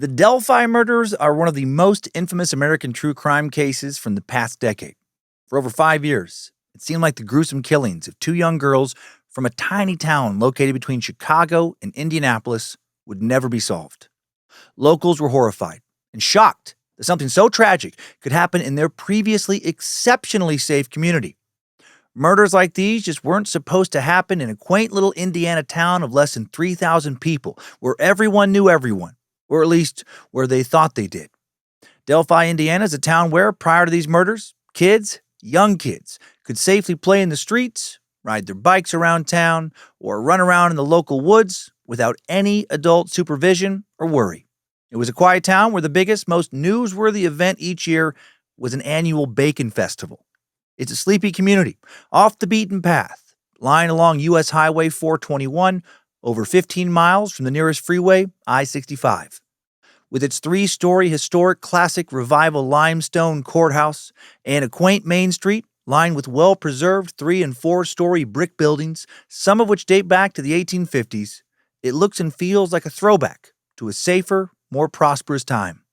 The Delphi murders are one of the most infamous American true crime cases from the past decade. For over 5 years, it seemed like the gruesome killings of two young girls from a tiny town located between Chicago and Indianapolis would never be solved. Locals were horrified and shocked that something so tragic could happen in their previously exceptionally safe community. Murders like these just weren't supposed to happen in a quaint little Indiana town of less than 3,000 people, where everyone knew everyone, or at least where they thought they did. Delphi, Indiana is a town where, prior to these murders, young kids, could safely play in the streets, ride their bikes around town, or run around in the local woods without any adult supervision or worry. It was a quiet town where the biggest, most newsworthy event each year was an annual bacon festival. It's a sleepy community, off the beaten path, lying along U.S. Highway 421, over 15 miles from the nearest freeway, I-65. With its 3-story historic classic revival limestone courthouse and a quaint main street lined with well-preserved 3- and 4-story brick buildings, some of which date back to the 1850s, it looks and feels like a throwback to a safer, more prosperous time.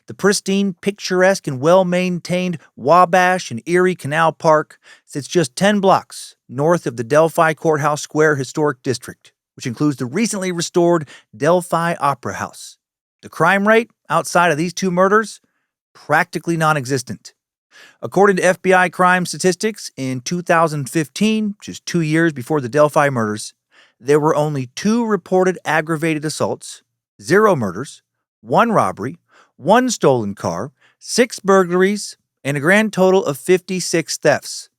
The pristine, picturesque, and well-maintained Wabash and Erie Canal Park sits just 10 blocks north of the Delphi Courthouse Square Historic District, which includes the recently restored Delphi Opera House. The crime rate outside of these two murders, practically non-existent. According to FBI crime statistics, in 2015, just 2 years before the Delphi murders, there were only 2 reported aggravated assaults, 0 murders, 1 robbery, 1 stolen car, 6 burglaries, and a grand total of 56 thefts,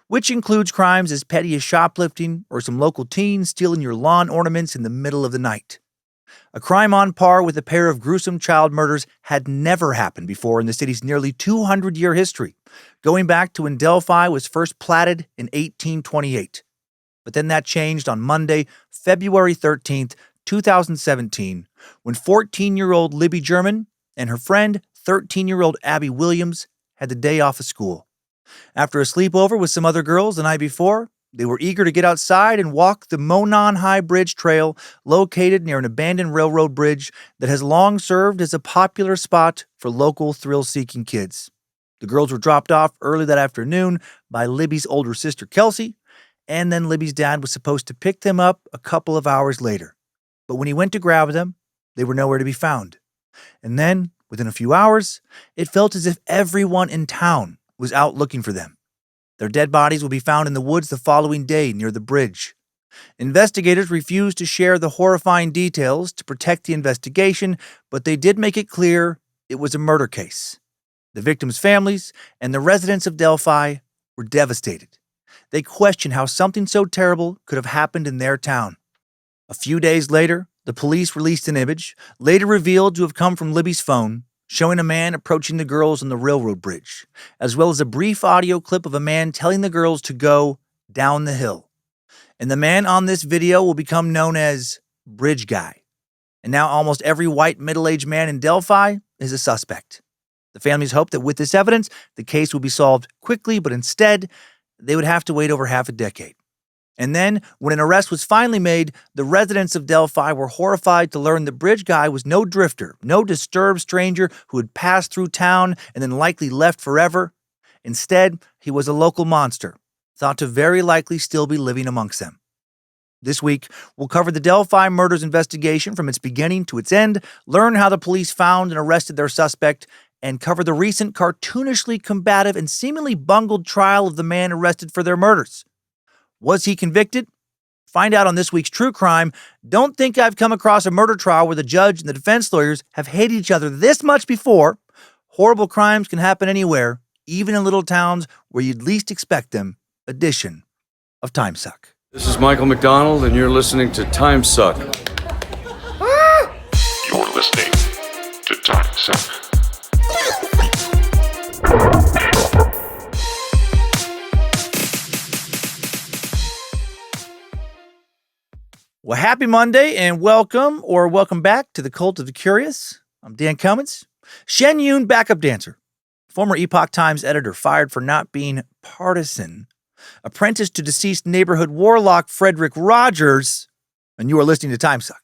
which includes crimes as petty as shoplifting or some local teen stealing your lawn ornaments in the middle of the night. A crime on par with a pair of gruesome child murders had never happened before in the city's nearly 200-year history, going back to when Delphi was first platted in 1828. But then that changed on Monday, February 13th, 2017, when 14-year-old Libby German and her friend, 13-year-old Abby Williams, had the day off of school. After a sleepover with some other girls the night before, they were eager to get outside and walk the Monon High Bridge Trail located near an abandoned railroad bridge that has long served as a popular spot for local thrill-seeking kids. The girls were dropped off early that afternoon by Libby's older sister, Kelsey, and then Libby's dad was supposed to pick them up a couple of hours later. But when he went to grab them, they were nowhere to be found. And then, within a few hours, it felt as if everyone in town was out looking for them. Their dead bodies will be found in the woods the following day near the bridge. Investigators refused to share the horrifying details to protect the investigation, but they did make it clear it was a murder case. The victims' families and the residents of Delphi were devastated. They questioned how something so terrible could have happened in their town. A few days later, the police released an image, later revealed to have come from Libby's phone, showing a man approaching the girls on the railroad bridge, as well as a brief audio clip of a man telling the girls to go down the hill. And the man on this video will become known as Bridge Guy. And now almost every white middle-aged man in Delphi is a suspect. The families hope that with this evidence, the case will be solved quickly, but instead, they would have to wait over half a decade. And then, when an arrest was finally made, the residents of Delphi were horrified to learn the Bridge Guy was no drifter, no disturbed stranger who had passed through town and then likely left forever. Instead, he was a local monster, thought to very likely still be living amongst them. This week, we'll cover the Delphi murders investigation from its beginning to its end, learn how the police found and arrested their suspect, and cover the recent cartoonishly combative and seemingly bungled trial of the man arrested for their murders. Was he convicted? Find out on this week's True Crime. Don't think I've come across a murder trial where the judge and the defense lawyers have hated each other this much before. Horrible crimes can happen anywhere, even in little towns where you'd least expect them. Edition of Timesuck. This is Michael McDonald, and you're listening to Timesuck. You're listening to Timesuck. Well, happy Monday and welcome back to the Cult of the Curious. I'm Dan Cummins. Shen Yun, backup dancer. Former Epoch Times editor fired for not being partisan. Apprentice to deceased neighborhood warlock Frederick Rogers. And you are listening to Timesuck.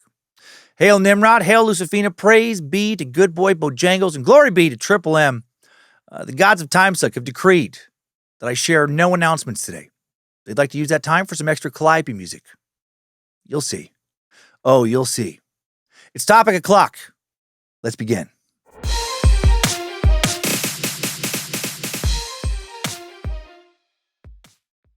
Hail Nimrod, hail Lucifina, praise be to good boy Bojangles, and glory be to Triple M. The gods of Timesuck have decreed that I share no announcements today. They'd like to use that time for some extra Calliope music. You'll see. Oh, you'll see. It's topic o'clock. Let's begin.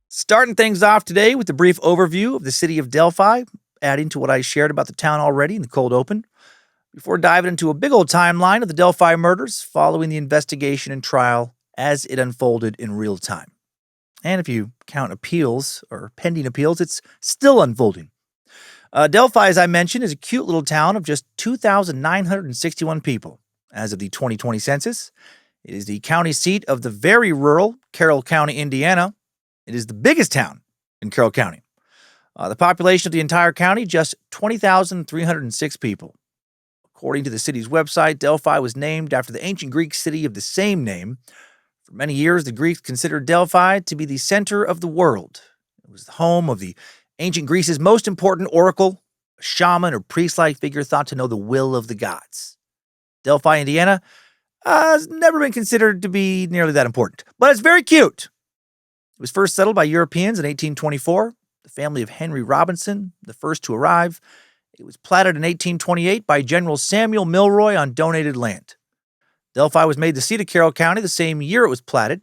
Starting things off today with a brief overview of the city of Delphi, adding to what I shared about the town already in the cold open, before diving into a big old timeline of the Delphi murders following the investigation and trial as it unfolded in real time. And if you count appeals or pending appeals, it's still unfolding. Delphi, as I mentioned, is a cute little town of just 2,961 people as of the 2020 census. It is the county seat of the very rural Carroll County, Indiana. It is the biggest town in Carroll County. The population of the entire county, just 20,306 people. According to the city's website, Delphi was named after the ancient Greek city of the same name. For many years, the Greeks considered Delphi to be the center of the world. It was the home of the ancient Greece's most important oracle, a shaman or priest-like figure thought to know the will of the gods. Delphi, Indiana, has never been considered to be nearly that important, but it's very cute. It was first settled by Europeans in 1824, the family of Henry Robinson, the first to arrive. It was platted in 1828 by General Samuel Milroy on donated land. Delphi was made the seat of Carroll County the same year it was platted,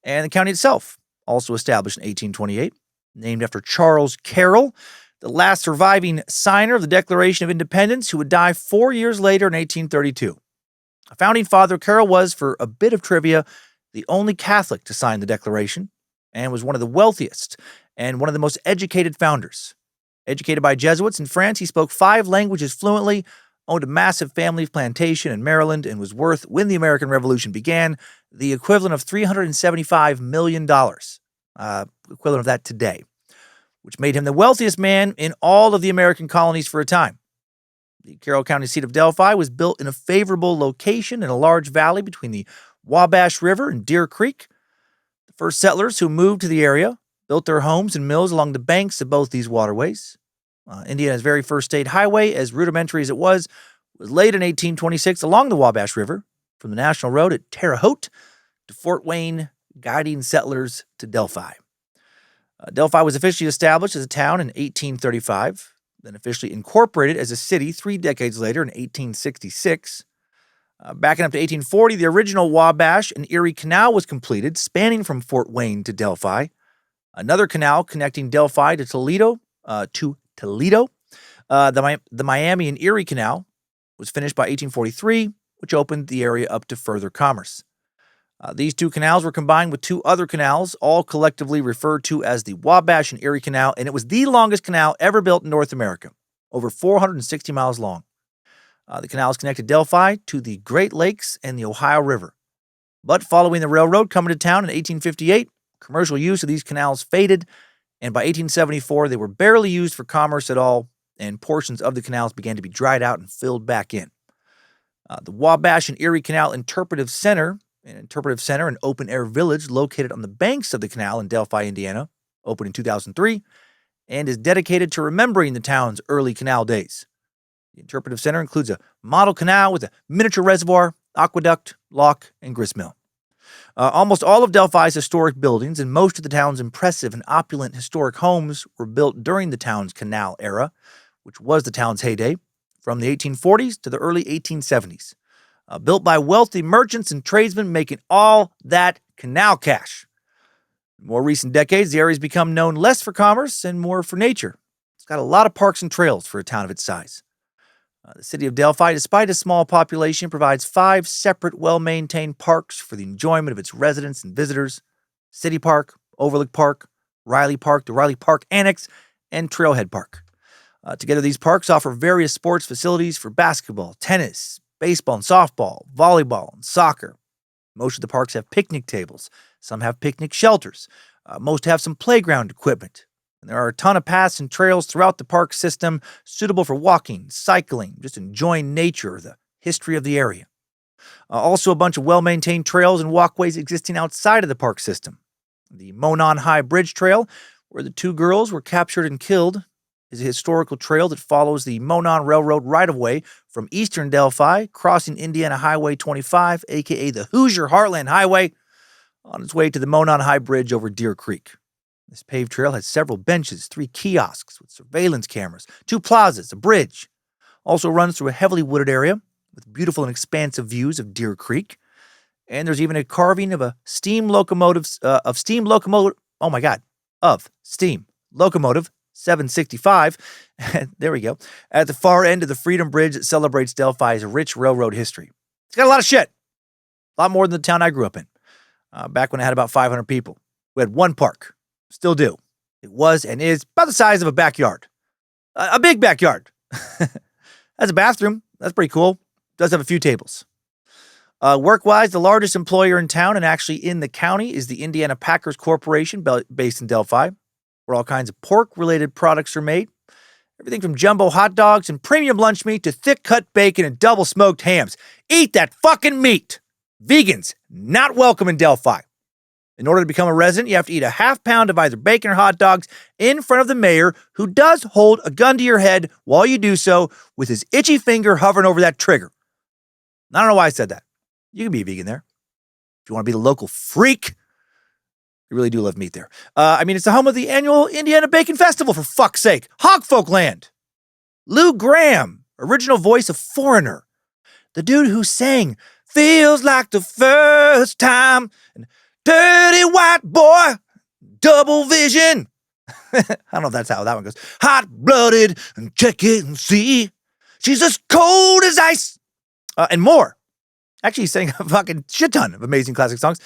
and the county itself, also established in 1828, named after Charles Carroll, the last surviving signer of the Declaration of Independence, who would die 4 years later in 1832. A founding father, Carroll was, for a bit of trivia, the only Catholic to sign the Declaration, and was one of the wealthiest and one of the most educated founders. Educated by Jesuits in France, he spoke 5 languages fluently, owned a massive family plantation in Maryland, and was worth, when the American Revolution began, the equivalent of $375 million, equivalent of that today, which made him the wealthiest man in all of the American colonies for a time. The Carroll County seat of Delphi was built in a favorable location in a large valley between the Wabash River and Deer Creek. The first settlers who moved to the area built their homes and mills along the banks of both these waterways. Indiana's very first state highway, as rudimentary as it was laid in 1826 along the Wabash River from the National Road at Terre Haute to Fort Wayne, guiding settlers to Delphi. Delphi was officially established as a town in 1835, then officially incorporated as a city 3 decades later in 1866. Backing up to 1840, the original Wabash and Erie Canal was completed, spanning from Fort Wayne to Delphi. Another canal connecting Delphi to Toledo, the Miami and Erie Canal, was finished by 1843, which opened the area up to further commerce. These 2 canals were combined with 2 other canals, all collectively referred to as the Wabash and Erie Canal, and it was the longest canal ever built in North America, over 460 miles long. The canals connected Delphi to the Great Lakes and the Ohio River. But following the railroad coming to town in 1858, commercial use of these canals faded, and by 1874, they were barely used for commerce at all, and portions of the canals began to be dried out and filled back in. The Wabash and Erie Canal Interpretive Center, an open-air village located on the banks of the canal in Delphi, Indiana, opened in 2003, and is dedicated to remembering the town's early canal days. The Interpretive Center includes a model canal with a miniature reservoir, aqueduct, lock, and gristmill. Almost all of Delphi's historic buildings and most of the town's impressive and opulent historic homes were built during the town's canal era, which was the town's heyday, from the 1840s to the early 1870s. Built by wealthy merchants and tradesmen making all that canal cash. In more recent decades, the area has become known less for commerce and more for nature. It's got a lot of parks and trails for a town of its size. The city of Delphi, despite a small population, provides 5 separate, well-maintained parks for the enjoyment of its residents and visitors: City Park, Overlook Park, Riley Park, the Riley Park Annex, and Trailhead Park. Together, these parks offer various sports facilities for basketball, tennis, baseball and softball, volleyball and soccer. Most of the parks have picnic tables. Some have picnic shelters. Most have some playground equipment. And there are a ton of paths and trails throughout the park system suitable for walking, cycling, just enjoying nature or the history of the area. Also, a bunch of well-maintained trails and walkways existing outside of the park system. The Monon High Bridge Trail, where the 2 girls were captured and killed, is a historical trail that follows the Monon Railroad right-of-way from eastern Delphi, crossing Indiana Highway 25, a.k.a. the Hoosier Heartland Highway, on its way to the Monon High Bridge over Deer Creek. This paved trail has several benches, 3 kiosks with surveillance cameras, 2 plazas, a bridge. Also runs through a heavily wooded area with beautiful and expansive views of Deer Creek. And there's even a carving of steam locomotive 765. There we go. At the far end of the Freedom Bridge that celebrates Delphi's rich railroad history. It's got a lot of shit. A lot more than the town I grew up in. Back when it had about 500 people. We had one park. Still do. It was and is about the size of a backyard. A big backyard. Has a bathroom. That's pretty cool. Does have a few tables. Work-wise, the largest employer in town and actually in the county is the Indiana Packers Corporation based in Delphi, where all kinds of pork-related products are made. Everything from jumbo hot dogs and premium lunch meat to thick-cut bacon and double-smoked hams. Eat that fucking meat! Vegans, not welcome in Delphi. In order to become a resident, you have to eat a half pound of either bacon or hot dogs in front of the mayor, who does hold a gun to your head while you do so with his itchy finger hovering over that trigger. I don't know why I said that. You can be a vegan there. If you want to be the local freak, you really do love meat there. It's the home of the annual Indiana Bacon Festival, for fuck's sake. Hogfolk land. Lou Graham, original voice of Foreigner. The dude who sang Feels Like the First Time, and Dirty White Boy, Double Vision. I don't know if that's how that one goes. Hot-blooded, and check it and see. She's as cold as ice. And more. Actually, he sang a fucking shit ton of amazing classic songs.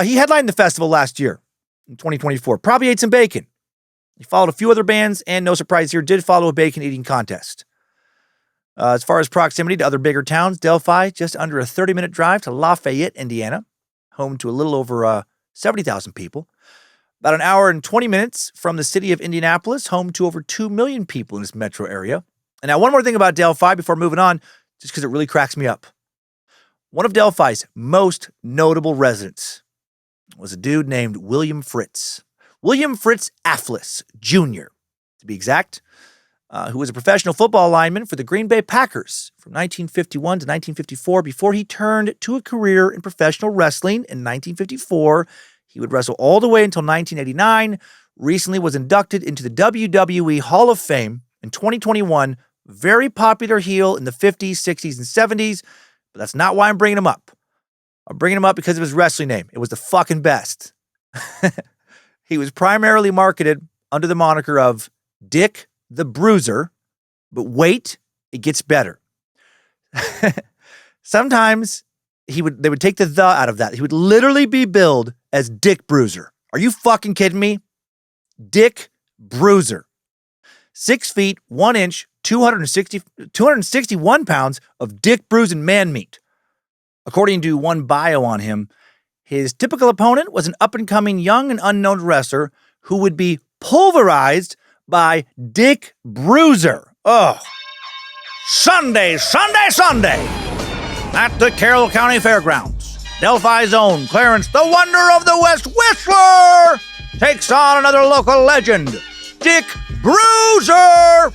He headlined the festival last year, in 2024. Probably ate some bacon. He followed a few other bands, and no surprise here, did follow a bacon-eating contest. As far as proximity to other bigger towns, Delphi, just under a 30-minute drive to Lafayette, Indiana, home to a little over 70,000 people. About an hour and 20 minutes from the city of Indianapolis, home to over 2 million people in this metro area. And now one more thing about Delphi before moving on, just because it really cracks me up. One of Delphi's most notable residents was a dude named William Fritz. William Fritz Afflis, Jr., to be exact, who was a professional football lineman for the Green Bay Packers from 1951 to 1954 before he turned to a career in professional wrestling in 1954. He would wrestle all the way until 1989, recently was inducted into the WWE Hall of Fame in 2021, very popular heel in the 50s, 60s, and 70s, but that's not why I'm bringing him up. I'm bringing him up because of his wrestling name. It was the fucking best. He was primarily marketed under the moniker of Dick the Bruiser, but wait, it gets better. Sometimes they would take the out of that. He would literally be billed as Dick Bruiser. Are you fucking kidding me? Dick Bruiser. 6 feet, 1 inch, 261 pounds of dick bruising man meat. According to one bio on him, his typical opponent was an up-and-coming young and unknown wrestler who would be pulverized by Dick Bruiser. Oh. Sunday at the Carroll County Fairgrounds. Delphi's own Clarence, the Wonder of the West Whistler, takes on another local legend, Dick Bruiser.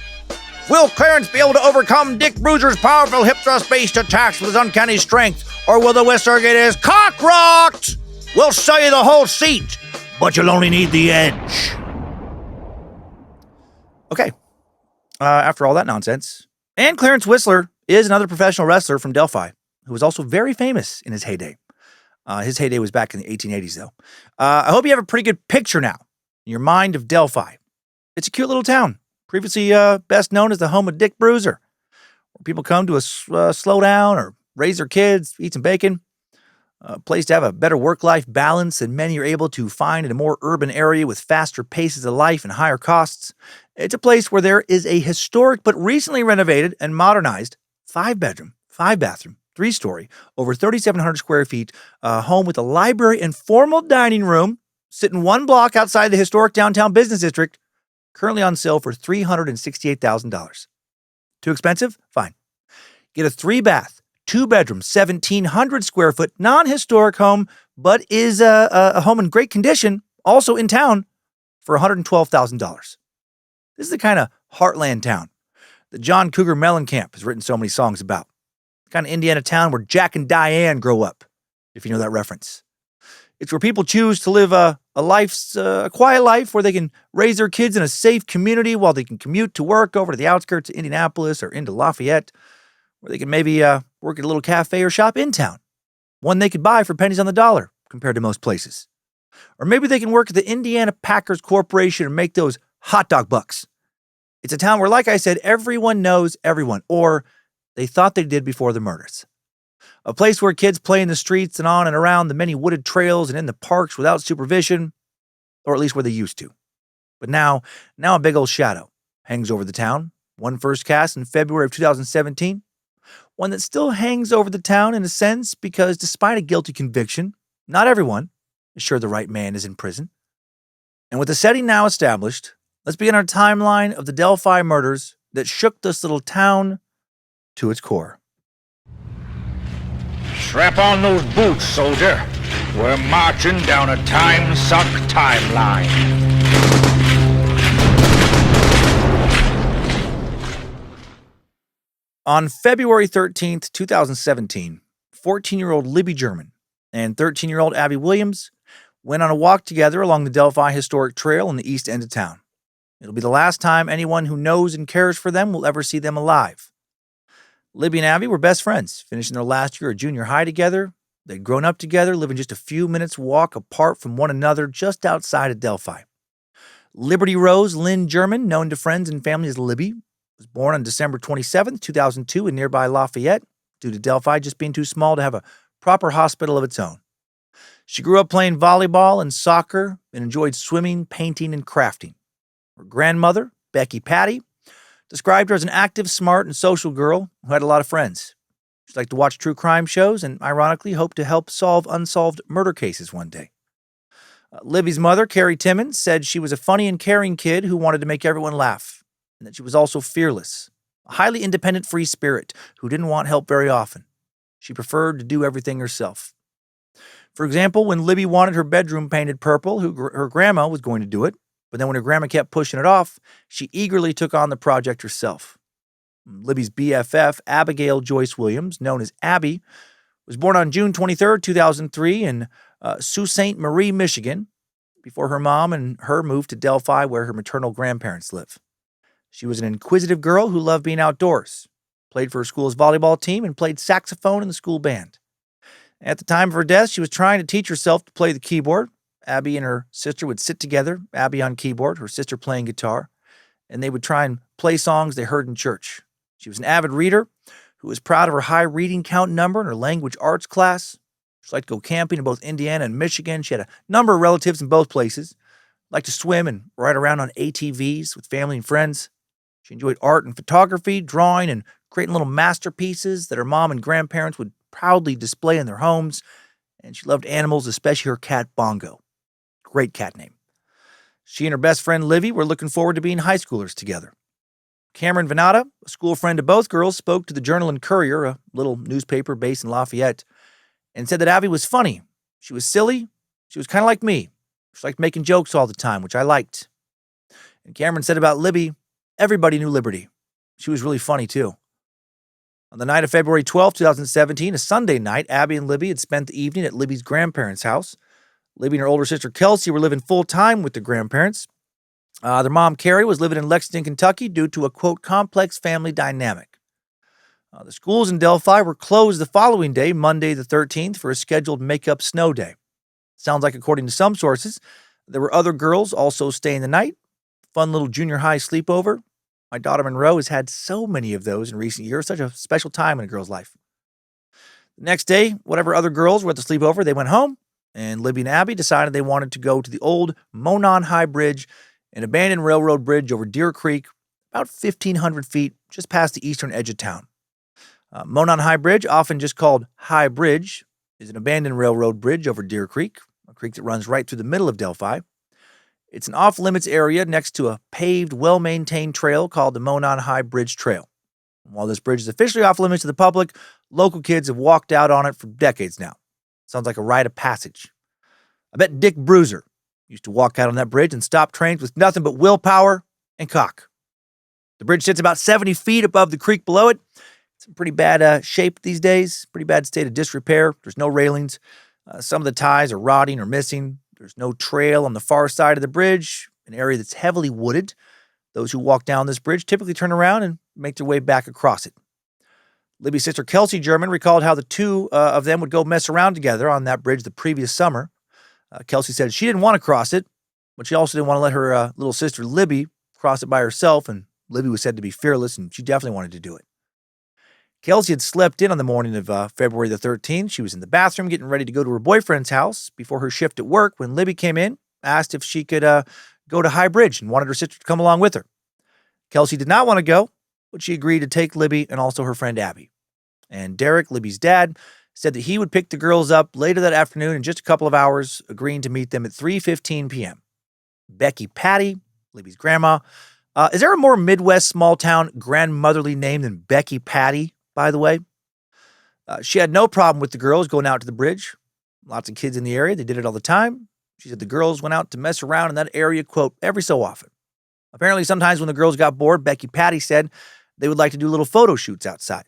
Will Clarence be able to overcome Dick Bruiser's powerful hip thrust-based attacks with his uncanny strength, or will the Whistler get his cock rocked? We'll sell you the whole seat, but you'll only need the edge. Okay, after all that nonsense, and Clarence Whistler is another professional wrestler from Delphi, who was also very famous in his heyday. His heyday was back in the 1880s, though. I hope you have a pretty good picture now in your mind of Delphi. It's a cute little town, previously best known as the home of Dick Bruiser, where people come to slow down or raise their kids, eat some bacon. A place to have a better work-life balance than many are able to find in a more urban area with faster paces of life and higher costs. It's a place where there is a historic but recently renovated and modernized 5-bedroom, 5-bathroom, 3-story, over 3,700 square feet home with a library and formal dining room sitting 1 block outside the historic downtown business district, currently on sale for $368,000. Too expensive? Fine. Get a 3-bath, 2-bedroom, 1,700 square foot non-historic home, but is a home in great condition, also in town, for $112,000. This is the kind of Heartland Town, that John Cougar Mellencamp has written so many songs about. The kind of Indiana town where Jack and Diane grow up, if you know that reference. It's where people choose to live a quiet life where they can raise their kids in a safe community while they can commute to work over to the outskirts of Indianapolis or into Lafayette, where they can maybe work at a little cafe or shop in town, one they could buy for pennies on the dollar compared to most places. Or maybe they can work at the Indiana Packers Corporation and make those hot dog bucks. It's a town where, like I said, everyone knows everyone, or they thought they did before the murders. A place where kids play in the streets and on and around the many wooded trails and in the parks without supervision, or at least where they used to. But now a big old shadow hangs over the town, one first cast in February of 2017, one that still hangs over the town in a sense because despite a guilty conviction, not everyone is sure the right man is in prison. And with the setting now established, let's begin our timeline of the Delphi murders that shook this little town to its core. Strap on those boots, soldier. We're marching down a Timesuck timeline. On February 13th, 2017, 14-year-old Libby German and 13-year-old Abby Williams went on a walk together along the Delphi Historic Trail in the east end of town. It'll be the last time anyone who knows and cares for them will ever see them alive. Libby and Abby were best friends, finishing their last year of junior high together. They'd grown up together, living just a few minutes' walk apart from one another just outside of Delphi. Liberty Rose Lynn German, known to friends and family as Libby, was born on December 27, 2002 in nearby Lafayette, due to Delphi just being too small to have a proper hospital of its own. She grew up playing volleyball and soccer and enjoyed swimming, painting, and crafting. Her grandmother, Becky Patty, described her as an active, smart, and social girl who had a lot of friends. She liked to watch true crime shows and, ironically, hoped to help solve unsolved murder cases one day. Libby's mother, Carrie Timmons, said she was a funny and caring kid who wanted to make everyone laugh, and that she was also fearless, a highly independent free spirit who didn't want help very often. She preferred to do everything herself. For example, when Libby wanted her bedroom painted purple, her grandma was going to do it. But then when her grandma kept pushing it off, she eagerly took on the project herself. Libby's BFF, Abigail Joyce Williams, known as Abby, was born on June 23, 2003 in Sault Ste. Marie, Michigan, before her mom and her moved to Delphi where her maternal grandparents live. She was an inquisitive girl who loved being outdoors, played for her school's volleyball team, and played saxophone in the school band. At the time of her death, she was trying to teach herself to play the keyboard. Abby and her sister would sit together, Abby on keyboard, her sister playing guitar, and they would try and play songs they heard in church. She was an avid reader who was proud of her high reading count number in her language arts class. She liked to go camping in both Indiana and Michigan. She had a number of relatives in both places. Liked to swim and ride around on ATVs with family and friends. She enjoyed art and photography, drawing, and creating little masterpieces that her mom and grandparents would proudly display in their homes. And she loved animals, especially her cat Bongo. Great cat name. She and her best friend Livy were looking forward to being high schoolers together. Cameron Venata, a school friend of both girls, spoke to the Journal and Courier, a little newspaper based in Lafayette, and said that Abby was funny. She was silly. She was kind of like me. She liked making jokes all the time, which I liked. And Cameron said about Libby, everybody knew Liberty. She was really funny, too. On the night of February 12, 2017, a Sunday night, Abby and Libby had spent the evening at Libby's grandparents' house. Libby and her older sister Kelsey were living full-time with their grandparents. Their mom, Carrie, was living in Lexington, Kentucky due to a, quote, complex family dynamic. The schools in Delphi were closed the following day, Monday the 13th, for a scheduled make-up snow day. Sounds like, according to some sources, there were other girls also staying the night. Fun little junior high sleepover. My daughter Monroe has had so many of those in recent years, such a special time in a girl's life. The next day, whatever other girls were at the sleepover, they went home. And Libby and Abby decided they wanted to go to the old Monon High Bridge, an abandoned railroad bridge over Deer Creek, about 1,500 feet just past the eastern edge of town. Monon High Bridge, often just called High Bridge, is an abandoned railroad bridge over Deer Creek, a creek that runs right through the middle of Delphi. It's an off-limits area next to a paved, well-maintained trail called the Monon High Bridge Trail. While this bridge is officially off-limits to the public, local kids have walked out on it for decades now. Sounds like a rite of passage. I bet Dick Bruiser used to walk out on that bridge and stop trains with nothing but willpower and cock. The bridge sits about 70 feet above the creek below it. It's in pretty bad shape these days, pretty bad state of disrepair. There's no railings. Some of the ties are rotting or missing. There's no trail on the far side of the bridge, an area that's heavily wooded. Those who walk down this bridge typically turn around and make their way back across it. Libby's sister Kelsey German recalled how the two of them would go mess around together on that bridge the previous summer. Kelsey said she didn't want to cross it, but she also didn't want to let her little sister Libby cross it by herself, and Libby was said to be fearless, and she definitely wanted to do it. Kelsey had slept in on the morning of February the 13th. She was in the bathroom getting ready to go to her boyfriend's house before her shift at work when Libby came in, asked if she could go to High Bridge and wanted her sister to come along with her. Kelsey did not want to go, but she agreed to take Libby and also her friend Abby. And Derek, Libby's dad, said that he would pick the girls up later that afternoon in just a couple of hours, agreeing to meet them at 3:15 p.m. Becky Patty, Libby's grandma. Is there a more Midwest small-town grandmotherly name than Becky Patty, by the way? She had no problem with the girls going out to the bridge. Lots of kids in the area. They did it all the time. She said the girls went out to mess around in that area, quote, every so often. Apparently, sometimes when the girls got bored, Becky Patty said they would like to do little photo shoots outside.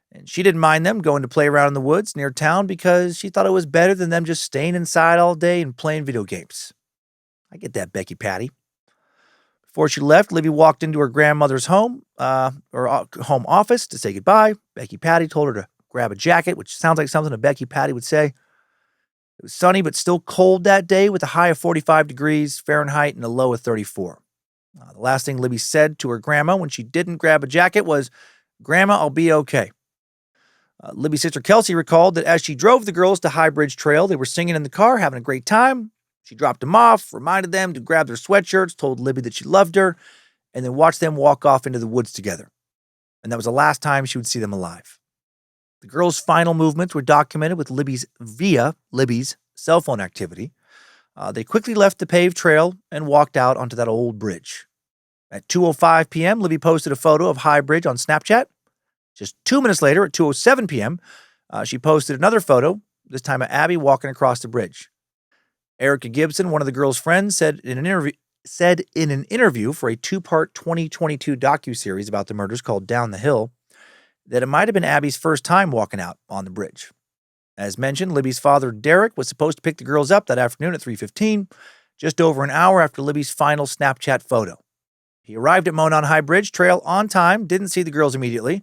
And she didn't mind them going to play around in the woods near town because she thought it was better than them just staying inside all day and playing video games. I get that, Becky Patty. Before she left, Libby walked into her grandmother's home, or home office to say goodbye. Becky Patty told her to grab a jacket, which sounds like something a Becky Patty would say. It was sunny but still cold that day with a high of 45 degrees Fahrenheit and a low of 34. The last thing Libby said to her grandma when she didn't grab a jacket was, "Grandma, I'll be okay." Libby's sister Kelsey recalled that as she drove the girls to High Bridge Trail, they were singing in the car, having a great time. She dropped them off, reminded them to grab their sweatshirts, told Libby that she loved her, and then watched them walk off into the woods together. And that was the last time she would see them alive. The girls' final movements were documented with Libby's cell phone activity. They quickly left the paved trail and walked out onto that old bridge. At 2:05 p.m., Libby posted a photo of High Bridge on Snapchat. Just 2 minutes later, at 2:07 p.m., she posted another photo, this time of Abby walking across the bridge. Erica Gibson, one of the girls' friends, said in an interview for a 2-part 2022 docuseries about the murders called Down the Hill that it might have been Abby's first time walking out on the bridge. As mentioned, Libby's father, Derek, was supposed to pick the girls up that afternoon at 3:15, just over an hour after Libby's final Snapchat photo. He arrived at Monon High Bridge Trail on time, didn't see the girls immediately.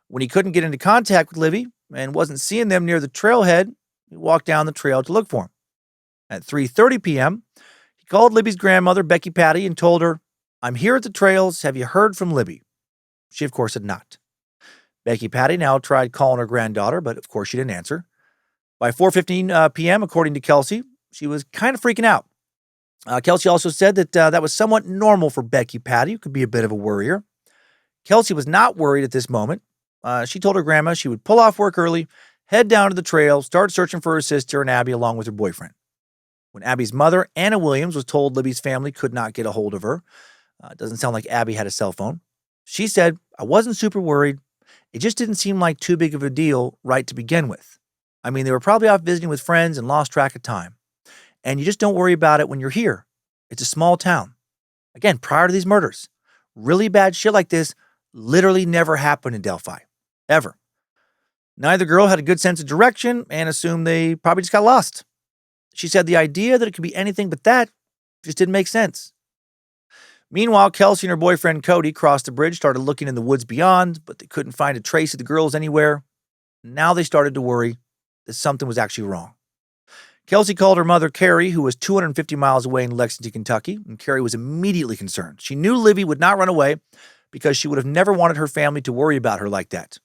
When he couldn't get into contact with Libby and wasn't seeing them near the trailhead, he walked down the trail to look for them. At 3:30 p.m., he called Libby's grandmother, Becky Patty, and told her, "I'm here at the trails. Have you heard from Libby?" She, of course, had not. Becky Patty now tried calling her granddaughter, but of course she didn't answer. By 4:15 p.m., according to Kelsey, she was kind of freaking out. Kelsey also said that that was somewhat normal for Becky Patty, who could be a bit of a worrier. Kelsey was not worried at this moment. She told her grandma she would pull off work early, head down to the trail, start searching for her sister and Abby along with her boyfriend. When Abby's mother, Anna Williams, was told Libby's family could not get a hold of her, it doesn't sound like Abby had a cell phone, she said, "I wasn't super worried. It just didn't seem like too big of a deal right to begin with. I mean, they were probably off visiting with friends and lost track of time. And you just don't worry about it when you're here. It's a small town." Again, prior to these murders, really bad shit like this literally never happened in Delphi. Ever. Neither girl had a good sense of direction and assumed they probably just got lost. She said the idea that it could be anything but that just didn't make sense. Meanwhile, Kelsey and her boyfriend Cody crossed the bridge, started looking in the woods beyond, but they couldn't find a trace of the girls anywhere. Now they started to worry that something was actually wrong. Kelsey called her mother, Carrie, who was 250 miles away in Lexington, Kentucky, and Carrie was immediately concerned. She knew Libby would not run away because she would have never wanted her family to worry about her like that.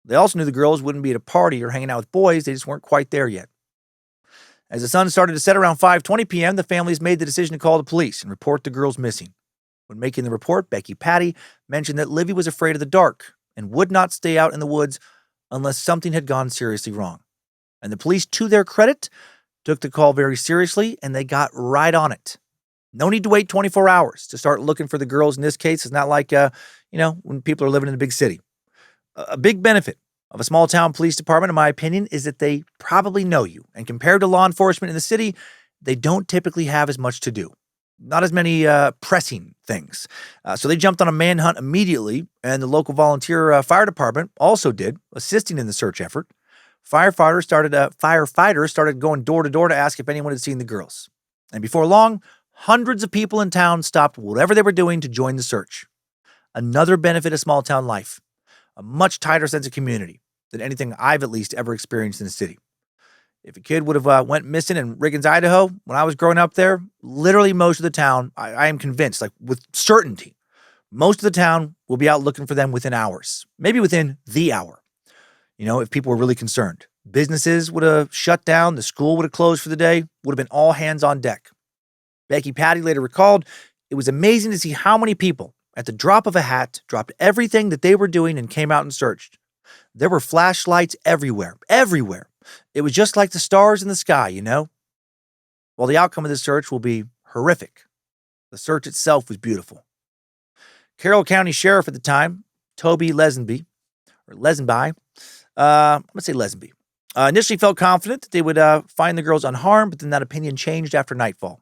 They also knew the girls wouldn't be at a party or hanging out with boys. They just weren't quite there yet. As the sun started to set around 5:20 p.m., the families made the decision to call the police and report the girls missing. When making the report, Becky Patty mentioned that Libby was afraid of the dark and would not stay out in the woods unless something had gone seriously wrong. And the police, to their credit, took the call very seriously, and they got right on it. No need to wait 24 hours to start looking for the girls in this case. It's not like, when people are living in a big city. A big benefit of a small town police department, in my opinion, is that they probably know you. And compared to law enforcement in the city, they don't typically have as much to do. not as many pressing things. So they jumped on a manhunt immediately, and the local volunteer fire department also did, assisting in the search effort. Firefighters started going door to door to ask if anyone had seen the girls. And before long, hundreds of people in town stopped whatever they were doing to join the search. Another benefit of small town life, a much tighter sense of community than anything I've at least ever experienced in the city. If a kid would have went missing in Riggins, Idaho, when I was growing up there, literally most of the town, I am convinced, like with certainty, most of the town will be out looking for them within hours, maybe within the hour. If people were really concerned. Businesses would have shut down, the school would have closed for the day, would have been all hands on deck. Becky Patty later recalled, it was amazing to see how many people, at the drop of a hat, dropped everything that they were doing and came out and searched. There were flashlights everywhere. It was just like the stars in the sky, Well, the outcome of this search will be horrific. The search itself was beautiful. Carroll County Sheriff at the time, Toby Lesenby, initially felt confident that they would find the girls unharmed, but then that opinion changed after nightfall.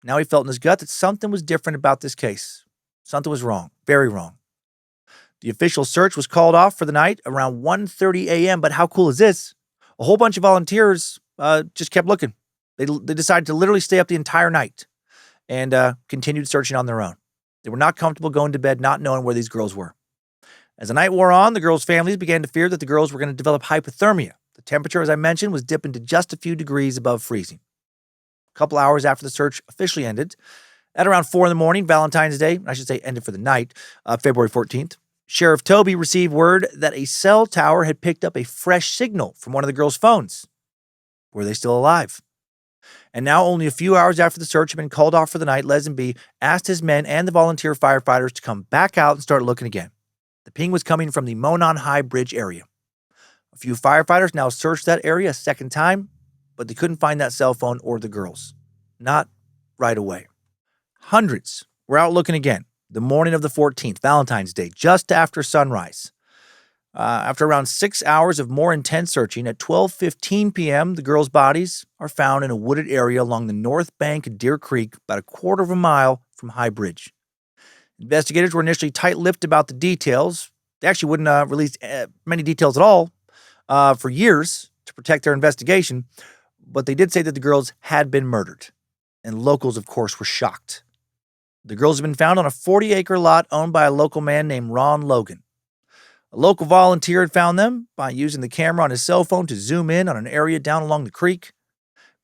Now he felt in his gut that something was different about this case. Something was wrong, very wrong. The official search was called off for the night around 1:30 a.m., but how cool is this? A whole bunch of volunteers just kept looking. They decided to literally stay up the entire night and continued searching on their own. They were not comfortable going to bed not knowing where these girls were. As the night wore on, the girls' families began to fear that the girls were going to develop hypothermia. The temperature, as I mentioned, was dipping to just a few degrees above freezing. A couple hours after the search officially ended, at around 4 a.m, Valentine's Day, ended for the night, February 14th, Sheriff Toby received word that a cell tower had picked up a fresh signal from one of the girls' phones. Were they still alive? And now, only a few hours after the search had been called off for the night, Lesenby asked his men and the volunteer firefighters to come back out and start looking again. The ping was coming from the Monon High Bridge area. A few firefighters now searched that area a second time, but they couldn't find that cell phone or the girls. Not right away. Hundreds were out looking again, the morning of the 14th, Valentine's Day, just after sunrise. After around 6 hours of more intense searching, at 12:15 p.m., the girls' bodies are found in a wooded area along the north bank of Deer Creek, about a quarter of a mile from High Bridge. Investigators were initially tight-lipped about the details. They actually wouldn't release many details at all for years to protect their investigation, but they did say that the girls had been murdered, and locals, of course, were shocked. The girls had been found on a 40-acre lot owned by a local man named Ron Logan. A local volunteer had found them by using the camera on his cell phone to zoom in on an area down along the creek.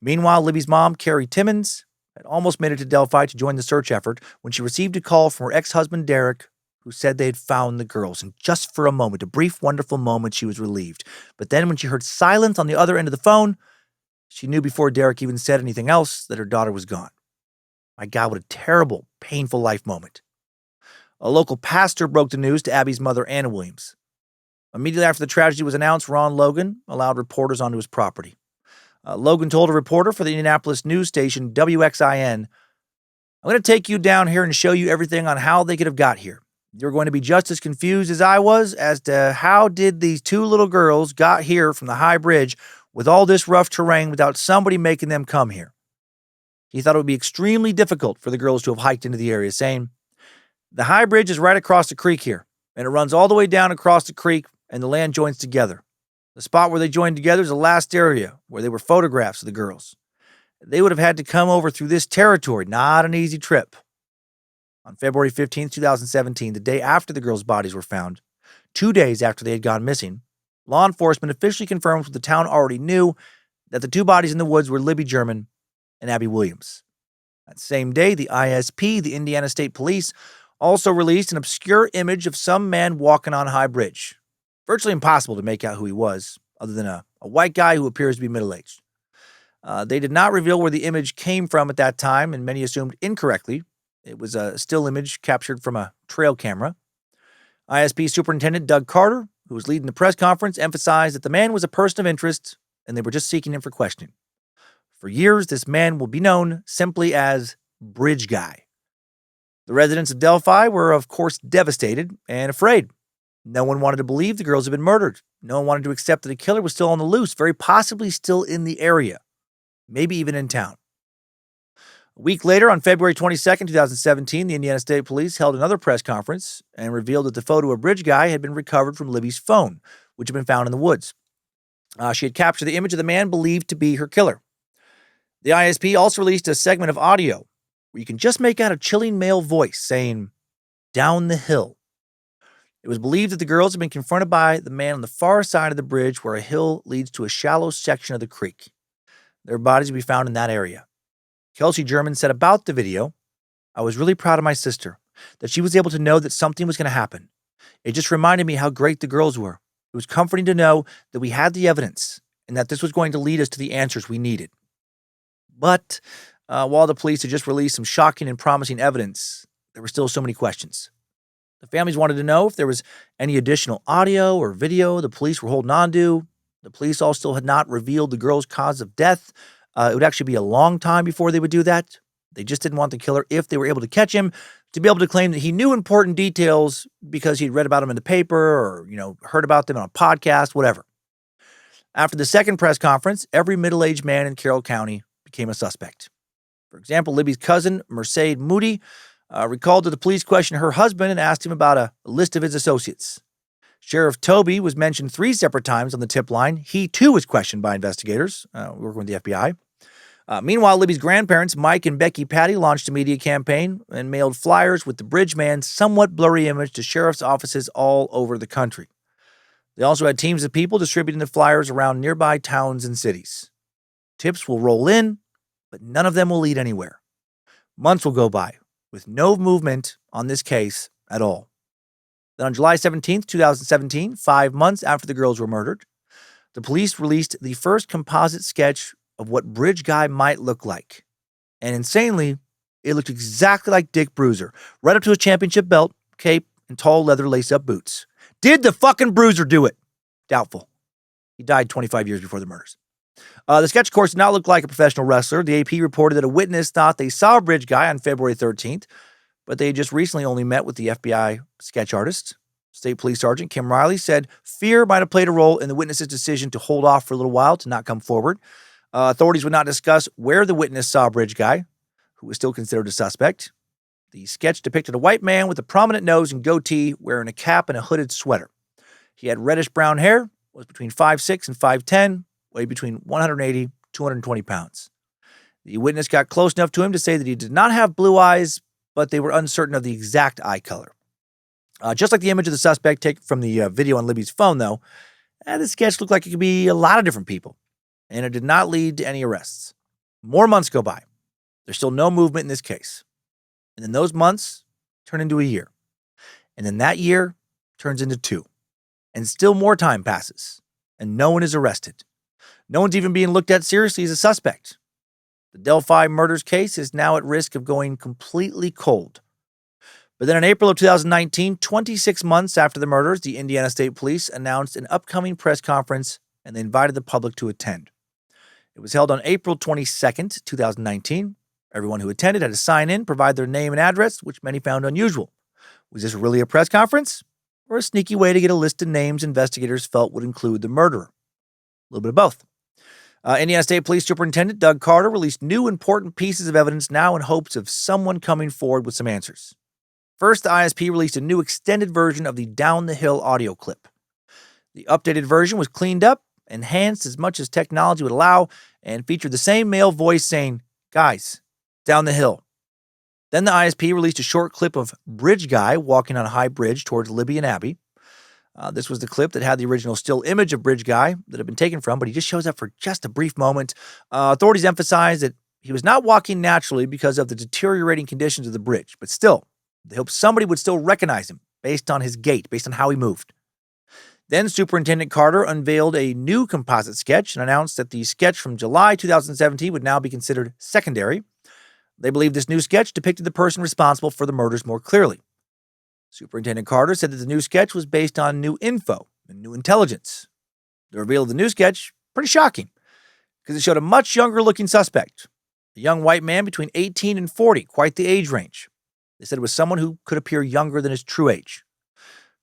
Meanwhile, Libby's mom, Carrie Timmons, had almost made it to Delphi to join the search effort when she received a call from her ex-husband, Derek, who said they had found the girls. And just for a moment, a brief, wonderful moment, she was relieved. But then when she heard silence on the other end of the phone, she knew before Derek even said anything else that her daughter was gone. My God, what a terrible, painful life moment. A local pastor broke the news to Abby's mother, Anna Williams. Immediately after the tragedy was announced, Ron Logan allowed reporters onto his property. Logan told a reporter for the Indianapolis news station WXIN, "I'm going to take you down here and show you everything on how they could have got here. You're going to be just as confused as I was as to how did these two little girls got here from the High Bridge with all this rough terrain without somebody making them come here." He thought it would be extremely difficult for the girls to have hiked into the area, saying, "The High Bridge is right across the creek here, and it runs all the way down across the creek, and the land joins together. The spot where they joined together is the last area where there were photographs of the girls. They would have had to come over through this territory, not an easy trip." On February 15th, 2017, the day after the girls' bodies were found, 2 days after they had gone missing, law enforcement officially confirmed what the town already knew, that the two bodies in the woods were Libby German and Abby Williams. That same day, the ISP, the Indiana State Police, also released an obscure image of some man walking on High Bridge. Virtually impossible to make out who he was, other than a white guy who appears to be middle-aged. They did not reveal where the image came from at that time, and many assumed incorrectly it was a still image captured from a trail camera. ISP Superintendent Doug Carter, who was leading the press conference, emphasized that the man was a person of interest, and they were just seeking him for questioning. For years, this man will be known simply as Bridge Guy. The residents of Delphi were, of course, devastated and afraid. No one wanted to believe the girls had been murdered. No one wanted to accept that the killer was still on the loose, very possibly still in the area, maybe even in town. A week later, on February 22nd, 2017, the Indiana State Police held another press conference and revealed that the photo of Bridge Guy had been recovered from Libby's phone, which had been found in the woods. She had captured the image of the man believed to be her killer. The ISP also released a segment of audio where you can just make out a chilling male voice saying, "Down the hill." It was believed that the girls had been confronted by the man on the far side of the bridge where a hill leads to a shallow section of the creek. Their bodies would be found in that area. Kelsey German said about the video, "I was really proud of my sister, that she was able to know that something was going to happen. It just reminded me how great the girls were. It was comforting to know that we had the evidence and that this was going to lead us to the answers we needed." But while the police had just released some shocking and promising evidence, there were still so many questions. The families wanted to know if there was any additional audio or video the police were holding on to. The police also had not revealed the girl's cause of death. It would actually be a long time before they would do that. They just didn't want the killer, if they were able to catch him, to be able to claim that he knew important details because he'd read about them in the paper or, heard about them on a podcast, whatever. After the second press conference, every middle-aged man in Carroll County became a suspect. For example, Libby's cousin, Mercedes Moody, recalled that the police questioned her husband and asked him about a list of his associates. Sheriff Toby was mentioned 3 separate times on the tip line. He, too, was questioned by investigators working with the FBI. Meanwhile, Libby's grandparents, Mike and Becky Patty, launched a media campaign and mailed flyers with the bridge man's somewhat blurry image to sheriff's offices all over the country. They also had teams of people distributing the flyers around nearby towns and cities. Tips will roll in, but none of them will lead anywhere. Months will go by with no movement on this case at all. Then on July 17th, 2017, 5 months after the girls were murdered, the police released the first composite sketch of what Bridge Guy might look like. And insanely, it looked exactly like Dick Bruiser, right up to his championship belt, cape, and tall leather lace-up boots. Did the fucking Bruiser do it? Doubtful. He died 25 years before the murders. The sketch, of course, did not look like a professional wrestler. The AP reported that a witness thought they saw Bridge Guy on February 13th, but they just recently only met with the FBI sketch artist. State Police Sergeant Kim Riley said fear might have played a role in the witness's decision to hold off for a little while to not come forward. Authorities would not discuss where the witness saw Bridge Guy, who was still considered a suspect. The sketch depicted a white man with a prominent nose and goatee wearing a cap and a hooded sweater. He had reddish-brown hair, was between 5'6" and 5'10", weighed between 180 and 220 pounds. The witness got close enough to him to say that he did not have blue eyes, but they were uncertain of the exact eye color. Just like the image of the suspect taken from the video on Libby's phone, though, the sketch looked like it could be a lot of different people, and it did not lead to any arrests. More months go by. There's still no movement in this case. And then those months turn into a year. And then that year turns into 2. And still more time passes, and no one is arrested. No one's even being looked at seriously as a suspect. The Delphi murders case is now at risk of going completely cold. But then in April of 2019, 26 months after the murders, the Indiana State Police announced an upcoming press conference, and they invited the public to attend. It was held on April 22nd, 2019. Everyone who attended had to sign in, provide their name and address, which many found unusual. Was this really a press conference, or a sneaky way to get a list of names investigators felt would include the murderer? A little bit of both. Indiana State Police Superintendent Doug Carter released new important pieces of evidence now in hopes of someone coming forward with some answers. First, the ISP released a new extended version of the Down the Hill audio clip. The updated version was cleaned up, enhanced as much as technology would allow, and featured the same male voice saying, "Guys, down the hill." Then the ISP released a short clip of Bridge Guy walking on a high bridge towards Libby and Abby. This was the clip that had the original still image of Bridge Guy that had been taken from, but he just shows up for just a brief moment. Authorities emphasized that he was not walking naturally because of the deteriorating conditions of the bridge, but still, they hoped somebody would still recognize him based on his gait, based on how he moved. Then Superintendent Carter unveiled a new composite sketch and announced that the sketch from July 2017 would now be considered secondary. They believed this new sketch depicted the person responsible for the murders more clearly. Superintendent Carter said that the new sketch was based on new info and new intelligence. The reveal of the new sketch, pretty shocking, because it showed a much younger-looking suspect, a young white man between 18 and 40, quite the age range. They said it was someone who could appear younger than his true age.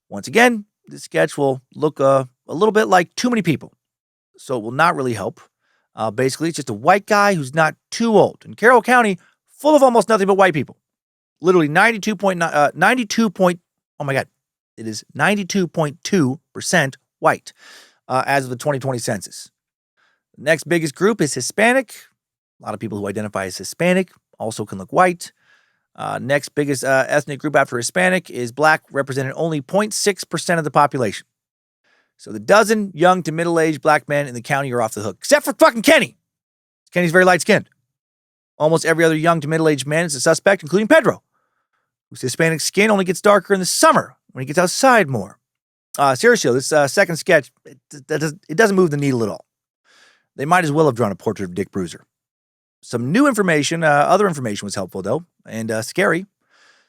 Once again, this sketch will look a little bit like too many people, so it will not really help. Basically, it's just a white guy who's not too old. In Carroll County, full of almost nothing but white people. Literally 92.2% white as of the 2020 census. The next biggest group is Hispanic. A lot of people who identify as Hispanic also can look white. Next biggest ethnic group after Hispanic is Black, representing only 0.6% of the population. So the dozen young to middle-aged Black men in the county are off the hook, except for fucking Kenny. Kenny's very light-skinned. Almost every other young to middle-aged man is a suspect, including Pedro, whose Hispanic skin only gets darker in the summer when he gets outside more. Seriously, this second sketch, it doesn't move the needle at all. They might as well have drawn a portrait of Dick Bruiser. Some new information, other information was helpful, though, and scary.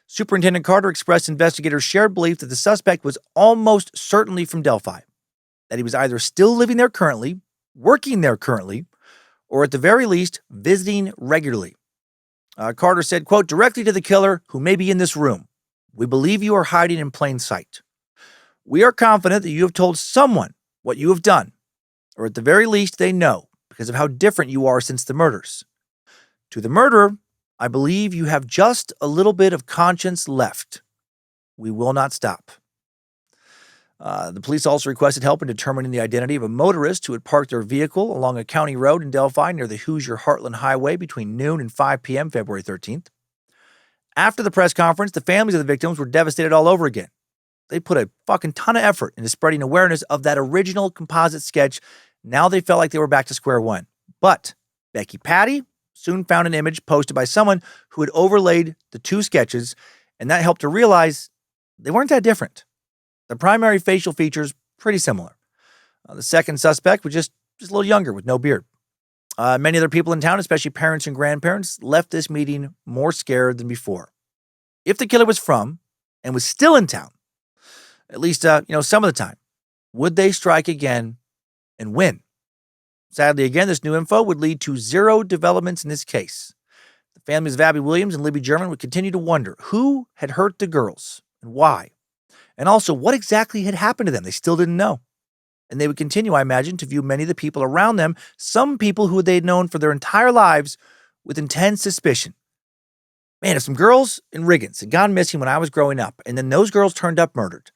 Superintendent Carter expressed investigators' shared belief that the suspect was almost certainly from Delphi, that he was either still living there currently, working there currently, or at the very least, visiting regularly. Carter said, quote, directly to the killer who may be in this room, we believe you are hiding in plain sight. We are confident that you have told someone what you have done, or at the very least, they know because of how different you are since the murders. To the murderer, I believe you have just a little bit of conscience left. We will not stop. The police also requested help in determining the identity of a motorist who had parked their vehicle along a county road in Delphi near the Hoosier-Heartland Highway between noon and 5 p.m. February 13th. After the press conference, the families of the victims were devastated all over again. They put a fucking ton of effort into spreading awareness of that original composite sketch. Now they felt like they were back to square one. But Becky Patty soon found an image posted by someone who had overlaid the two sketches, and that helped her realize they weren't that different. The primary facial features pretty similar. The second suspect was just a little younger with no beard. Many other people in town, especially parents and grandparents, left this meeting more scared than before. If the killer was from and was still in town, at least some of the time, would they strike again and win? Sadly, again, this new info would lead to zero developments in this case. The families of Abby Williams and Libby German would continue to wonder who had hurt the girls and why. And also, what exactly had happened to them? They still didn't know. And they would continue, I imagine, to view many of the people around them, some people who they'd known for their entire lives, with intense suspicion. Man, if some girls in Riggins had gone missing when I was growing up, and then those girls turned up murdered,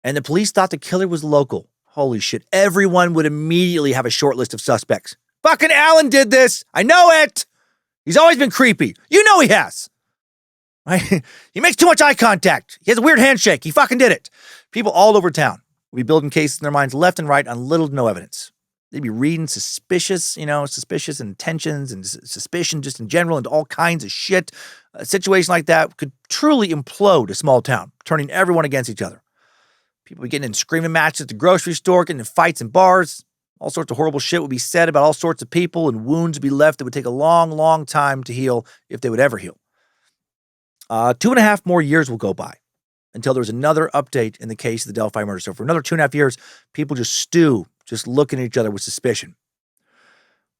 and the police thought the killer was local, holy shit, everyone would immediately have a short list of suspects. Fucking Alan did this! I know it! He's always been creepy. You know he has! Right? He makes too much eye contact. He has a weird handshake. He fucking did it. People all over town would be building cases in their minds left and right on little to no evidence. They'd be reading suspicious intentions and suspicion just in general and all kinds of shit. A situation like that could truly implode a small town, turning everyone against each other. People would be getting in screaming matches at the grocery store, getting in fights in bars. All sorts of horrible shit would be said about all sorts of people, and wounds would be left that would take a long, long time to heal if they would ever heal. 2.5 more years will go by until there's another update in the case of the Delphi murder. So for another 2.5 years, people just stew, just looking at each other with suspicion.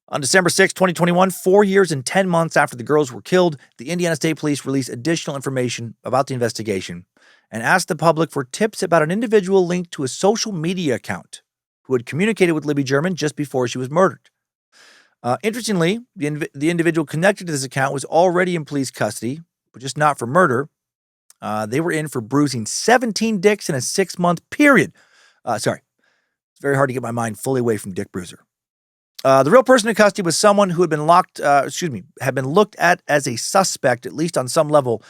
On December 6, 2021, 4 years and 10 months after the girls were killed, the Indiana State Police released additional information about the investigation and asked the public for tips about an individual linked to a social media account who had communicated with Libby German just before she was murdered. Interestingly, the individual connected to this account was already in police custody, but just not for murder. They were in for bruising 17 dicks in a 6-month period. It's very hard to get my mind fully away from Dick Bruiser. The real person in custody was someone who had been had been looked at as a suspect, at least on some level,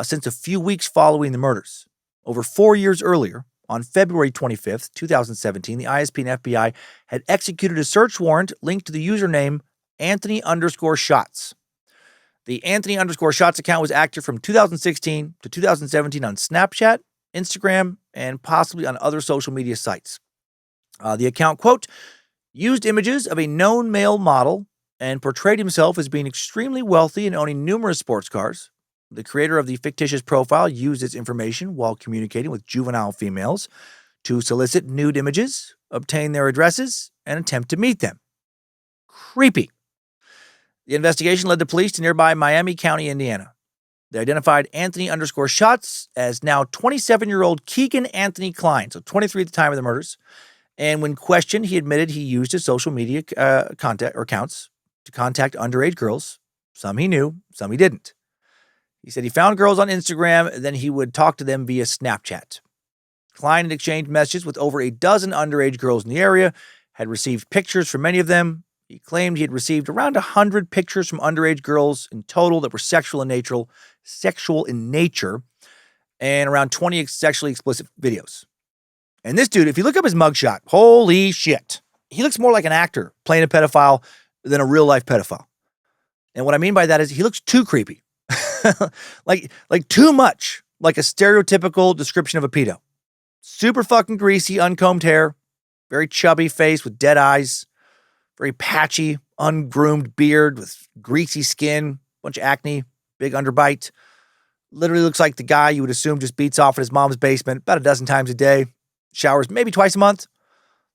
since a few weeks following the murders. Over 4 years earlier, on February 25th, 2017, the ISP and FBI had executed a search warrant linked to the username Anthony_Shots. The Anthony_Shots account was active from 2016 to 2017 on Snapchat, Instagram, and possibly on other social media sites. The account, quote, used images of a known male model and portrayed himself as being extremely wealthy and owning numerous sports cars. The creator of the fictitious profile used its information while communicating with juvenile females to solicit nude images, obtain their addresses, and attempt to meet them. Creepy. The investigation led the police to nearby Miami County, Indiana. They identified Anthony_Shots as now 27-year-old Keegan Anthony Klein, so 23 at the time of the murders. And when questioned, he admitted he used his social media accounts to contact underage girls, Some he knew, some he didn't. He said he found girls on Instagram, and then he would talk to them via Snapchat. Klein had exchanged messages with over a dozen underage girls in the area, had received pictures from many of them. He claimed he had received around 100 pictures from underage girls in total that were sexual in nature, and around 20 sexually explicit videos. And this dude, if you look up his mugshot, holy shit, he looks more like an actor playing a pedophile than a real-life pedophile. And what I mean by that is he looks too creepy. like too much like a stereotypical description of a pedo. Super fucking greasy, uncombed hair, very chubby face with dead eyes, very patchy, ungroomed beard with greasy skin, bunch of acne, big underbite. Literally looks like the guy you would assume just beats off in his mom's basement about a dozen times a day. Showers maybe twice a month.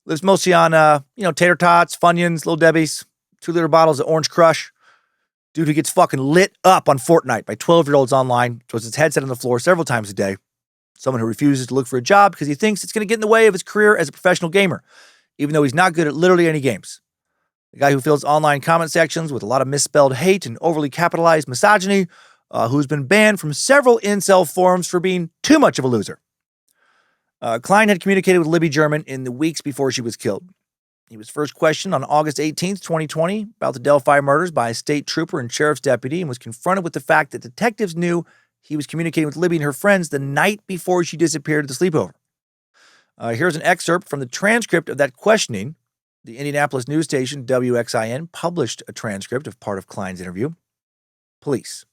Lives mostly on, tater tots, Funyuns, Little Debbie's, 2-liter bottles of Orange Crush. Dude who gets fucking lit up on Fortnite by 12-year-olds online, throws his headset on the floor several times a day. Someone who refuses to look for a job because he thinks it's going to get in the way of his career as a professional gamer, even though he's not good at literally any games. The guy who fills online comment sections with a lot of misspelled hate and overly capitalized misogyny, who's been banned from several incel forums for being too much of a loser. Klein had communicated with Libby German in the weeks before she was killed. He was first questioned on August 18th, 2020, about the Delphi murders by a state trooper and sheriff's deputy, and was confronted with the fact that detectives knew he was communicating with Libby and her friends the night before she disappeared at the sleepover. Here's an excerpt from the transcript of that questioning. The Indianapolis news station WXIN published a transcript of part of Klein's interview. Police.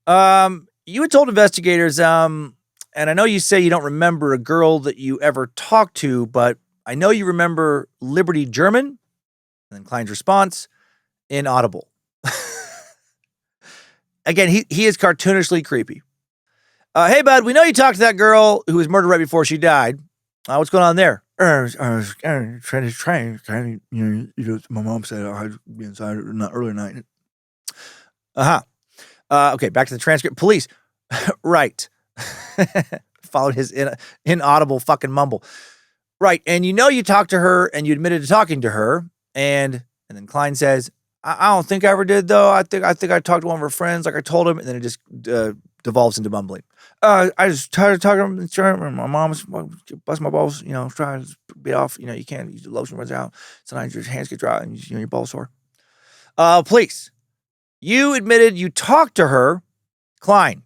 You had told investigators, and I know you say you don't remember a girl that you ever talked to, but I know you remember Liberty German. And then Klein's response, inaudible. Again, he is cartoonishly creepy. Hey, bud, we know you talked to that girl who was murdered right before she died. What's going on there? I was trying to, my mom said I had to be inside earlier night. Okay, back to the transcript. Police. Right. Followed his inaudible fucking mumble. Right, and you know you talked to her and you admitted to talking to her, and then Klein says, I don't think I ever did, though. I think I talked to one of her friends, like I told him, and then it just devolves into mumbling. I just tried to talk to him, my mom's bust my balls, trying to beat off, you can't, the lotion runs out, sometimes your hands get dry and your balls sore. Police, you admitted you talked to her, Klein.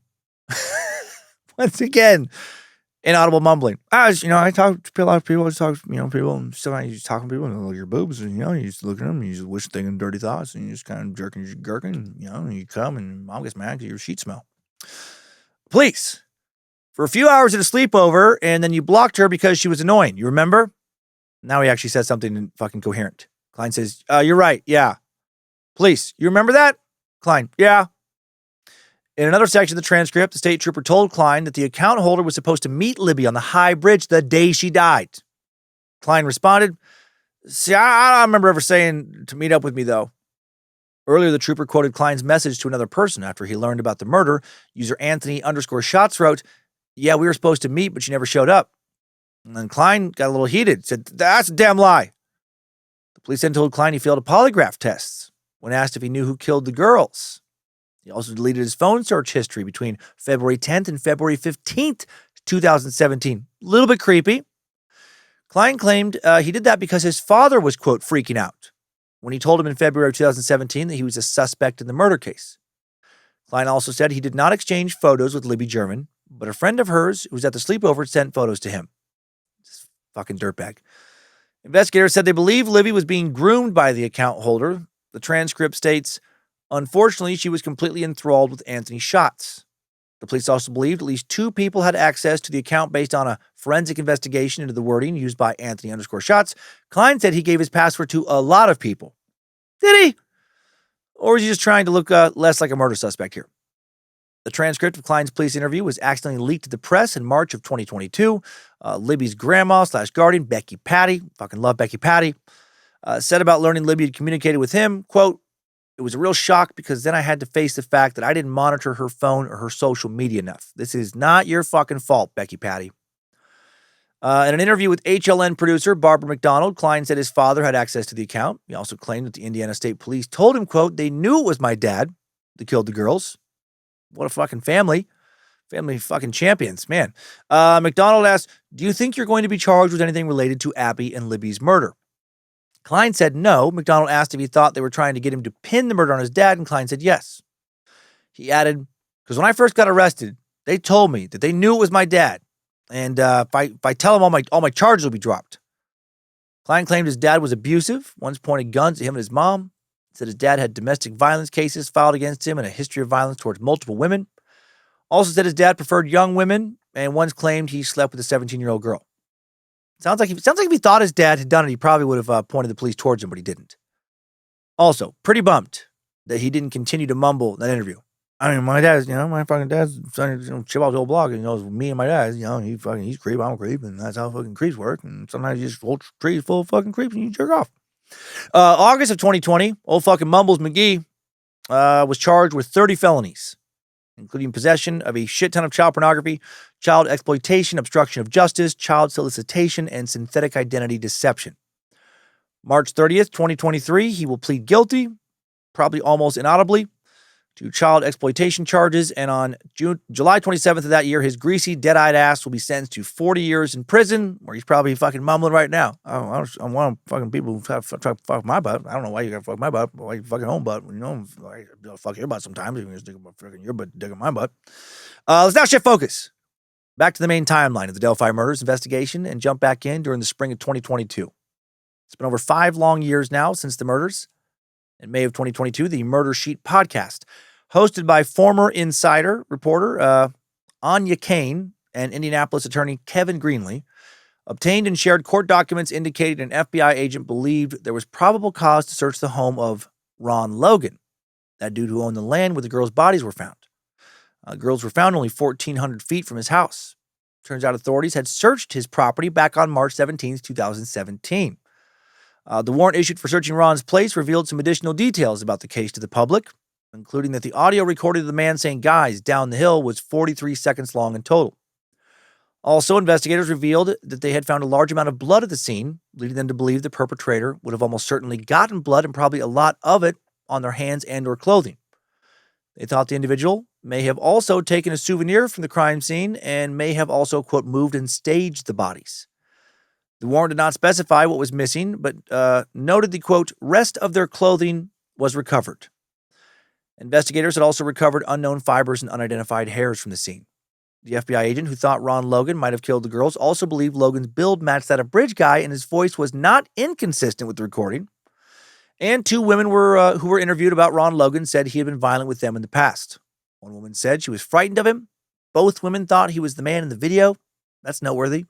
Once again, inaudible mumbling. I talk to a lot of people. I talk to, people, and sometimes you just talk to people and look at your boobs, and, you just look at them, and you just wish thinking dirty thoughts, and you just kind of gurking, and you come, and mom gets mad because your sheets smell. Police, for a few hours at a sleepover, and then you blocked her because she was annoying. You remember? Now he actually says something fucking coherent. Klein says, you're right, yeah. Police, you remember that? Klein, yeah. In another section of the transcript, the state trooper told Klein that the account holder was supposed to meet Libby on the high bridge the day she died. Klein responded, see, I don't remember ever saying to meet up with me, though. Earlier, the trooper quoted Klein's message to another person after he learned about the murder. User Anthony_Shots wrote, yeah, we were supposed to meet, but she never showed up. And then Klein got a little heated, said, that's a damn lie. The police then told Klein he failed a polygraph test when asked if he knew who killed the girls. He also deleted his phone search history between February 10th and February 15th, 2017. A little bit creepy. Klein claimed he did that because his father was, quote, freaking out when he told him in February 2017 that he was a suspect in the murder case. Klein also said he did not exchange photos with Libby German, but a friend of hers who was at the sleepover sent photos to him. This fucking dirtbag. Investigators said they believe Libby was being groomed by the account holder. The transcript states, unfortunately, she was completely enthralled with Anthony Shots. The police also believed at least 2 people had access to the account based on a forensic investigation into the wording used by Anthony_Shots. Klein said he gave his password to a lot of people. Did he? Or was he just trying to look less like a murder suspect here? The transcript of Klein's police interview was accidentally leaked to the press in March of 2022. Libby's grandma/guardian, Becky Patty, fucking love Becky Patty, said about learning Libby had communicated with him, quote, it was a real shock because then I had to face the fact that I didn't monitor her phone or her social media enough. This is not your fucking fault, Becky Patty. In an interview with HLN producer Barbara McDonald, Klein said his father had access to the account. He also claimed that the Indiana State Police told him, quote, they knew it was my dad that killed the girls. What a fucking family. Family fucking champions, man. McDonald asked, do you think you're going to be charged with anything related to Abby and Libby's murder? Klein said no. McDonald asked if he thought they were trying to get him to pin the murder on his dad, and Klein said yes. He added, because when I first got arrested, they told me that they knew it was my dad, and if I tell them all my charges will be dropped. Klein claimed his dad was abusive, once pointed guns at him and his mom, said his dad had domestic violence cases filed against him and a history of violence towards multiple women. Also said his dad preferred young women, and once claimed he slept with a 17-year-old girl. Sounds like if he thought his dad had done it, he probably would have pointed the police towards him, but he didn't. Also, pretty bummed that he didn't continue to mumble in that interview. I mean, my dad's, my fucking dad's son, chip off the whole block, and me and my dad, he's creep, I'm a creep, and that's how fucking creeps work. And sometimes you just hold trees full of fucking creeps and you jerk off. August of 2020, old fucking Mumbles McGee was charged with 30 felonies, including possession of a shit ton of child pornography, child exploitation, obstruction of justice, child solicitation, and synthetic identity deception. March 30th, 2023, he will plead guilty, probably almost inaudibly, to child exploitation charges, and on July 27th of that year, his greasy, dead-eyed ass will be sentenced to 40 years in prison, where he's probably fucking mumbling right now. I'm one of fucking people who try to fuck my butt. I don't know why you gotta fuck my butt, why you fuck your own butt. I fuck your butt sometimes. You can just dig your butt, dig my butt. Let's now shift focus back to the main timeline of the Delphi murders investigation and jump back in during the spring of 2022. It's been over 5 long years now since the murders. In May of 2022, the Murder Sheet podcast, hosted by former Insider reporter Anya Kane and Indianapolis attorney Kevin Greenlee, obtained and shared court documents indicating an FBI agent believed there was probable cause to search the home of Ron Logan, that dude who owned the land where the girls' bodies were found. Girls were found only 1,400 feet from his house. Turns out authorities had searched his property back on March 17, 2017. The warrant issued for searching Ron's place revealed some additional details about the case to the public, including that the audio recorded of the man saying "guys" down the hill was 43 seconds long in total. Also, investigators revealed that they had found a large amount of blood at the scene, leading them to believe the perpetrator would have almost certainly gotten blood and probably a lot of it on their hands and or clothing. They thought the individual may have also taken a souvenir from the crime scene and may have also, quote, moved and staged the bodies. The warrant did not specify what was missing, but noted the, quote, rest of their clothing was recovered. Investigators had also recovered unknown fibers and unidentified hairs from the scene. The FBI agent who thought Ron Logan might have killed the girls also believed Logan's build matched that of Bridge Guy, and his voice was not inconsistent with the recording. And 2 women who were interviewed about Ron Logan said he had been violent with them in the past. One woman said she was frightened of him. Both women thought he was the man in the video. That's noteworthy.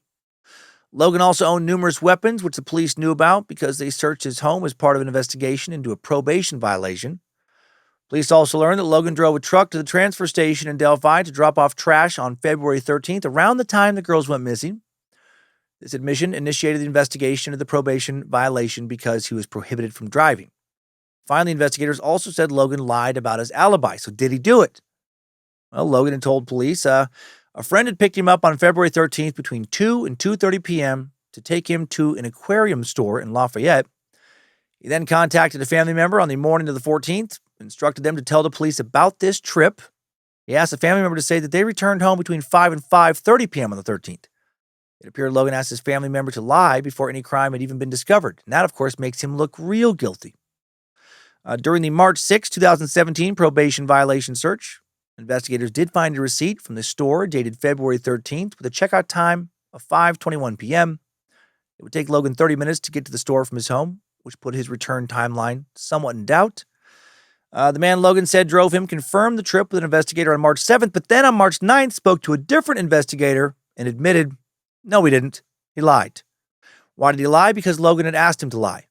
Logan also owned numerous weapons, which the police knew about because they searched his home as part of an investigation into a probation violation. Police also learned that Logan drove a truck to the transfer station in Delphi to drop off trash on February 13th, around the time the girls went missing. This admission initiated the investigation of the probation violation because he was prohibited from driving. Finally, investigators also said Logan lied about his alibi. So did he do it? Well, Logan had told police a friend had picked him up on February 13th between 2 and 2:30 p.m. to take him to an aquarium store in Lafayette. He then contacted a family member on the morning of the 14th, instructed them to tell the police about this trip. He asked the family member to say that they returned home between 5 and 5:30 p.m. on the 13th. It appeared Logan asked his family member to lie before any crime had even been discovered. And that, of course, makes him look real guilty. During the March 6, 2017 probation violation search, investigators did find a receipt from the store dated February 13th with a checkout time of 5:21 p.m. It would take Logan 30 minutes to get to the store from his home, which put his return timeline somewhat in doubt. The man Logan said drove him confirmed the trip with an investigator on March 7th, but then on March 9th spoke to a different investigator and admitted, no, he didn't. He lied. Why did he lie? Because Logan had asked him to lie.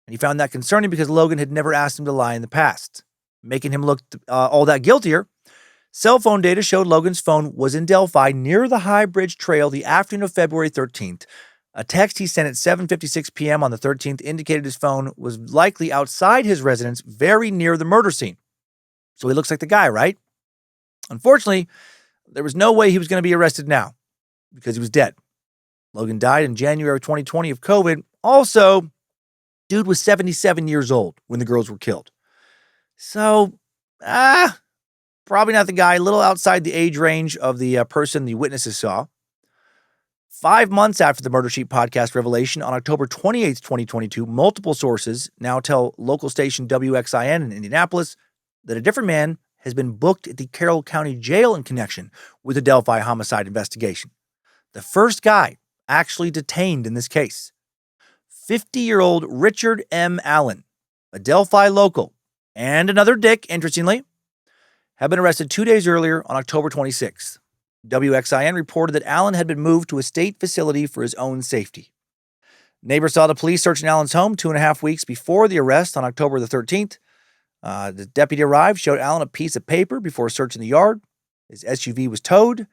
And he found that concerning because Logan had never asked him to lie in the past, making him look all that guiltier. Cell phone data showed Logan's phone was in Delphi near the High Bridge Trail the afternoon of February 13th. A text he sent at 7:56 p.m. on the 13th indicated his phone was likely outside his residence, very near the murder scene. So he looks like the guy, right? Unfortunately, there was no way he was going to be arrested now because he was dead. Logan died in January of 2020 of COVID. Also, dude was 77 years old when the girls were killed. So Probably not the guy, a little outside the age range of the person the witnesses saw. 5 months after the Murder Sheet podcast revelation, on October 28th, 2022, multiple sources now tell local station WXIN in Indianapolis that a different man has been booked at the Carroll County Jail in connection with the Delphi homicide investigation. The first guy actually detained in this case. 50-year-old Richard M. Allen, a Delphi local, and another dick, interestingly, had been arrested 2 days earlier on October 26th. WXIN reported that Allen had been moved to a state facility for his own safety. Neighbors saw the police searching Allen's home 2.5 weeks before the arrest on October the 13th. The deputy arrived, showed Allen a piece of paper before searching the yard. His SUV was towed.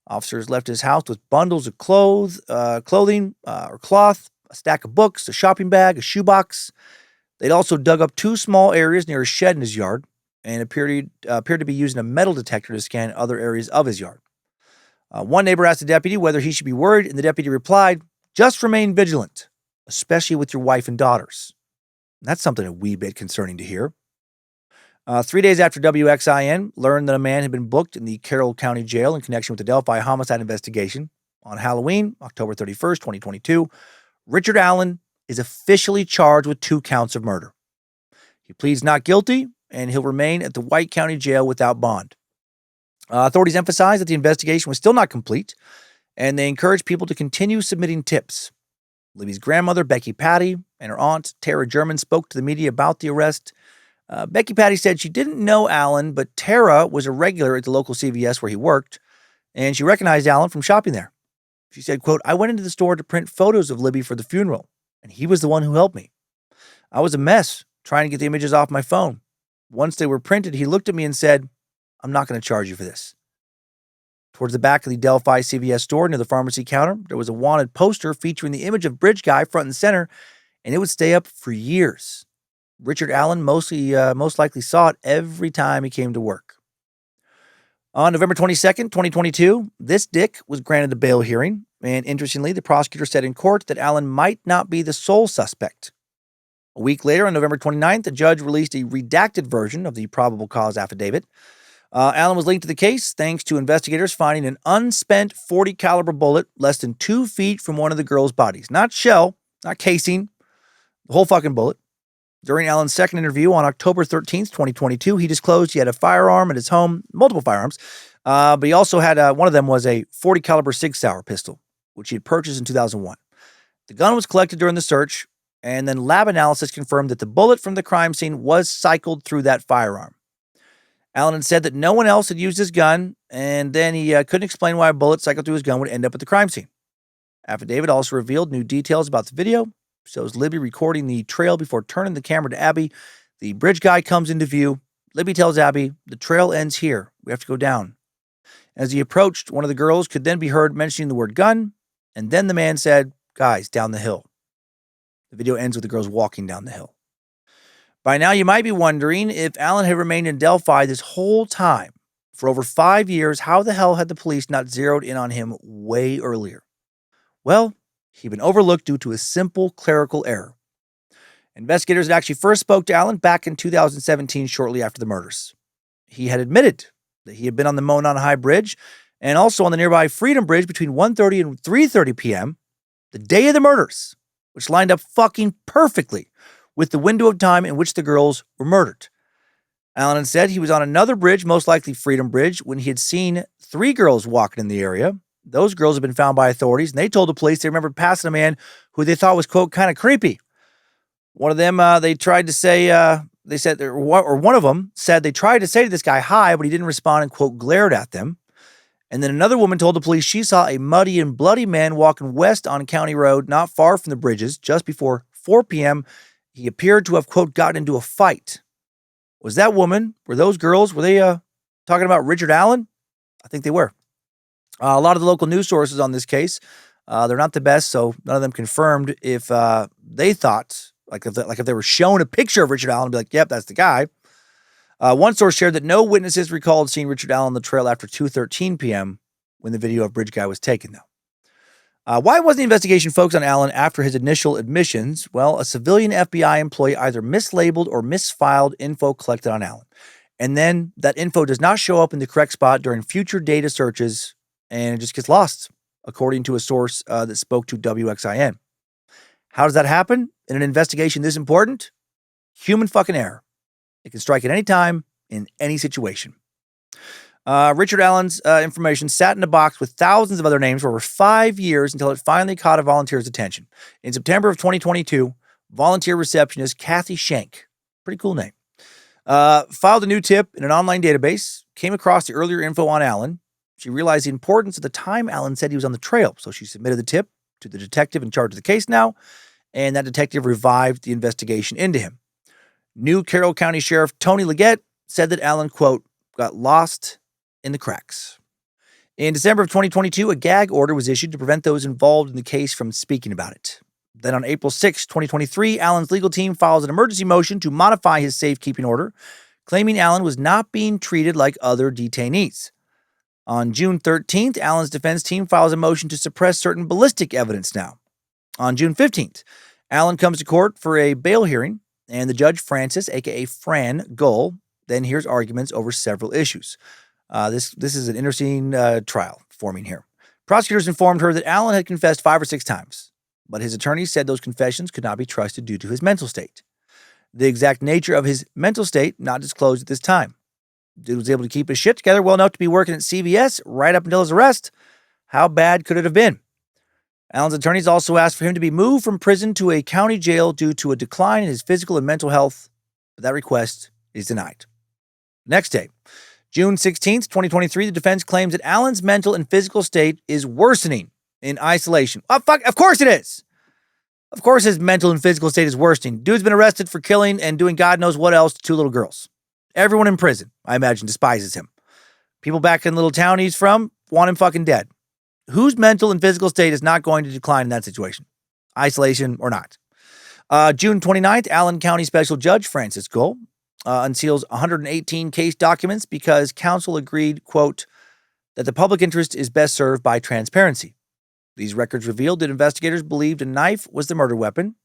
Officers left his house with bundles of clothing or cloth, a stack of books, a shopping bag, a shoebox. They'd also dug up 2 small areas near a shed in his yard and appeared to be using a metal detector to scan other areas of his yard. One neighbor asked the deputy whether he should be worried, and the deputy replied, "Just remain vigilant, especially with your wife and daughters." That's something a wee bit concerning to hear. 3 days after WXIN learned that a man had been booked in the Carroll County Jail in connection with the Delphi homicide investigation, on Halloween, October 31st, 2022, Richard Allen is officially charged with 2 counts of murder. He pleads not guilty, and he'll remain at the White County Jail without bond. Authorities emphasized that the investigation was still not complete, and they encouraged people to continue submitting tips. Libby's grandmother, Becky Patty, and her aunt, Tara German, spoke to the media about the arrest. Becky Patty said she didn't know Allen, but Tara was a regular at the local CVS where he worked, and she recognized Allen from shopping there. She said, quote, "I went into the store to print photos of Libby for the funeral, and he was the one who helped me. I was a mess trying to get the images off my phone. Once they were printed, he looked at me and said, 'I'm not going to charge you for this.'" Towards the back of the Delphi CVS store near the pharmacy counter, there was a wanted poster featuring the image of Bridge Guy front and center, and it would stay up for years. Richard Allen most likely saw it every time he came to work. On November 22nd, 2022, this dick was granted a bail hearing, and interestingly, the prosecutor said in court that Allen might not be the sole suspect. A week later, on November 29th, the judge released a redacted version of the probable cause affidavit. Allen was linked to the case thanks to investigators finding an unspent .40 caliber bullet less than 2 feet from one of the girls' bodies. Not shell, not casing, the whole fucking bullet. During Allen's second interview on October 13th, 2022, he disclosed he had a firearm at his home, multiple firearms, but he also had one of them was a .40 caliber Sig Sauer pistol, which he had purchased in 2001. The gun was collected during the search, and then lab analysis confirmed that the bullet from the crime scene was cycled through that firearm. Allen had said that no one else had used his gun, and then he couldn't explain why a bullet cycled through his gun would end up at the crime scene. Affidavit also revealed new details about the video. Shows Libby recording the trail before turning the camera to Abby. The bridge guy comes into view. Libby tells Abby, "The trail ends here. We have to go down." As he approached, one of the girls could then be heard mentioning the word gun, and then the man said, "Guys, down the hill." The video ends with the girls walking down the hill. By now, you might be wondering if Allen had remained in Delphi this whole time, for over 5 years, how the hell had the police not zeroed in on him way earlier? Well, he'd been overlooked due to a simple clerical error. Investigators had actually first spoke to Allen back in 2017, shortly after the murders. He had admitted that he had been on the Monon High Bridge and also on the nearby Freedom Bridge between 1:30 and 3:30 p.m., the day of the murders, which lined up fucking perfectly with the window of time in which the girls were murdered. Allen had said he was on another bridge, most likely Freedom Bridge, when he had seen 3 girls walking in the area. Those girls had been found by authorities, and they told the police they remembered passing a man who they thought was, quote, kind of creepy. One of them, they tried to say, they said, or one of them said they tried to say to this guy hi, but he didn't respond and, quote, glared at them. And then another woman told the police she saw a muddy and bloody man walking west on County Road, not far from the bridges, just before 4 p.m. He appeared to have, quote, gotten into a fight. Was that woman, were those girls, were they talking about Richard Allen? I think they were. A lot of the local news sources on this case, they're not the best, so none of them confirmed if they thought, if they were shown a picture of Richard Allen and be like, yep, that's the guy. One source shared that no witnesses recalled seeing Richard Allen on the trail after 2:13 p.m. when the video of Bridge Guy was taken, though. Why wasn't the investigation focused on Allen after his initial admissions? Well, a civilian FBI employee either mislabeled or misfiled info collected on Allen. And then that info does not show up in the correct spot during future data searches, and it just gets lost, according to a source that spoke to WXIN. How does that happen in an investigation this important? Human fucking error. It can strike at any time, in any situation. Richard Allen's information sat in a box with thousands of other names for over 5 years until it finally caught a volunteer's attention. In September of 2022, volunteer receptionist Kathy Shank, pretty cool name, filed a new tip in an online database, came across the earlier info on Allen. She realized the importance of the time Allen said he was on the trail, so she submitted the tip to the detective in charge of the case now, and that detective revived the investigation into him. New Carroll County Sheriff Tony Leggett said that Allen, quote, got lost in the cracks. In December of 2022, a gag order was issued to prevent those involved in the case from speaking about it. Then on April 6, 2023, Allen's legal team files an emergency motion to modify his safekeeping order, claiming Allen was not being treated like other detainees. On June 13th, Allen's defense team files a motion to suppress certain ballistic evidence now. On June 15th, Allen comes to court for a bail hearing, and the judge, Francis, a.k.a. Fran Gull, then hears arguments over several issues. This is an interesting trial forming here. Prosecutors informed her that Allen had confessed 5 or 6 times, but his attorneys said those confessions could not be trusted due to his mental state. The exact nature of his mental state not disclosed at this time. Dude was able to keep his shit together well enough to be working at CVS right up until his arrest. How bad could it have been? Allen's attorneys also asked for him to be moved from prison to a county jail due to a decline in his physical and mental health, but that request is denied. Next day, June 16th, 2023, the defense claims that Allen's mental and physical state is worsening in isolation. Oh, fuck, of course it is. Of course his mental and physical state is worsening. Dude's been arrested for killing and doing God knows what else to 2 little girls. Everyone in prison, I imagine, despises him. People back in the little town he's from want him fucking dead. Whose mental and physical state is not going to decline in that situation? Isolation or not? June 29th, Allen County Special Judge Francis Gull unseals 118 case documents because counsel agreed, quote, that the public interest is best served by transparency. These records revealed that investigators believed a knife was the murder weapon,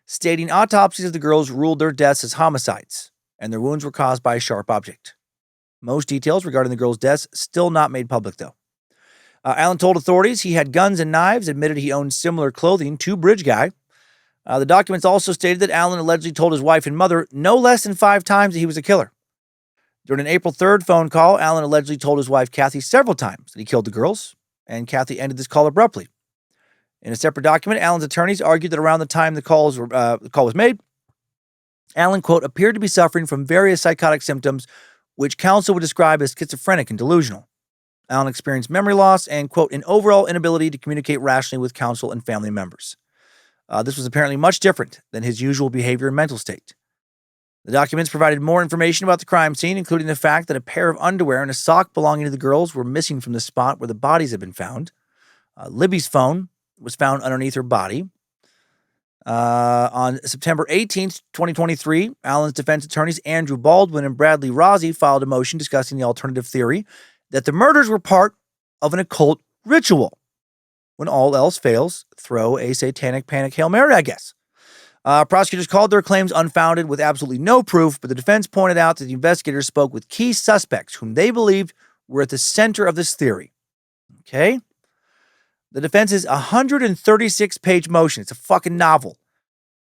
stating autopsies of the girls ruled their deaths as homicides, and their wounds were caused by a sharp object. Most details regarding the girls' deaths still not made public, though. Allen told authorities he had guns and knives, admitted he owned similar clothing to Bridge Guy. The documents also stated that Allen allegedly told his wife and mother no less than 5 times that he was a killer. During an April 3rd phone call, Allen allegedly told his wife Kathy several times that he killed the girls, and Kathy ended this call abruptly. In a separate document, Allen's attorneys argued that around the time the call was made, Allen, quote, appeared to be suffering from various psychotic symptoms, which counsel would describe as schizophrenic and delusional. Allen experienced memory loss and, quote, an overall inability to communicate rationally with counsel and family members. This was apparently much different than his usual behavior and mental state. The documents provided more information about the crime scene, including the fact that a pair of underwear and a sock belonging to the girls were missing from the spot where the bodies had been found. Libby's phone was found underneath her body. On September 18th, 2023, Allen's defense attorneys Andrew Baldwin and Bradley Rossi filed a motion discussing the alternative theory that the murders were part of an occult ritual. When all else fails, throw a satanic panic Hail Mary, I guess. Prosecutors called their claims unfounded with absolutely no proof, but the defense pointed out that the investigators spoke with key suspects whom they believed were at the center of this theory. Okay? The defense's 136-page motion, it's a fucking novel,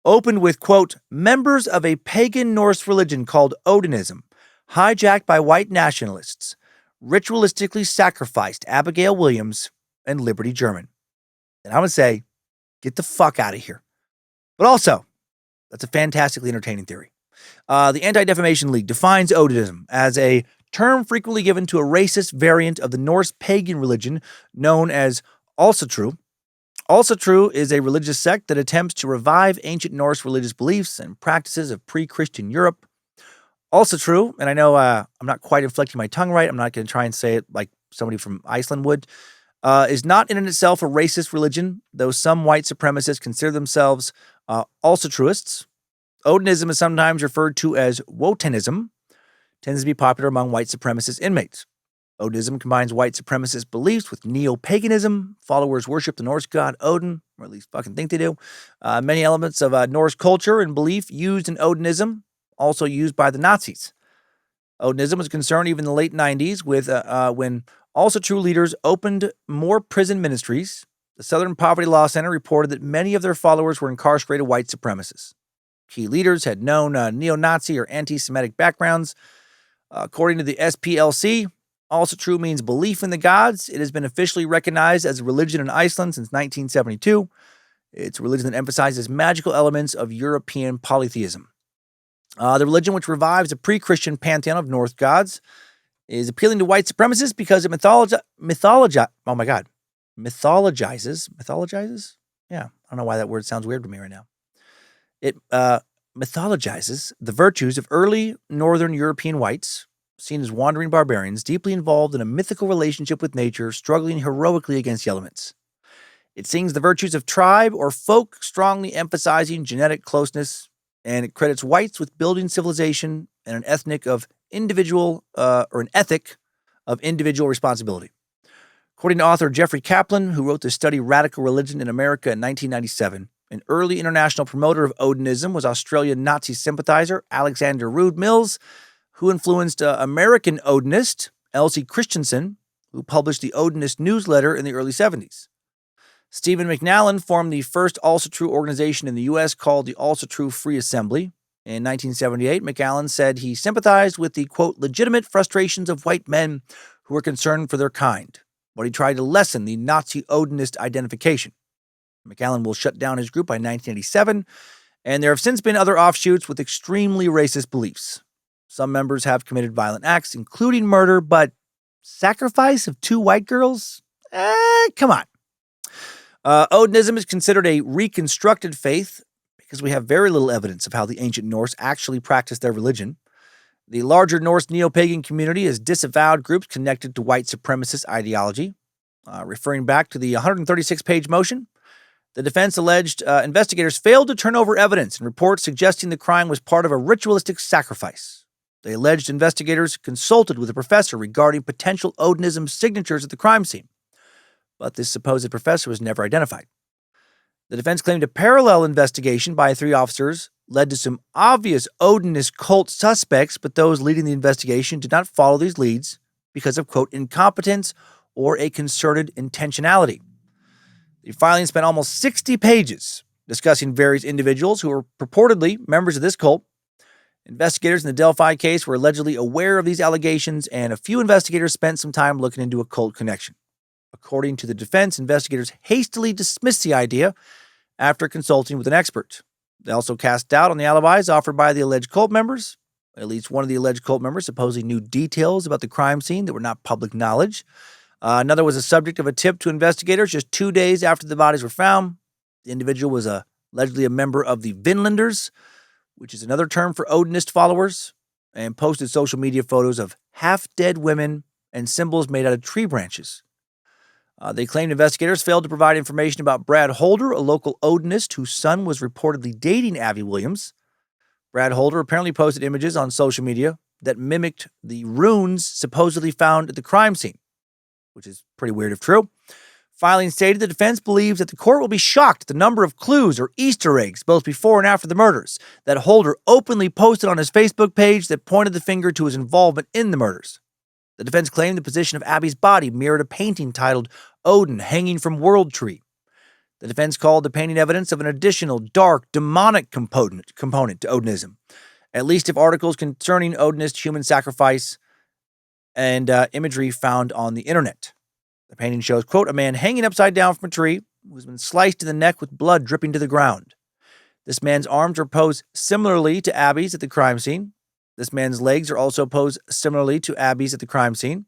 opened with, quote, members of a pagan Norse religion called Odinism, hijacked by white nationalists, ritualistically sacrificed Abigail Williams and Liberty German. And I would say, get the fuck out of here. But also, that's a fantastically entertaining theory. The Anti-Defamation League defines Odinism as a term frequently given to a racist variant of the Norse pagan religion known as Alsatru. Alsatru is a religious sect that attempts to revive ancient Norse religious beliefs and practices of pre-Christian Europe. Alsatru, and I know I'm not quite inflecting my tongue right, I'm not going to try and say it like somebody from Iceland would, is not in itself a racist religion, though some white supremacists consider themselves Alsatruists. Odinism is sometimes referred to as Wotanism, tends to be popular among white supremacist inmates. Odinism combines white supremacist beliefs with neo-paganism. Followers worship the Norse god Odin, or at least fucking think they do. Many elements of Norse culture and belief used in Odinism, also used by the Nazis. Odinism was concerned even in the late 90s with when Also True leaders opened more prison ministries. The Southern Poverty Law Center reported that many of their followers were incarcerated white supremacists. Key leaders had known neo-Nazi or anti-Semitic backgrounds. According to the SPLC, Also True means belief in the gods. It has been officially recognized as a religion in Iceland since 1972. It's a religion that emphasizes magical elements of European polytheism. The religion, which revives a pre-Christian pantheon of Norse gods, is appealing to white supremacists because it mythologizes? Yeah, I don't know why that word sounds weird to me right now. It mythologizes the virtues of early Northern European whites, seen as wandering barbarians, deeply involved in a mythical relationship with nature, struggling heroically against the elements. It sings the virtues of tribe or folk, strongly emphasizing genetic closeness, and it credits whites with building civilization and an ethic of individual responsibility. According to author Jeffrey Kaplan, who wrote the study Radical Religion in America in 1997, an early international promoter of Odinism was Australian Nazi sympathizer Alexander Rood Mills, who influenced American Odinist Elsie Christensen, who published the Odinist newsletter in the early 70s. Stephen McNallen formed the first Also True organization in the U.S. called the Also True Free Assembly. In 1978, McAllen said he sympathized with the, quote, legitimate frustrations of white men who were concerned for their kind, but he tried to lessen the Nazi Odinist identification. McAllen will shut down his group by 1987, and there have since been other offshoots with extremely racist beliefs. Some members have committed violent acts, including murder, but sacrifice of 2 white girls? Come on. Odinism is considered a reconstructed faith because we have very little evidence of how the ancient Norse actually practiced their religion. The larger Norse neo-pagan community has disavowed groups connected to white supremacist ideology. Referring back to the 136-page motion, the defense alleged investigators failed to turn over evidence in reports suggesting the crime was part of a ritualistic sacrifice. They alleged investigators consulted with a professor regarding potential Odinism signatures at the crime scene, but this supposed professor was never identified. The defense claimed a parallel investigation by 3 officers led to some obvious Odinist cult suspects, but those leading the investigation did not follow these leads because of, quote, incompetence or a concerted intentionality. The filing spent almost 60 pages discussing various individuals who were purportedly members of this cult. Investigators in the Delphi case were allegedly aware of these allegations, and a few investigators spent some time looking into a cult connection. According to the defense, investigators hastily dismissed the idea after consulting with an expert. They also cast doubt on the alibis offered by the alleged cult members. At least one of the alleged cult members supposedly knew details about the crime scene that were not public knowledge. Another was the subject of a tip to investigators just 2 days after the bodies were found. The individual was allegedly a member of the Vinlanders, which is another term for Odinist followers, and posted social media photos of half-dead women and symbols made out of tree branches. They claimed investigators failed to provide information about Brad Holder, a local Odinist whose son was reportedly dating Abby Williams. Brad Holder apparently posted images on social media that mimicked the runes supposedly found at the crime scene, which is pretty weird if true. Filing stated the defense believes that the court will be shocked at the number of clues or Easter eggs, both before and after the murders, that Holder openly posted on his Facebook page that pointed the finger to his involvement in the murders. The defense claimed the position of Abby's body mirrored a painting titled Odin Hanging from World Tree. The defense called the painting evidence of an additional dark, demonic component to Odinism, at least if articles concerning Odinist human sacrifice and imagery found on the internet. The painting shows, quote, a man hanging upside down from a tree who has been sliced in the neck with blood dripping to the ground. This man's arms are posed similarly to Abby's at the crime scene. This man's legs are also posed similarly to Abby's at the crime scene.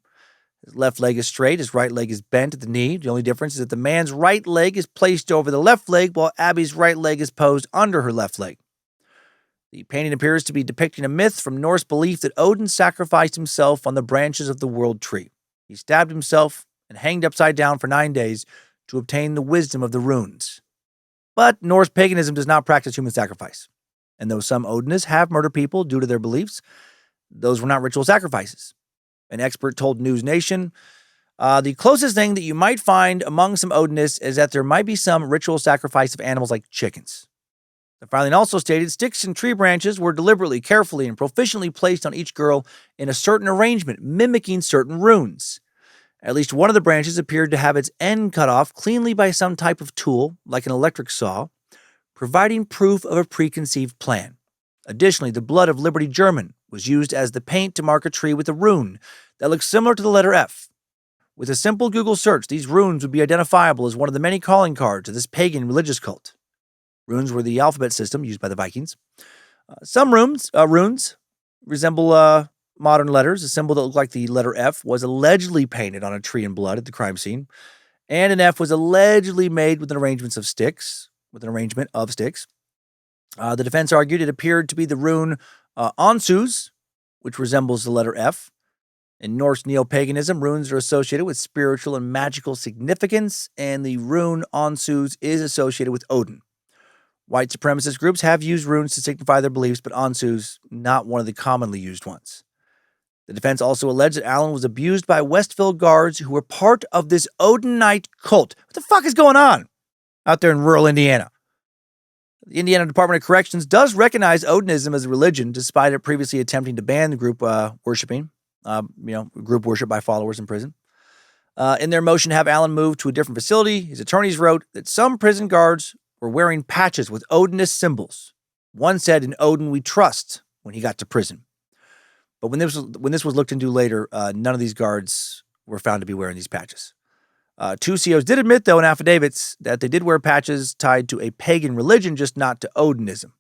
His left leg is straight, his right leg is bent at the knee. The only difference is that the man's right leg is placed over the left leg, while Abby's right leg is posed under her left leg. The painting appears to be depicting a myth from Norse belief that Odin sacrificed himself on the branches of the world tree. He stabbed himself and hanged upside down for 9 days to obtain the wisdom of the runes. But Norse paganism does not practice human sacrifice. And though some Odinists have murdered people due to their beliefs, those were not ritual sacrifices. An expert told News Nation, the closest thing that you might find among some Odinists is that there might be some ritual sacrifice of animals like chickens. The filing also stated sticks and tree branches were deliberately, carefully, and proficiently placed on each girl in a certain arrangement, mimicking certain runes. At least one of the branches appeared to have its end cut off cleanly by some type of tool, like an electric saw, providing proof of a preconceived plan. Additionally, the blood of Liberty German was used as the paint to mark a tree with a rune that looks similar to the letter F. With a simple Google search, these runes would be identifiable as one of the many calling cards of this pagan religious cult. Runes were the alphabet system used by the Vikings. Some runes resemble modern letters. A symbol that looked like the letter F was allegedly painted on a tree in blood at the crime scene, and an F was allegedly made with an arrangement of sticks. The defense argued it appeared to be the rune Onsus, which resembles the letter F. In Norse neo-paganism, runes are associated with spiritual and magical significance, and the rune Onsus is associated with Odin. White supremacist groups have used runes to signify their beliefs, but Onsus not one of the commonly used ones. The defense also alleged that Allen was abused by Westville guards who were part of this Odinite cult. What the fuck is going on out there in rural Indiana? The Indiana Department of Corrections does recognize Odinism as a religion, despite it previously attempting to ban the group group worship by followers in prison. In their motion to have Allen moved to a different facility, his attorneys wrote that some prison guards were wearing patches with Odinist symbols. One said, "In Odin we trust," when he got to prison. But when this was looked into later, none of these guards were found to be wearing these patches. Two COs did admit, though, in affidavits that they did wear patches tied to a pagan religion, just not to Odinism.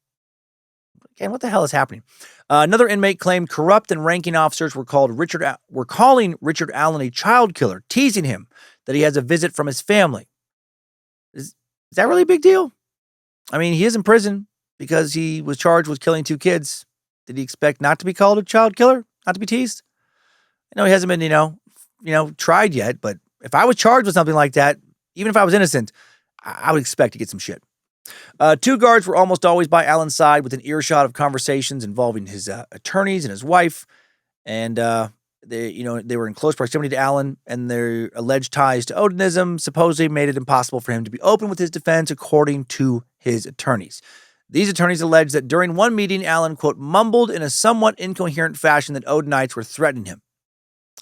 Again, what the hell is happening? Another inmate claimed corrupt and ranking officers were calling Richard Allen a child killer, teasing him that he has a visit from his family. Is that really a big deal? I mean, he is in prison because he was charged with killing 2 kids. Did he expect not to be called a child killer? Not to be teased? I know he hasn't been, tried yet, but if I was charged with something like that, even if I was innocent, I would expect to get some shit. 2 guards were almost always by Allen's side with an earshot of conversations involving his attorneys and his wife. And they were in close proximity to Allen, and their alleged ties to Odinism supposedly made it impossible for him to be open with his defense, according to his attorneys. These attorneys alleged that during one meeting, Allen, quote, mumbled in a somewhat incoherent fashion that Odinites were threatening him.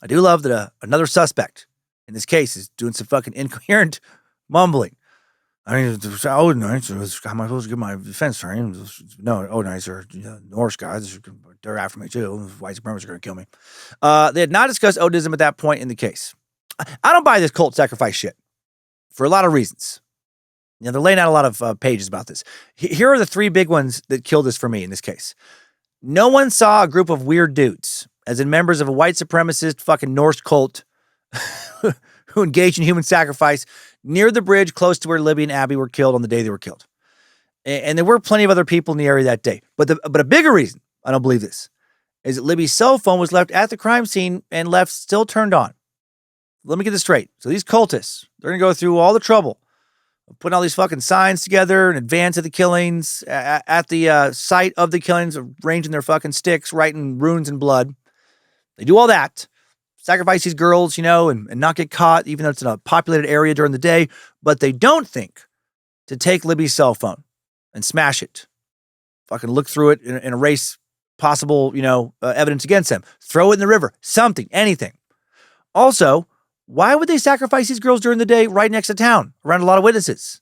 I do love that another suspect in this case is doing some fucking incoherent mumbling. I mean, Odinites, how am I supposed to give my defense attorney? No, Odinites are Norse guys. They're after me too. White supremacists are going to kill me. They had not discussed Odinism at that point in the case. I don't buy this cult sacrifice shit for a lot of reasons. They're laying out a lot of pages about this. Here are the 3 big ones that killed this for me in this case. No one saw a group of weird dudes, as in members of a white supremacist fucking Norse cult who engaged in human sacrifice near the bridge close to where Libby and Abby were killed on the day they were killed. And there were plenty of other people in the area that day. But a bigger reason I don't believe this is that Libby's cell phone was left at the crime scene and left still turned on. Let me get this straight. So these cultists, they're going to go through all the trouble of putting all these fucking signs together in advance of the killings, at the site of the killings, arranging their fucking sticks, writing runes in blood. They do all that. Sacrifice these girls, and not get caught, even though it's in a populated area during the day. But they don't think to take Libby's cell phone and smash it. Fucking look through it and erase possible, evidence against them. Throw it in the river. Something, anything. Also, why would they sacrifice these girls during the day right next to town, around a lot of witnesses?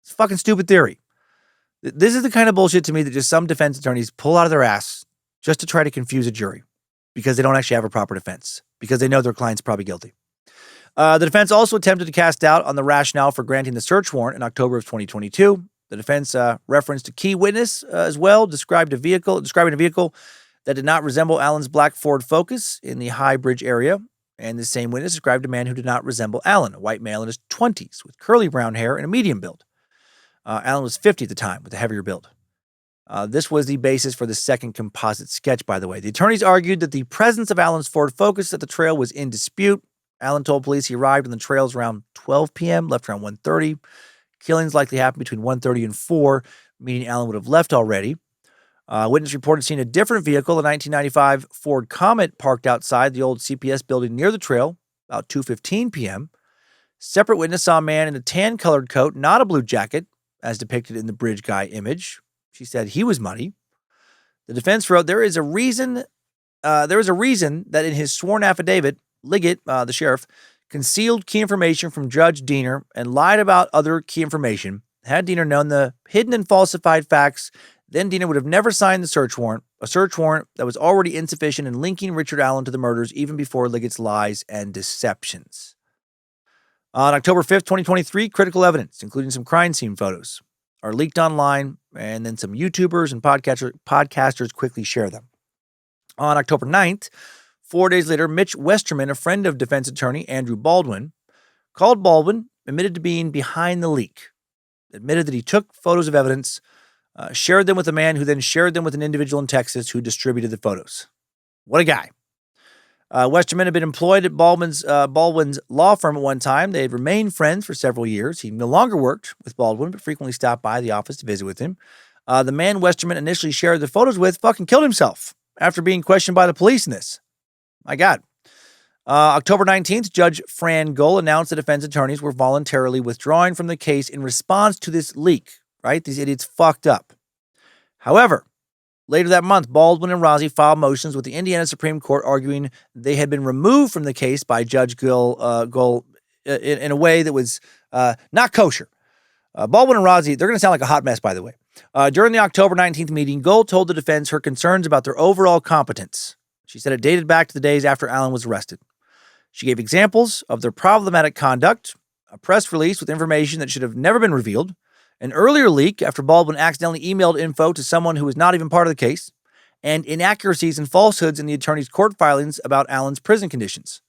It's a fucking stupid theory. This is the kind of bullshit to me that just some defense attorneys pull out of their ass just to try to confuse a jury because they don't actually have a proper defense, because they know their client's probably guilty. The defense also attempted to cast doubt on the rationale for granting the search warrant in October of 2022. The defense referenced a key witness as well, describing a vehicle that did not resemble Allen's black Ford Focus in the High Bridge area. And the same witness described a man who did not resemble Allen, a white male in his 20s with curly brown hair and a medium build. Allen was 50 at the time with a heavier build. This was the basis for the second composite sketch, by the way. The attorneys argued that the presence of Allen's Ford Focus at the trail was in dispute. Allen told police he arrived on the trails around 12 p.m., left around 1:30. Killings likely happened between 1:30 and 4, meaning Allen would have left already. Witness reported seeing a different vehicle, a 1995 Ford Comet, parked outside the old CPS building near the trail, about 2:15 p.m. Separate witness saw a man in a tan-colored coat, not a blue jacket, as depicted in the bridge guy image. She said he was muddy. The defense wrote, there is a reason that in his sworn affidavit, Liggett, the sheriff, concealed key information from Judge Diener and lied about other key information. Had Diener known the hidden and falsified facts, then Diener would have never signed the search warrant, a search warrant that was already insufficient in linking Richard Allen to the murders even before Liggett's lies and deceptions. On October 5th, 2023, critical evidence, including some crime scene photos, are leaked online, and then some YouTubers and podcasters quickly share them. On October 9th, 4 days later, Mitch Westerman, a friend of defense attorney Andrew Baldwin, called Baldwin, admitted to being behind the leak, admitted that he took photos of evidence, shared them with a man who then shared them with an individual in Texas who distributed the photos. What a guy. Westerman had been employed at Baldwin's law firm at one time. They had remained friends for several years. He no longer worked with Baldwin, but frequently stopped by the office to visit with him. The man Westerman initially shared the photos with fucking killed himself after being questioned by the police in this. My God. October 19th, Judge Fran Gull announced the defense attorneys were voluntarily withdrawing from the case in response to this leak, right? These idiots fucked up. However, later that month, Baldwin and Rozzi filed motions with the Indiana Supreme Court arguing they had been removed from the case by Judge Gull in a way that was not kosher. Baldwin and Rozzi, they're going to sound like a hot mess, by the way. During the October 19th meeting, Gull told the defense her concerns about their overall competence. She said it dated back to the days after Allen was arrested. She gave examples of their problematic conduct, a press release with information that should have never been revealed, an earlier leak after Baldwin accidentally emailed info to someone who was not even part of the case, and inaccuracies and falsehoods in the attorney's court filings about Allen's prison conditions.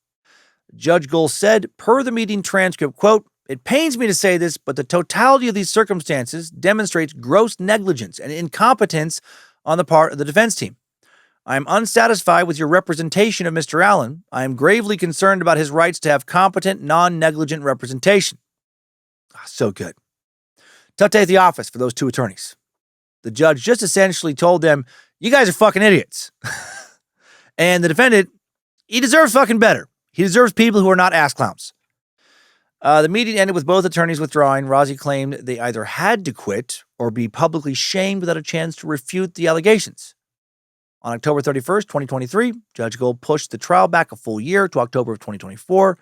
Judge Gull said, per the meeting transcript, quote, "It pains me to say this, but the totality of these circumstances demonstrates gross negligence and incompetence on the part of the defense team. I am unsatisfied with your representation of Mr. Allen. I am gravely concerned about his rights to have competent, non-negligent representation." So good. Tough day at the office for those two attorneys. The judge just essentially told them, you guys are fucking idiots. And the defendant, he deserves fucking better. He deserves people who are not ass clowns. The meeting ended with both attorneys withdrawing. Rozzi claimed they either had to quit or be publicly shamed without a chance to refute the allegations. On October 31st, 2023, Judge Gold pushed the trial back a full year to October of 2024.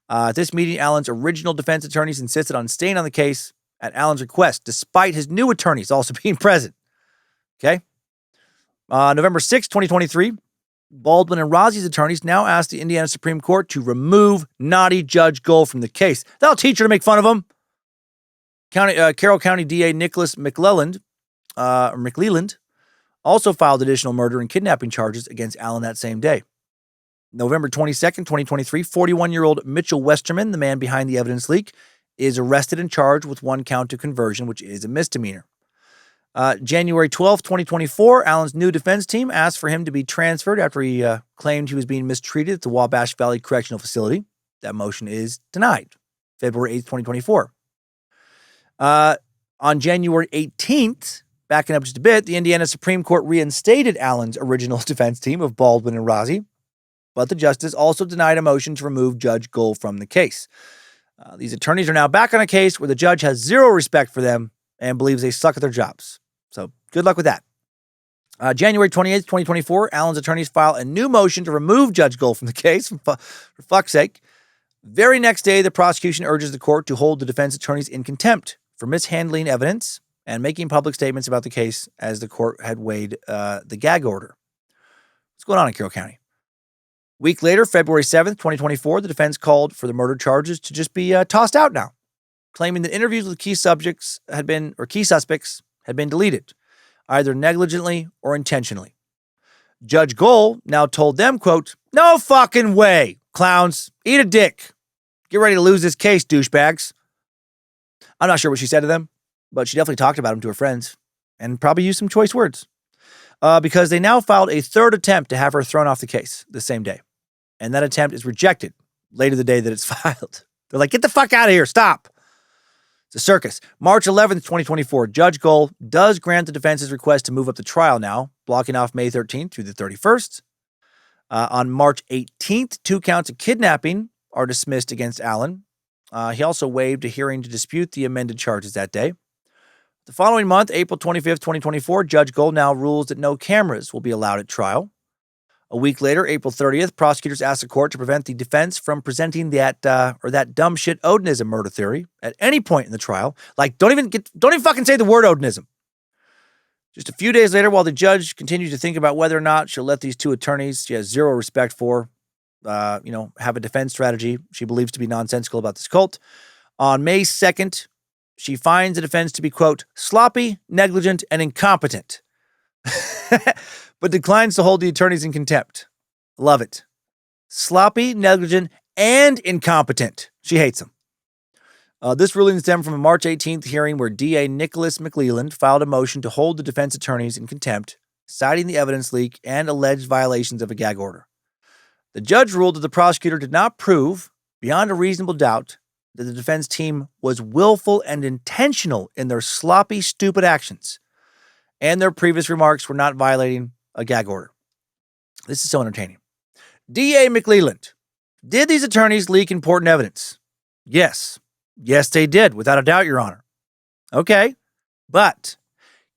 At this meeting, Allen's original defense attorneys insisted on staying on the case at Allen's request, despite his new attorneys also being present. Okay? November 6th, 2023, Baldwin and Rozzi's attorneys now asked the Indiana Supreme Court to remove naughty Judge Gold from the case. That'll teach her to make fun of him. Carroll County DA Nicholas McLeland also filed additional murder and kidnapping charges against Allen that same day. November 22nd, 2023, 41-year-old Mitchell Westerman, the man behind the evidence leak, is arrested and charged with one count of conversion, which is a misdemeanor. January 12th, 2024, Allen's new defense team asked for him to be transferred after he claimed he was being mistreated at the Wabash Valley Correctional Facility. That motion is denied. February 8th, 2024. On January 18th, backing up just a bit, the Indiana Supreme Court reinstated Allen's original defense team of Baldwin and Rozzi, but the justice also denied a motion to remove Judge Gull from the case. These attorneys are now back on a case where the judge has zero respect for them and believes they suck at their jobs. So good luck with that. January 28th, 2024, Allen's attorneys file a new motion to remove Judge Gull from the case, for fuck's sake. Very next day, the prosecution urges the court to hold the defense attorneys in contempt for mishandling evidence and making public statements about the case as the court had waived the gag order. What's going on in Carroll County? Week later, February 7th, 2024, the defense called for the murder charges to just be tossed out now, claiming that interviews with key suspects had been deleted, either negligently or intentionally. Judge Gull now told them, quote, "No fucking way, clowns. Eat a dick. Get ready to lose this case, douchebags." I'm not sure what she said to them, but she definitely talked about them to her friends and probably used some choice words. Because they now filed a third attempt to have her thrown off the case the same day. And that attempt is rejected later the day that it's filed. They're like, get the fuck out of here. Stop. It's a circus. March 11th, 2024, Judge Gull does grant the defense's request to move up the trial now, blocking off May 13th through the 31st. On March 18th, 2 counts of kidnapping are dismissed against Allen. He also waived a hearing to dispute the amended charges that day. The following month, April 25th, 2024, Judge Gold now rules that no cameras will be allowed at trial. A week later, April 30th, prosecutors asked the court to prevent the defense from presenting that dumb shit Odinism murder theory at any point in the trial. Like, don't even fucking say the word Odinism. Just a few days later, while the judge continued to think about whether or not she'll let these two attorneys she has zero respect for, have a defense strategy she believes to be nonsensical about this cult, on May 2nd, she finds the defense to be, quote, sloppy, negligent, and incompetent, but declines to hold the attorneys in contempt. Love it. Sloppy, negligent, and incompetent. She hates them. This ruling stemmed from a March 18th hearing where DA Nicholas McLeland filed a motion to hold the defense attorneys in contempt, citing the evidence leak and alleged violations of a gag order. The judge ruled that the prosecutor did not prove, beyond a reasonable doubt, that the defense team was willful and intentional in their sloppy, stupid actions, and their previous remarks were not violating a gag order. This is so entertaining. DA McLeland, did these attorneys leak important evidence? Yes. Yes, they did, without a doubt, Your Honor. Okay, but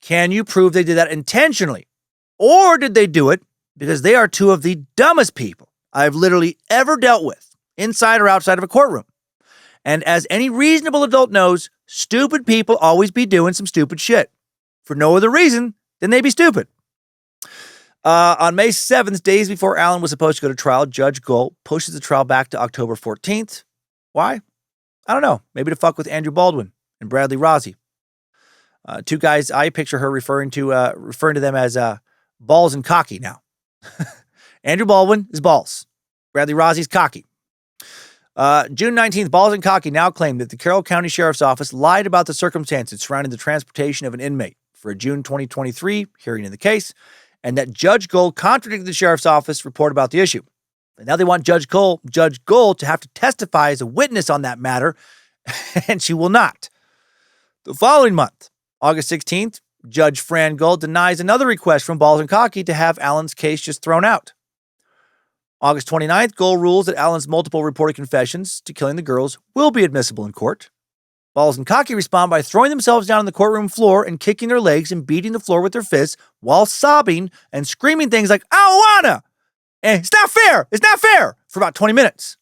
can you prove they did that intentionally? Or did they do it because they are two of the dumbest people I've literally ever dealt with, inside or outside of a courtroom? And as any reasonable adult knows, stupid people always be doing some stupid shit. For no other reason than they be stupid. On May 7th, days before Allen was supposed to go to trial, Judge Gold pushes the trial back to October 14th. Why? I don't know. Maybe to fuck with Andrew Baldwin and Bradley Rossi. Two guys, I picture her referring to them as balls and cocky now. Andrew Baldwin is balls. Bradley Rossi's cocky. June 19th, Balls and Cocky now claimed that the Carroll County Sheriff's Office lied about the circumstances surrounding the transportation of an inmate for a June 2023 hearing in the case, and that Judge Gold contradicted the Sheriff's Office report about the issue. And now they want Judge Gold to have to testify as a witness on that matter, and she will not. The following month, August 16th, Judge Fran Gold denies another request from Balls and Cocky to have Allen's case just thrown out. August 29th, Gold rules that Allen's multiple reported confessions to killing the girls will be admissible in court. Balls and Cocky respond by throwing themselves down on the courtroom floor and kicking their legs and beating the floor with their fists while sobbing and screaming things like, I don't wanna! And it's not fair! It's not fair! For about 20 minutes.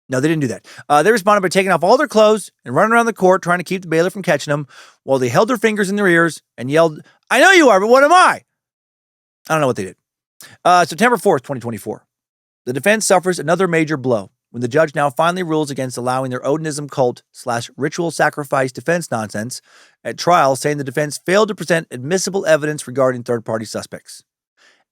No, they didn't do that. They responded by taking off all their clothes and running around the court trying to keep the bailiff from catching them while they held their fingers in their ears and yelled, I know you are, but what am I? I don't know what they did. September 4th, 2024. The defense suffers another major blow when the judge now finally rules against allowing their Odinism cult/ritual sacrifice defense nonsense at trial, saying the defense failed to present admissible evidence regarding third-party suspects.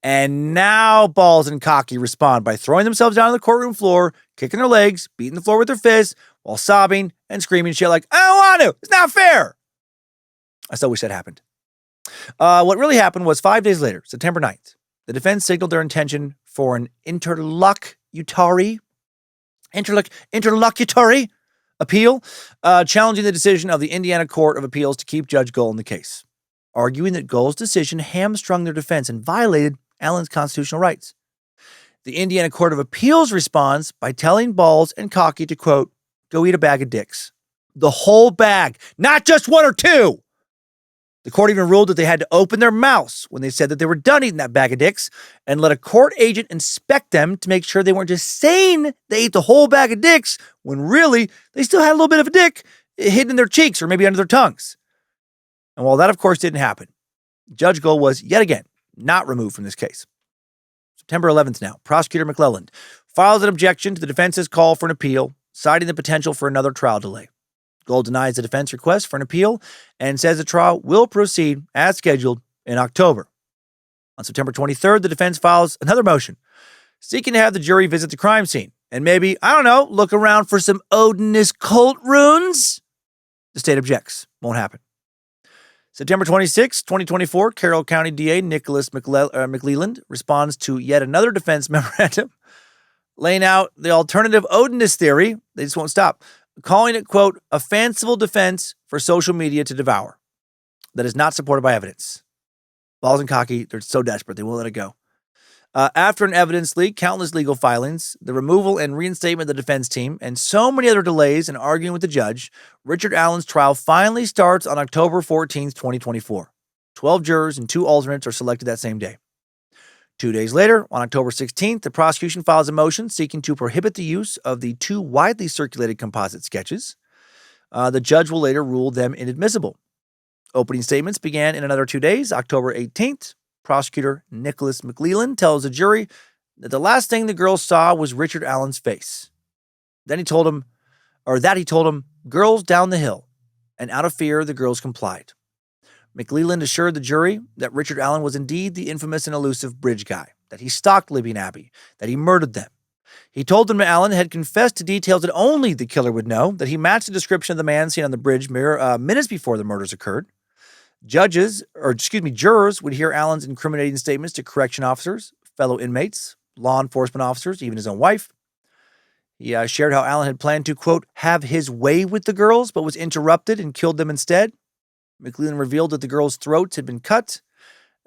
And now Balls and Cocky respond by throwing themselves down on the courtroom floor, kicking their legs, beating the floor with their fists, while sobbing and screaming shit like, I don't want to! It's not fair! I still wish that happened. What really happened was 5 days later, September 9th, the defense signaled their intention for an interlocutory appeal, challenging the decision of the Indiana Court of Appeals to keep Judge Gold in the case, arguing that Gold's decision hamstrung their defense and violated Allen's constitutional rights. The Indiana Court of Appeals responds by telling Balls and Cocky to, quote, go eat a bag of dicks. The whole bag, not just one or two. The court even ruled that they had to open their mouths when they said that they were done eating that bag of dicks and let a court agent inspect them to make sure they weren't just saying they ate the whole bag of dicks when really they still had a little bit of a dick hidden in their cheeks or maybe under their tongues. And while that, of course, didn't happen, Judge Gold was, yet again, not removed from this case. September 11th now, Prosecutor McClelland files an objection to the defense's call for an appeal, citing the potential for another trial delay. Gold denies the defense request for an appeal and says the trial will proceed as scheduled in October. On September 23rd, the defense files another motion, seeking to have the jury visit the crime scene and maybe, I don't know, look around for some Odinist cult runes. The state objects. Won't happen. September 26, 2024, Carroll County DA Nicholas McLeland responds to yet another defense memorandum, laying out the alternative Odinist theory. They just won't stop. Calling it, quote, a fanciful defense for social media to devour that is not supported by evidence. Balls and Cocky, they're so desperate, they won't let it go. After an evidence leak, countless legal filings, the removal and reinstatement of the defense team, and so many other delays in arguing with the judge, Richard Allen's trial finally starts on October 14th, 2024. 12 jurors and 2 alternates are selected that same day. 2 days later, on October 16th, the prosecution files a motion seeking to prohibit the use of the 2 widely circulated composite sketches. The judge will later rule them inadmissible. Opening statements began in another 2 days, October 18th. Prosecutor Nicholas McLeland tells the jury that the last thing the girls saw was Richard Allen's face. Then he told them, girls down the hill. And out of fear, the girls complied. McLeland assured the jury that Richard Allen was indeed the infamous and elusive bridge guy, that he stalked Libby and Abby, that he murdered them. He told them that Allen had confessed to details that only the killer would know, that he matched the description of the man seen on the bridge mere minutes before the murders occurred. Jurors would hear Allen's incriminating statements to correction officers, fellow inmates, law enforcement officers, even his own wife. He shared how Allen had planned to, quote, have his way with the girls, but was interrupted and killed them instead. McLeland revealed that the girls' throats had been cut,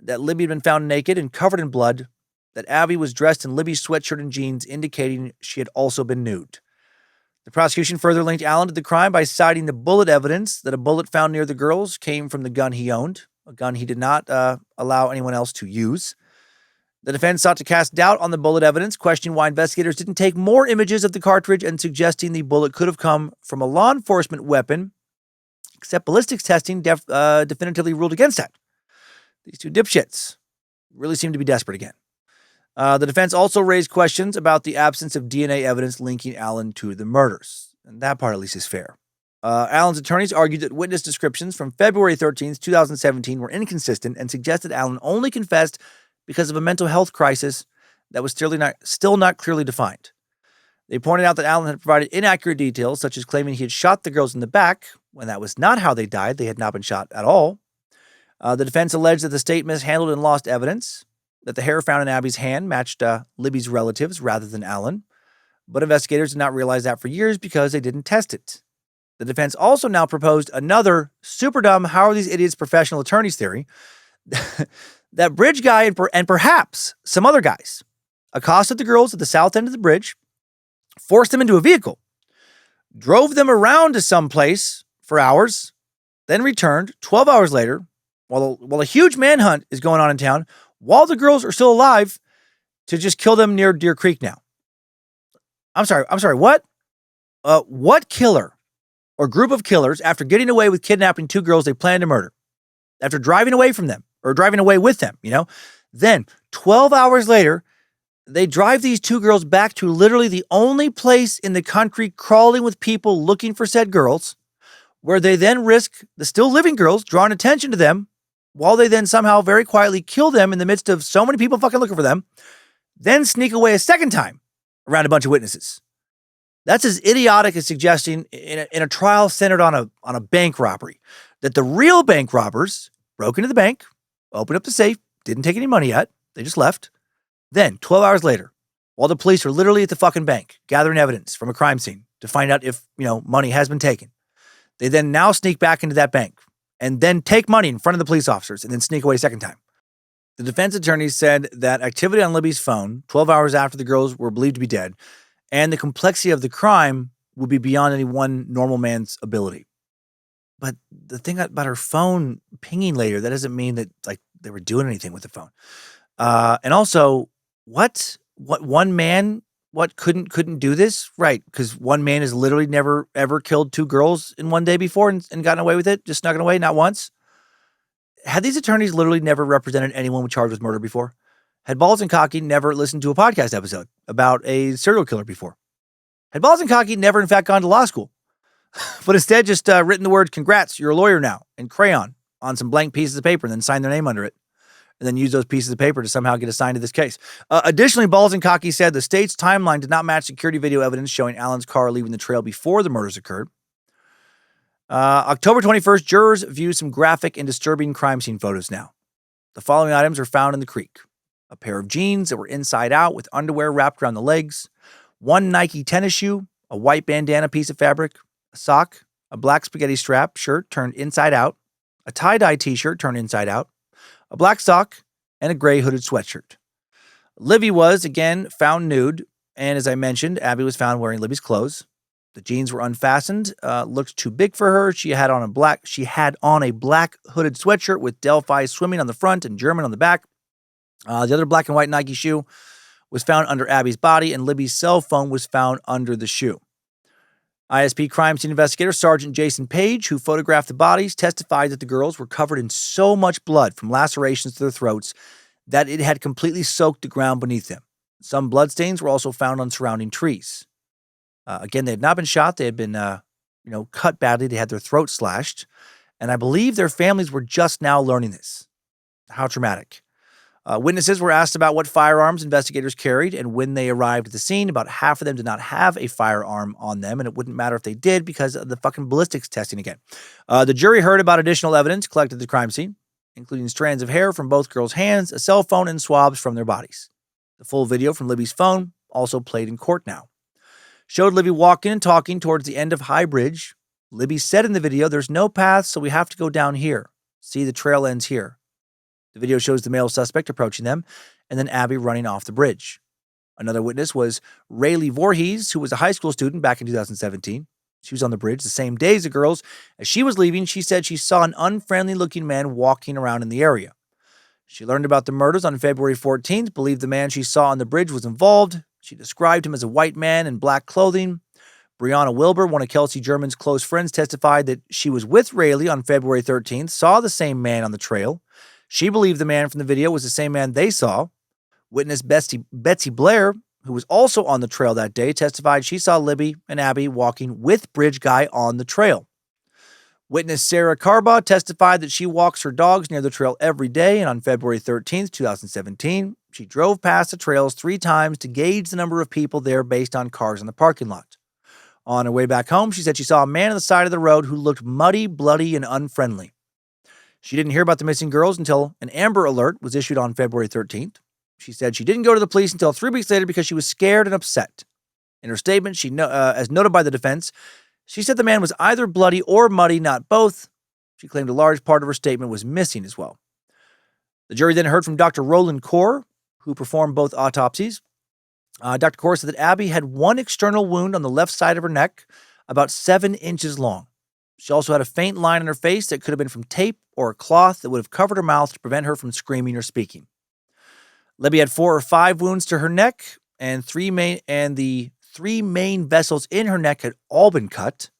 that Libby had been found naked and covered in blood, that Abby was dressed in Libby's sweatshirt and jeans, indicating she had also been nude. The prosecution further linked Allen to the crime by citing the bullet evidence that a bullet found near the girls came from the gun he owned, a gun he did not allow anyone else to use. The defense sought to cast doubt on the bullet evidence, questioning why investigators didn't take more images of the cartridge and suggesting the bullet could have come from a law enforcement weapon, except ballistics testing definitively ruled against that. These 2 dipshits really seem to be desperate again. The defense also raised questions about the absence of DNA evidence linking Allen to the murders. And that part, at least, is fair. Allen's attorneys argued that witness descriptions from February 13th, 2017 were inconsistent and suggested Allen only confessed because of a mental health crisis that was still not clearly defined. They pointed out that Allen had provided inaccurate details, such as claiming he had shot the girls in the back, when that was not how they died. They had not been shot at all. The defense alleged that the state mishandled and lost evidence, that the hair found in Abby's hand matched Libby's relatives rather than Allen, but investigators did not realize that for years because they didn't test it. The defense also now proposed another super dumb how are these idiots professional attorneys theory that bridge guy and perhaps some other guys accosted the girls at the south end of the bridge, forced them into a vehicle, drove them around to some place for hours, then returned 12 hours later while a huge manhunt is going on in town while the girls are still alive to just kill them near Deer Creek now. I'm sorry, what? What killer or group of killers, after getting away with kidnapping 2 girls they planned to murder, after driving away from them, or driving away with them, then 12 hours later, they drive these 2 girls back to literally the only place in the country crawling with people looking for said girls, where they then risk the still living girls drawing attention to them, while they then somehow very quietly kill them in the midst of so many people fucking looking for them, then sneak away a second time around a bunch of witnesses. That's as idiotic as suggesting in a trial centered on a bank robbery that the real bank robbers broke into the bank, opened up the safe, didn't take any money yet, they just left. Then, 12 hours later, while the police are literally at the fucking bank gathering evidence from a crime scene to find out if, money has been taken, they then now sneak back into that bank and then take money in front of the police officers and then sneak away a second time. The defense attorneys said that activity on Libby's phone 12 hours after the girls were believed to be dead and the complexity of the crime would be beyond any one normal man's ability. But the thing about her phone pinging later, that doesn't mean that they were doing anything with the phone. And also, what one man, couldn't do this? Right. Because one man has literally never, ever killed 2 girls in one day before and gotten away with it, just snuck away, not once. Had these attorneys literally never represented anyone charged with murder before? Had Balls and Cocky never listened to a podcast episode about a serial killer before? Had Balls and Cocky never, in fact, gone to law school, but instead just written the word, congrats, you're a lawyer now, in crayon on some blank pieces of paper and then signed their name under it, and then use those pieces of paper to somehow get assigned to this case. Additionally, Balls and Cocky said the state's timeline did not match security video evidence showing Allen's car leaving the trail before the murders occurred. October 21st, jurors view some graphic and disturbing crime scene photos now. The following items are found in the creek: a pair of jeans that were inside out with underwear wrapped around the legs, 1 Nike tennis shoe, a white bandana piece of fabric, a sock, a black spaghetti strap shirt turned inside out, a tie-dye t-shirt turned inside out, a black sock, and a gray hooded sweatshirt. Libby was, again, found nude. And as I mentioned, Abby was found wearing Libby's clothes. The jeans were unfastened, looked too big for her. She had on a black hooded sweatshirt with Delphi swimming on the front and German on the back. The other black and white Nike shoe was found under Abby's body, and Libby's cell phone was found under the shoe. ISP crime scene investigator Sergeant Jason Page, who photographed the bodies, testified that the girls were covered in so much blood from lacerations to their throats that it had completely soaked the ground beneath them. Some bloodstains were also found on surrounding trees. Again, they had not been shot. They had been, cut badly. They had their throats slashed. And I believe their families were just now learning this. How traumatic. Witnesses were asked about what firearms investigators carried, and when they arrived at the scene, about half of them did not have a firearm on them, and it wouldn't matter if they did because of the fucking ballistics testing again. The jury heard about additional evidence collected at the crime scene, including strands of hair from both girls' hands, a cell phone, and swabs from their bodies. The full video from Libby's phone also played in court now. Showed Libby walking and talking towards the end of High Bridge. Libby said in the video, "There's no path, so we have to go down here. See, the trail ends here." The video shows the male suspect approaching them, and then Abby running off the bridge. Another witness was Rayleigh Voorhees, who was a high school student back in 2017. She was on the bridge the same day as the girls. As she was leaving, she said she saw an unfriendly-looking man walking around in the area. She learned about the murders on February 14th, believed the man she saw on the bridge was involved. She described him as a white man in black clothing. Brianna Wilbur, one of Kelsey German's close friends, testified that she was with Rayleigh on February 13th, saw the same man on the trail. She believed the man from the video was the same man they saw. Witness Betsy Blair, who was also on the trail that day, testified she saw Libby and Abby walking with Bridge Guy on the trail. Witness Sarah Carbaugh testified that she walks her dogs near the trail every day, and on February 13th, 2017, she drove past the trails 3 times to gauge the number of people there based on cars in the parking lot. On her way back home, she said she saw a man on the side of the road who looked muddy, bloody, and unfriendly. She didn't hear about the missing girls until an Amber Alert was issued on February 13th. She said she didn't go to the police until 3 weeks later because she was scared and upset. In her statement, as noted by the defense, she said the man was either bloody or muddy, not both. She claimed a large part of her statement was missing as well. The jury then heard from Dr. Roland Kaur, who performed both autopsies. Dr. Kaur said that Abby had one external wound on the left side of her neck, about 7 inches long. She also had a faint line on her face that could have been from tape or a cloth that would have covered her mouth to prevent her from screaming or speaking. Libby had 4 or 5 wounds to her neck, and the 3 main vessels in her neck had all been cut.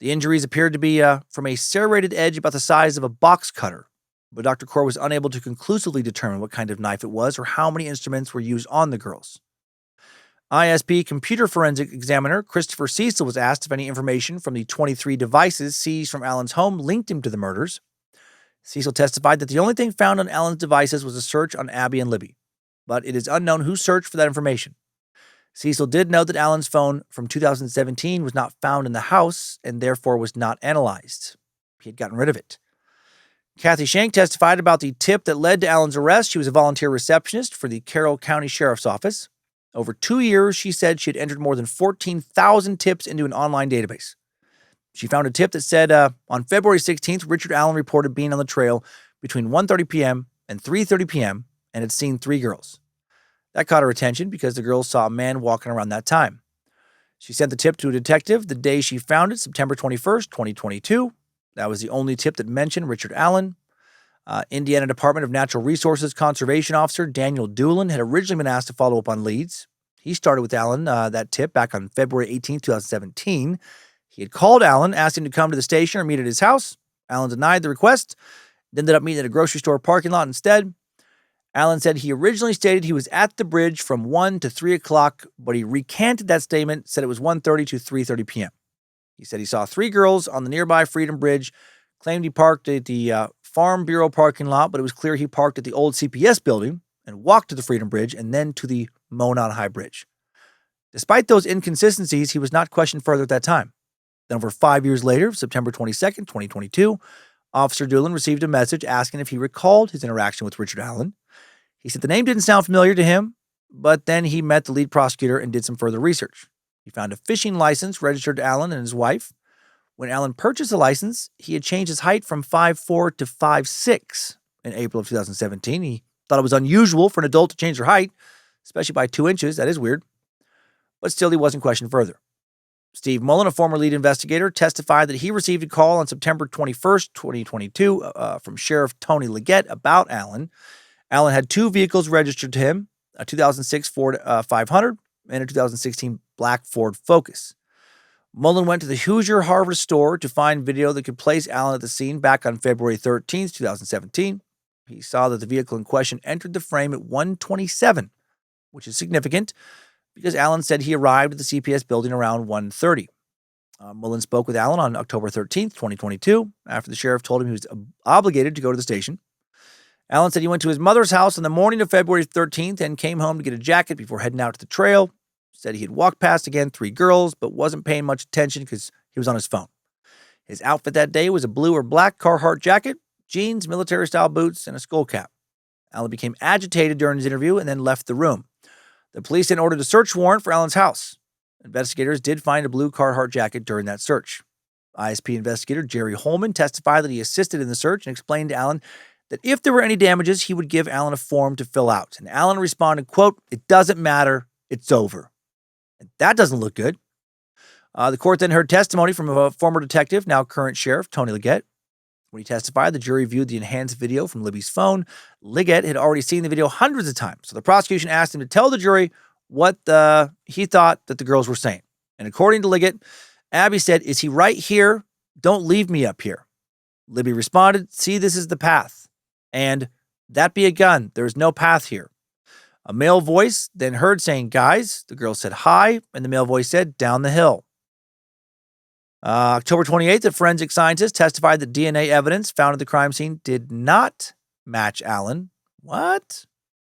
The injuries appeared to be from a serrated edge about the size of a box cutter, but Dr. Kaur was unable to conclusively determine what kind of knife it was or how many instruments were used on the girls. ISP computer forensic examiner Christopher Cecil was asked if any information from the 23 devices seized from Allen's home linked him to the murders. Cecil testified that the only thing found on Allen's devices was a search on Abby and Libby, but it is unknown who searched for that information. Cecil did note that Allen's phone from 2017 was not found in the house and therefore was not analyzed. He had gotten rid of it. Kathy Shank testified about the tip that led to Allen's arrest. She was a volunteer receptionist for the Carroll County Sheriff's Office. Over 2 years, she said she had entered more than 14,000 tips into an online database. She found a tip that said, on February 16th, Richard Allen reported being on the trail between 1:30 p.m. and 3:30 p.m. and had seen 3 girls. That caught her attention because the girls saw a man walking around that time. She sent the tip to a detective the day she found it, September 21st, 2022. That was the only tip that mentioned Richard Allen. Indiana Department of Natural Resources Conservation Officer Daniel Doolin had originally been asked to follow up on leads. He started with Allen, that tip, back on February 18, 2017. He had called Allen, asked him to come to the station or meet at his house. Allen denied the request, ended up meeting at a grocery store parking lot instead. Allen said he originally stated he was at the bridge from 1 to 3 o'clock, but he recanted that statement, said it was 1:30 to 3:30 p.m. He said he saw 3 girls on the nearby Freedom Bridge, claimed he parked at the Farm Bureau parking lot, but it was clear he parked at the old CPS building and walked to the Freedom Bridge and then to the Monon High Bridge. Despite those inconsistencies, he was not questioned further at that time. Then over 5 years later, September 22nd, 2022, Officer Doolin received a message asking if he recalled his interaction with Richard Allen. He said the name didn't sound familiar to him, but then he met the lead prosecutor and did some further research. He found a fishing license registered to Allen and his wife. When Allen purchased the license, he had changed his height from 5'4" to 5'6". In April of 2017, he Thought it was unusual for an adult to change their height, especially by 2 inches. That is weird. But still, he wasn't questioned further. Steve Mullen, a former lead investigator, testified that he received a call on September 21st, 2022, from Sheriff Tony Leggett about Allen. Allen had 2 vehicles registered to him, a 2006 Ford 500 and a 2016 black Ford Focus. Mullen went to the Hoosier Harvest store to find video that could place Allen at the scene back on February 13th, 2017. He saw that the vehicle in question entered the frame at 1:27, which is significant because Allen said he arrived at the CPS building around 1:30. Mullen spoke with Allen on October 13th, 2022, after the sheriff told him he was obligated to go to the station. Allen said he went to his mother's house on the morning of February 13th and came home to get a jacket before heading out to the trail. Said he had walked past again 3 girls, but wasn't paying much attention because he was on his phone. His outfit that day was a blue or black Carhartt jacket, jeans, military-style boots, and a skull cap. Allen became agitated during his interview and then left the room. The police then ordered a search warrant for Allen's house. Investigators did find a blue Carhartt jacket during that search. ISP investigator Jerry Holman testified that he assisted in the search and explained to Allen that if there were any damages, he would give Allen a form to fill out. And Allen responded, quote, "It doesn't matter. It's over." And that doesn't look good. The court then heard testimony from a former detective, now current sheriff, Tony Leggett. When he testified, the jury viewed the enhanced video from Libby's phone. Leggett had already seen the video hundreds of times, so the prosecution asked him to tell the jury what he thought that the girls were saying. And according to Leggett, Abby said, "Is he right here? Don't leave me up here." Libby responded, "See, this is the path." And, "That be a gun. There is no path here." A male voice then heard saying, "Guys." The girl said, "Hi," and the male voice said, "Down the hill." October 28th, a forensic scientist testified that DNA evidence found at the crime scene did not match Allen. What?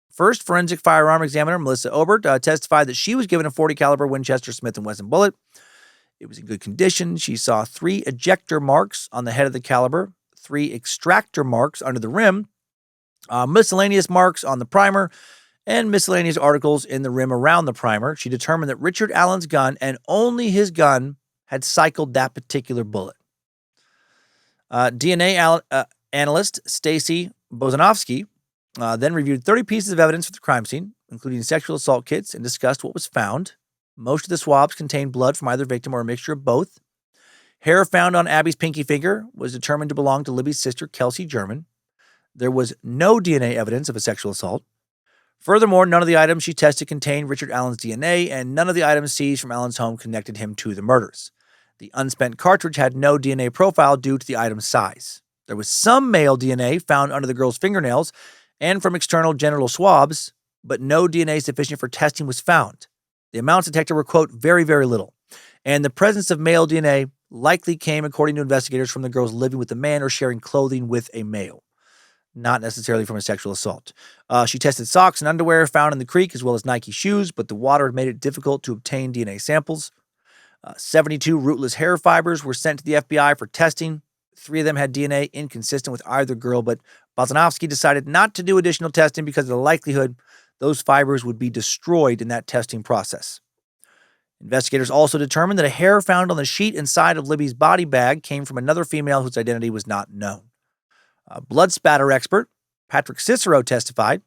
First, forensic firearm examiner Melissa Obert testified that she was given a .40 caliber Winchester Smith & Wesson bullet. It was in good condition. She saw 3 ejector marks on the head of the caliber, 3 extractor marks under the rim, miscellaneous marks on the primer, and miscellaneous articles in the rim around the primer. She determined that Richard Allen's gun, and only his gun, had cycled that particular bullet. DNA analyst Stacy Bozanovsky then reviewed 30 pieces of evidence for the crime scene, including sexual assault kits, and discussed what was found. Most of the swabs contained blood from either victim or a mixture of both. Hair found on Abby's pinky finger was determined to belong to Libby's sister, Kelsey German. There was no DNA evidence of a sexual assault. Furthermore, none of the items she tested contained Richard Allen's DNA, and none of the items seized from Allen's home connected him to the murders. The unspent cartridge had no DNA profile due to the item's size. There was some male DNA found under the girl's fingernails and from external genital swabs, but no DNA sufficient for testing was found. The amounts detected were, quote, very, very little. And the presence of male DNA likely came, according to investigators, from the girls living with a man or sharing clothing with a male, not necessarily from a sexual assault. She tested socks and underwear found in the creek as well as Nike shoes, but the water had made it difficult to obtain DNA samples. 72 rootless hair fibers were sent to the FBI for testing. 3 of them had DNA inconsistent with either girl, but Bozanovsky decided not to do additional testing because of the likelihood those fibers would be destroyed in that testing process. Investigators also determined that a hair found on the sheet inside of Libby's body bag came from another female whose identity was not known. A blood spatter expert, Patrick Cicero, testified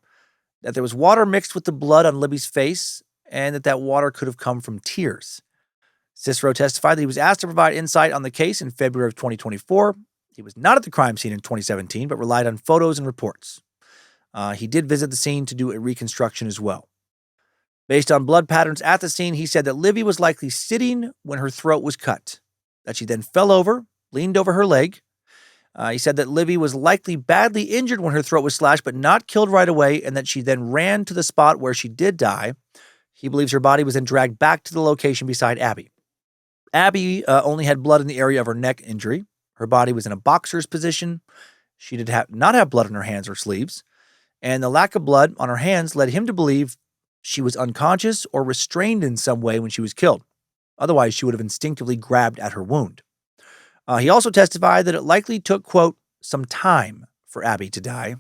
that there was water mixed with the blood on Libby's face and that water could have come from tears. Cicero testified that he was asked to provide insight on the case in February of 2024. He was not at the crime scene in 2017, but relied on photos and reports. He did visit the scene to do a reconstruction as well. Based on blood patterns at the scene, he said that Libby was likely sitting when her throat was cut, that she then fell over, leaned over her leg. He said that Libby was likely badly injured when her throat was slashed, but not killed right away, and that she then ran to the spot where she did die. He believes her body was then dragged back to the location beside Abby. Abby only had blood in the area of her neck injury. Her body was in a boxer's position. She did not have blood on her hands or sleeves, and the lack of blood on her hands led him to believe she was unconscious or restrained in some way when she was killed. Otherwise, she would have instinctively grabbed at her wound. He also testified that it likely took, quote, some time for Abby to die.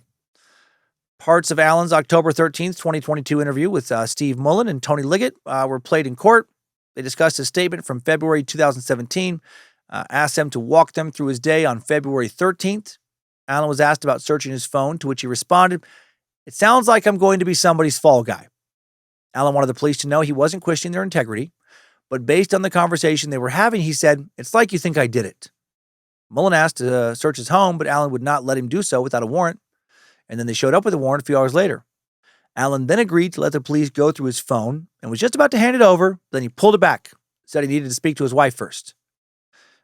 Parts of Allen's October 13th, 2022 interview with Steve Mullen and Tony Leggett were played in court. They discussed a statement from February 2017, asked them to walk them through his day on February 13th. Allen was asked about searching his phone, to which he responded, It sounds like I'm going to be somebody's fall guy. Alan wanted the police to know he wasn't questioning their integrity, but based on the conversation they were having, he said, "It's like you think I did it." Mullen asked to search his home, but Alan would not let him do so without a warrant, and then they showed up with a warrant a few hours later. Alan then agreed to let the police go through his phone and was just about to hand it over, then he pulled it back, said he needed to speak to his wife first.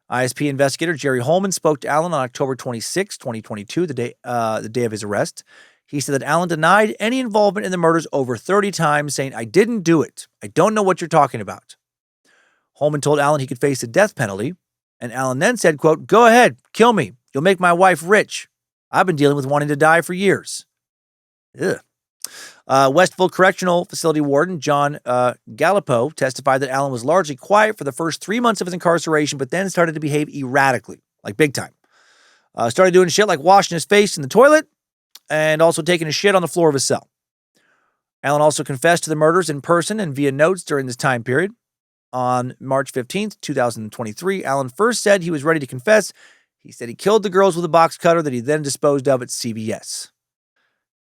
ISP investigator Jerry Holman spoke to Alan on October 26, 2022, the day of his arrest. He said that Alan denied any involvement in the murders over 30 times, saying, "I didn't do it. I don't know what you're talking about." Holman told Alan he could face the death penalty, and Alan then said, quote, "Go ahead, kill me. You'll make my wife rich. I've been dealing with wanting to die for years." Ugh. Westville Correctional Facility Warden John Gallipo testified that Alan was largely quiet for the first 3 months of his incarceration, but then started to behave erratically, like big time. Started doing shit like washing his face in the toilet and also taking a shit on the floor of his cell. Alan also confessed to the murders in person and via notes during this time period. On March 15th, 2023, Alan first said he was ready to confess. He said he killed the girls with a box cutter that he then disposed of at CVS.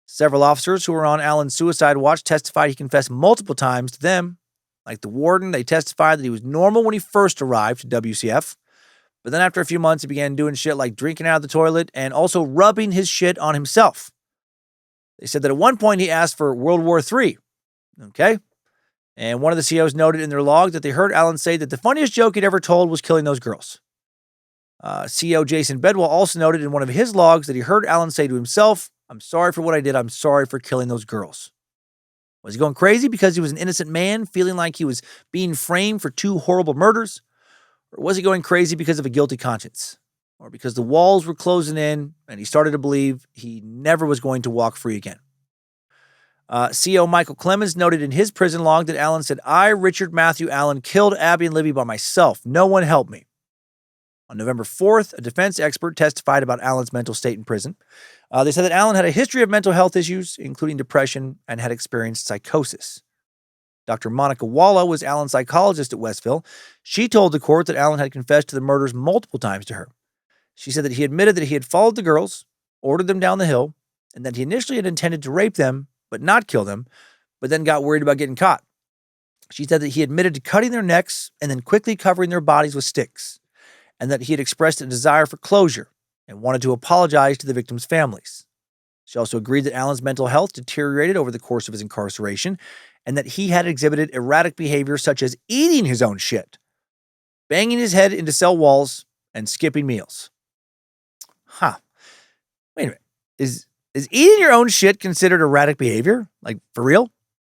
Several officers who were on Alan's suicide watch testified he confessed multiple times to them. Like the warden, they testified that he was normal when he first arrived to WCF. But then after a few months, he began doing shit like drinking out of the toilet and also rubbing his shit on himself. They said that at one point he asked for World War III. Okay. And one of the COs noted in their log that they heard Alan say that the funniest joke he'd ever told was killing those girls. CO Jason Bedwell also noted in one of his logs that he heard Alan say to himself, "I'm sorry for what I did. I'm sorry for killing those girls." Was he going crazy because he was an innocent man, feeling like he was being framed for 2 horrible murders? Or was he going crazy because of a guilty conscience? Or because the walls were closing in and he started to believe he never was going to walk free again? CO Michael Clemens noted in his prison log that Alan said, "I, Richard Matthew Allen, killed Abby and Libby by myself. No one helped me." On November 4th, a defense expert testified about Alan's mental state in prison. They said that Alan had a history of mental health issues, including depression, and had experienced psychosis. Dr. Monica Walla was Alan's psychologist at Westville. She told the court that Alan had confessed to the murders multiple times to her. She said that he admitted that he had followed the girls, ordered them down the hill, and that he initially had intended to rape them, but not kill them, but then got worried about getting caught. She said that he admitted to cutting their necks and then quickly covering their bodies with sticks, and that he had expressed a desire for closure and wanted to apologize to the victims' families. She also agreed that Alan's mental health deteriorated over the course of his incarceration and that he had exhibited erratic behavior such as eating his own shit, banging his head into cell walls, and skipping meals. Wait a minute. Is eating your own shit considered erratic behavior? Like, for real?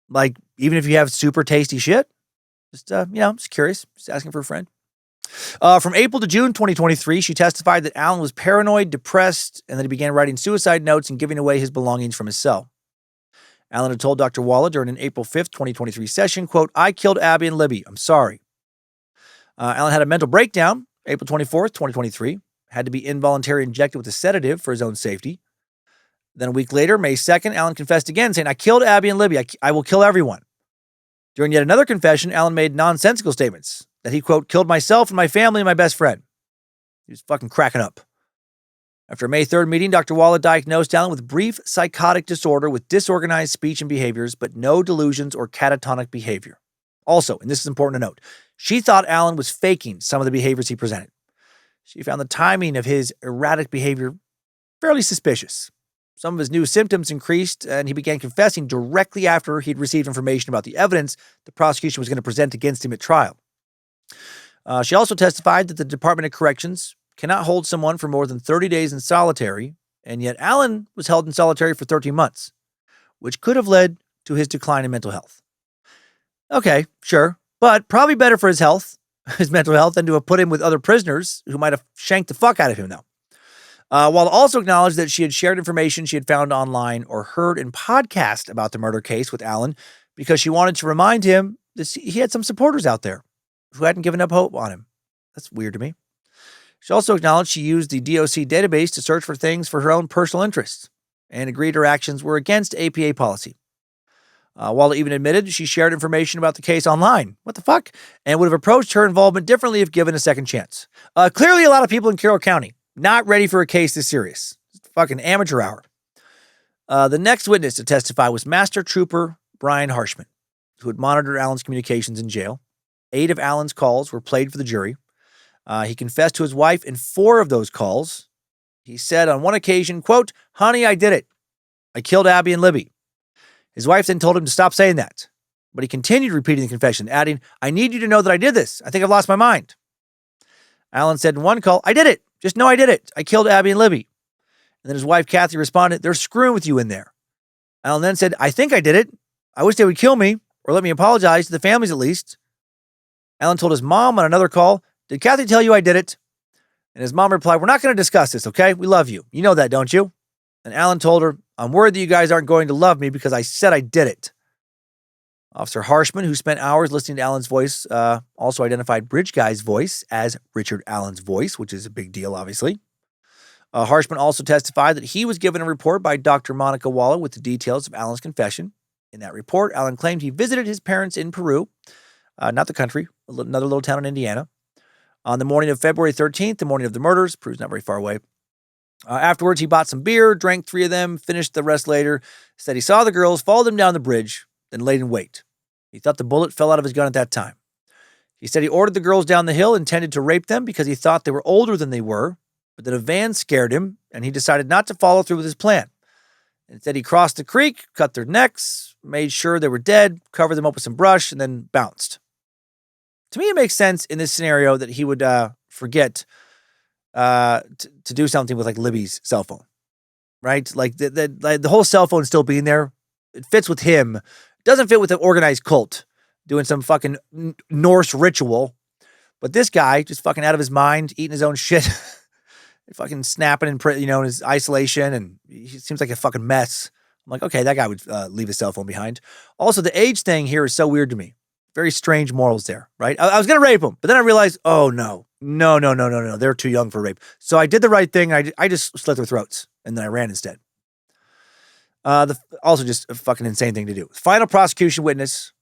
Like, even if you have super tasty shit? Just, just curious. Just asking for a friend. From April to June 2023, she testified that Alan was paranoid, depressed, and that he began writing suicide notes and giving away his belongings from his cell. Alan had told Dr. Walla during an April 5th, 2023 session, quote, "I killed Abby and Libby. I'm sorry." Alan had a mental breakdown, April 24th, 2023, had to be involuntarily injected with a sedative for his own safety. Then a week later, May 2nd, Alan confessed again, saying, "I killed Abby and Libby. I will kill everyone." During yet another confession, Alan made nonsensical statements that he, quote, "killed myself and my family and my best friend." He was fucking cracking up. After a May 3rd meeting, Dr. Walla diagnosed Alan with brief psychotic disorder with disorganized speech and behaviors, but no delusions or catatonic behavior. Also, and this is important to note, she thought Alan was faking some of the behaviors he presented. She found the timing of his erratic behavior fairly suspicious. Some of his new symptoms increased, and he began confessing directly after he'd received information about the evidence the prosecution was going to present against him at trial. She also testified that the Department of Corrections cannot hold someone for more than 30 days in solitary, and yet Alan was held in solitary for 13 months, which could have led to his decline in mental health. Okay, sure, but probably better for his health, his mental health, than to have put him with other prisoners who might have shanked the fuck out of him, though. While also acknowledged that she had shared information she had found online or heard in podcast about the murder case with Alan because she wanted to remind him that he had some supporters out there who hadn't given up hope on him. That's weird to me. She also acknowledged she used the DOC database to search for things for her own personal interests and agreed her actions were against APA policy. Walla even admitted she shared information about the case online. What the fuck? And would have approached her involvement differently if given a second chance. Clearly, a lot of people in Carroll County not ready for a case this serious. It's fucking amateur hour. The next witness to testify was Master Trooper Brian Harshman, who had monitored Allen's communications in jail. 8 of Allen's calls were played for the jury. He confessed to his wife in 4 of those calls. He said on one occasion, quote, "Honey, I did it. I killed Abby and Libby." His wife then told him to stop saying that. But he continued repeating the confession, adding, "I need you to know that I did this. I think I've lost my mind." Allen said in one call, "I did it. Just know I did it. I killed Abby and Libby." And then his wife, Kathy, responded, "They're screwing with you in there." Allen then said, "I think I did it. I wish they would kill me or let me apologize to the families at least." Allen told his mom on another call, "Did Kathy tell you I did it?" And his mom replied, "We're not going to discuss this, okay? We love you. You know that, don't you?" And Allen told her, "I'm worried that you guys aren't going to love me because I said I did it." Officer Harshman, who spent hours listening to Allen's voice, also identified Bridge Guy's voice as Richard Allen's voice, which is a big deal, obviously. Harshman also testified that he was given a report by Dr. Monica Waller with the details of Allen's confession. In that report, Allen claimed he visited his parents in Peru, not the country, another little town in Indiana, on the morning of February 13th, the morning of the murders. Peru's not very far away. Afterwards, he bought some beer, drank 3 of them, finished the rest later, said he saw the girls, followed them down the bridge, then laid in wait. He thought the bullet fell out of his gun at that time. He said he ordered the girls down the hill, intended to rape them because he thought they were older than they were, but that a van scared him, and he decided not to follow through with his plan. Instead, he crossed the creek, cut their necks, made sure they were dead, covered them up with some brush, and then bounced. To me, it makes sense in this scenario that he would forget to do something with like Libby's cell phone, right? Like the whole cell phone still being there, it fits with him. It doesn't fit with an organized cult doing some fucking Norse ritual. But this guy just fucking out of his mind, eating his own shit, fucking snapping in his isolation, and he seems like a fucking mess. I'm like, okay, that guy would leave his cell phone behind. Also, the age thing here is so weird to me. Very strange morals there, right? I was going to rape him, but then I realized, oh, no. They're too young for rape. So I did the right thing. I just slit their throats, and then I ran instead. Also just a fucking insane thing to do. Final prosecution witness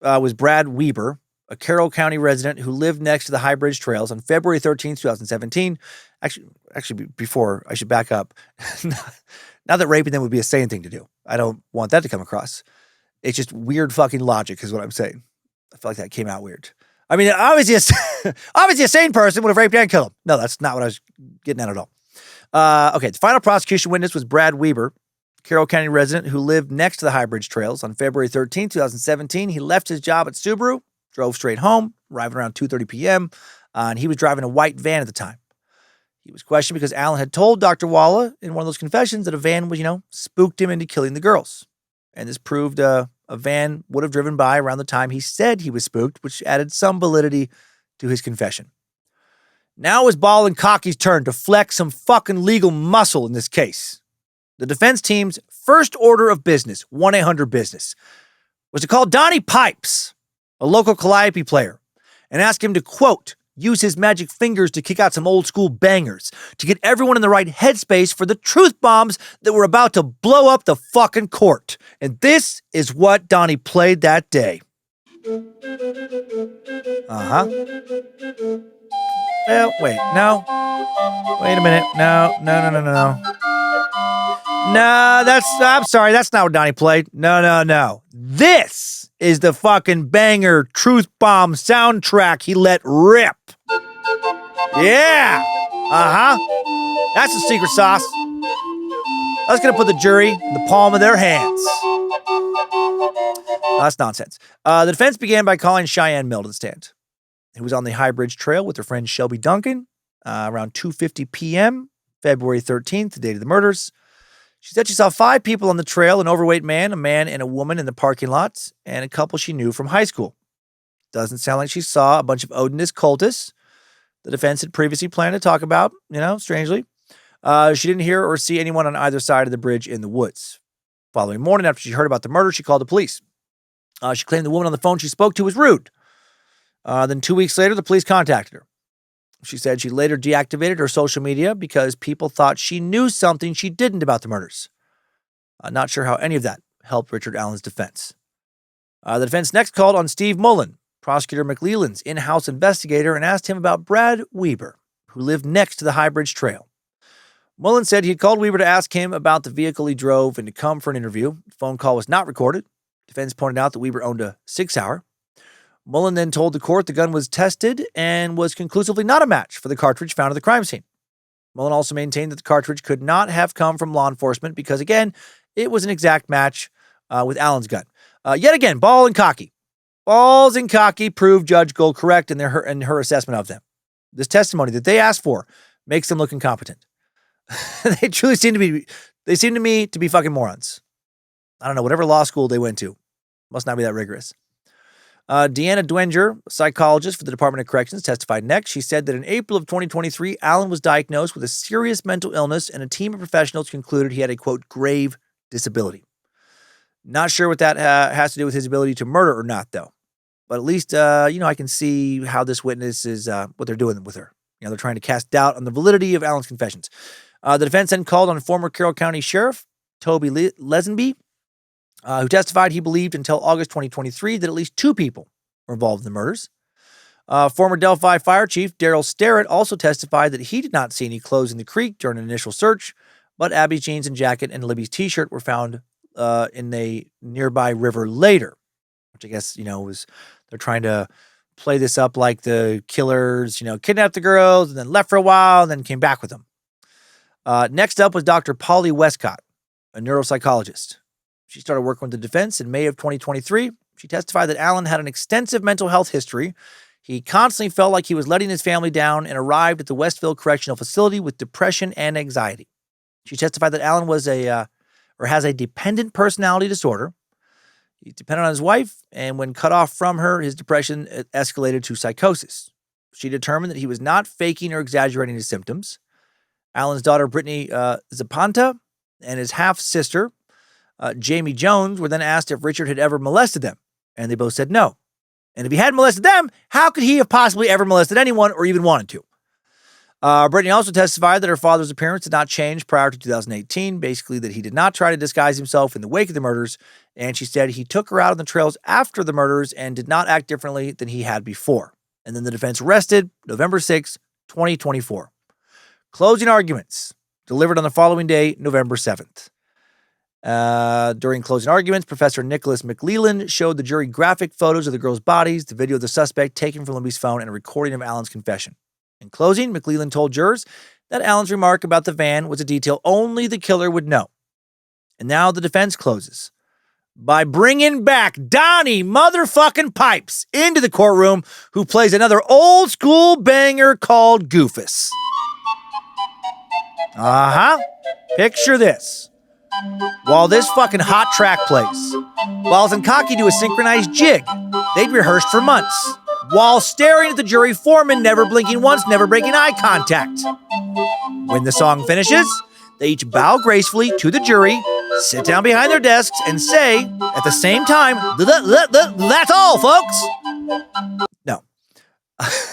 was Brad Weber, a Carroll County resident who lived next to the High Bridge Trails on February 13th, 2017. Actually, before, I should back up. Not that raping them would be a sane thing to do. I don't want that to come across. It's just weird fucking logic is what I'm saying. I feel like that came out weird. I mean, obviously a sane person would have raped and killed him. No, that's not what I was getting at all. Okay, the final prosecution witness was Brad Weber, Carroll County resident who lived next to the High Bridge Trails. On February 13, 2017, he left his job at Subaru, drove straight home, arriving around 2:30 p.m., and he was driving a white van at the time. He was questioned because Allen had told Dr. Walla in one of those confessions that a van was, spooked him into killing the girls. And this proved a van would have driven by around the time he said he was spooked, which added some validity to his confession. Now it was Ball and Cocky's turn to flex some fucking legal muscle in this case. The defense team's first order of business, 1-800-BUSINESS, was to call Donnie Pipes, a local calliope player, and ask him to, quote, use his magic fingers to kick out some old school bangers to get everyone in the right headspace for the truth bombs that were about to blow up the fucking court. And this is what Donnie played that day. Well, wait, no. Wait a minute. No. No, I'm sorry, that's not what Donnie played. No. This is the fucking banger truth bomb soundtrack he let rip. Yeah. That's the secret sauce. That's going to put the jury in the palm of their hands. That's nonsense. The defense began by calling Cheyenne Mill to the stand, who was on the High Bridge Trail with her friend Shelby Duncan around 2:50 p.m., February 13th, the date of the murders. She said she saw 5 people on the trail, an overweight man, a man, and a woman in the parking lots, and a couple she knew from high school. Doesn't sound like she saw a bunch of Odinist cultists the defense had previously planned to talk about, strangely. She didn't hear or see anyone on either side of the bridge in the woods. Following morning, after she heard about the murder, she called the police. She claimed the woman on the phone she spoke to was rude. Then 2 weeks later, the police contacted her. She said she later deactivated her social media because people thought she knew something she didn't about the murders. Not sure how any of that helped Richard Allen's defense. The defense next called on Steve Mullen, Prosecutor McLeland's in-house investigator, and asked him about Brad Weber, who lived next to the High Bridge Trail. Mullen said he had called Weaver to ask him about the vehicle he drove and to come for an interview. The phone call was not recorded. Defense pointed out that Weaver owned a 6-hour. Mullen then told the court the gun was tested and was conclusively not a match for the cartridge found at the crime scene. Mullen also maintained that the cartridge could not have come from law enforcement because, again, it was an exact match with Allen's gun. Yet again, Balls and Cocky proved Judge Gold correct in her assessment of them. This testimony that they asked for makes them look incompetent. They truly seem to me to be fucking morons. I don't know, whatever law school they went to. Must not be that rigorous. Deanna Dwenger, a psychologist for the Department of Corrections, testified next. She said that in April of 2023, Allen was diagnosed with a serious mental illness, and a team of professionals concluded he had a, quote, grave disability. Not sure what that has to do with his ability to murder or not, though. But at least, I can see how this witness is, what they're doing with her. They're trying to cast doubt on the validity of Allen's confessions. The defense then called on former Carroll County Sheriff Toby Lesenby, who testified he believed until August 2023 that at least 2 people were involved in the murders. Former Delphi Fire Chief Daryl Starrett also testified that he did not see any clothes in the creek during an initial search, but Abby's jeans and jacket and Libby's t-shirt were found in a nearby river later, which I guess, was they're trying to play this up like the killers, kidnapped the girls and then left for a while and then came back with them. Next up was Dr. Polly Westcott, a neuropsychologist. She started working with the defense in May of 2023. She testified that Allen had an extensive mental health history. He constantly felt like he was letting his family down and arrived at the Westville Correctional Facility with depression and anxiety. She testified that Allen has a dependent personality disorder. He depended on his wife, and when cut off from her, his depression escalated to psychosis. She determined that he was not faking or exaggerating his symptoms. Allen's daughter, Brittany Zapanta, and his half-sister, Jamie Jones, were then asked if Richard had ever molested them, and they both said no. And if he had molested them, how could he have possibly ever molested anyone or even wanted to? Brittany also testified that her father's appearance did not change prior to 2018, basically that he did not try to disguise himself in the wake of the murders, and she said he took her out on the trails after the murders and did not act differently than he had before. And then the defense rested November 6, 2024. Closing arguments delivered on the following day, November 7th. During closing arguments, Professor Nicholas McLeland showed the jury graphic photos of the girls' bodies, the video of the suspect taken from Libby's phone, and a recording of Allen's confession. In closing, McLeland told jurors that Allen's remark about the van was a detail only the killer would know. And now the defense closes by bringing back Donnie motherfucking Pipes into the courtroom, who plays another old school banger called Goofus. Picture this. While this fucking hot track plays, Balls and Cocky do a synchronized jig they'd rehearsed for months, while staring at the jury foreman, never blinking once, never breaking eye contact. When the song finishes, they each bow gracefully to the jury, sit down behind their desks, and say, at the same time, "That's all, folks." No.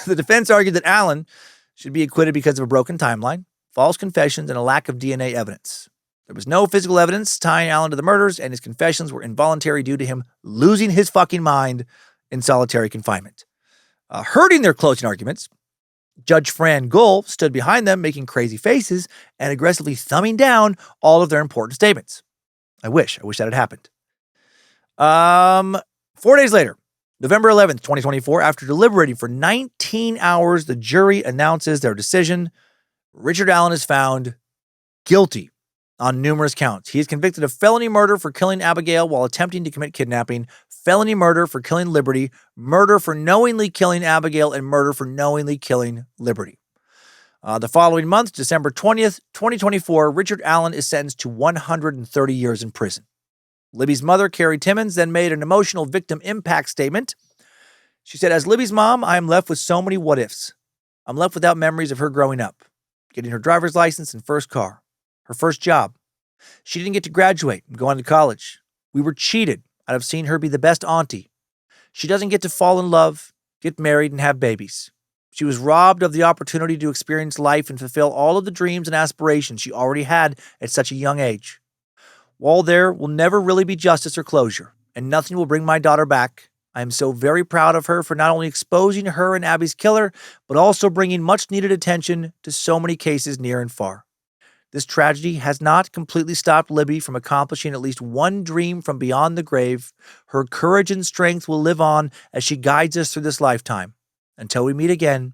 The defense argued that Allen should be acquitted because of a broken timeline, false confessions, and a lack of DNA evidence. There was no physical evidence tying Allen to the murders, and his confessions were involuntary due to him losing his fucking mind in solitary confinement. Hurting their closing arguments, Judge Fran Gull stood behind them, making crazy faces and aggressively thumbing down all of their important statements. I wish that had happened. 4 days later, November 11th, 2024, after deliberating for 19 hours, the jury announces their decision. Richard Allen is found guilty on numerous counts. He is convicted of felony murder for killing Abigail while attempting to commit kidnapping, felony murder for killing Liberty, murder for knowingly killing Abigail, and murder for knowingly killing Liberty. The following month, December 20th, 2024, Richard Allen is sentenced to 130 years in prison. Libby's mother, Carrie Timmons, then made an emotional victim impact statement. She said, "As Libby's mom, I am left with so many what ifs. I'm left without memories of her growing up, getting her driver's license and first car, her first job. She didn't get to graduate and go on to college. We were cheated out of seeing her be the best auntie. She doesn't get to fall in love, get married, and have babies. She was robbed of the opportunity to experience life and fulfill all of the dreams and aspirations she already had at such a young age. While there will never really be justice or closure, and nothing will bring my daughter back, I am so very proud of her for not only exposing her and Abby's killer, but also bringing much needed attention to so many cases near and far. This tragedy has not completely stopped Libby from accomplishing at least one dream from beyond the grave. Her courage and strength will live on as she guides us through this lifetime. Until we meet again,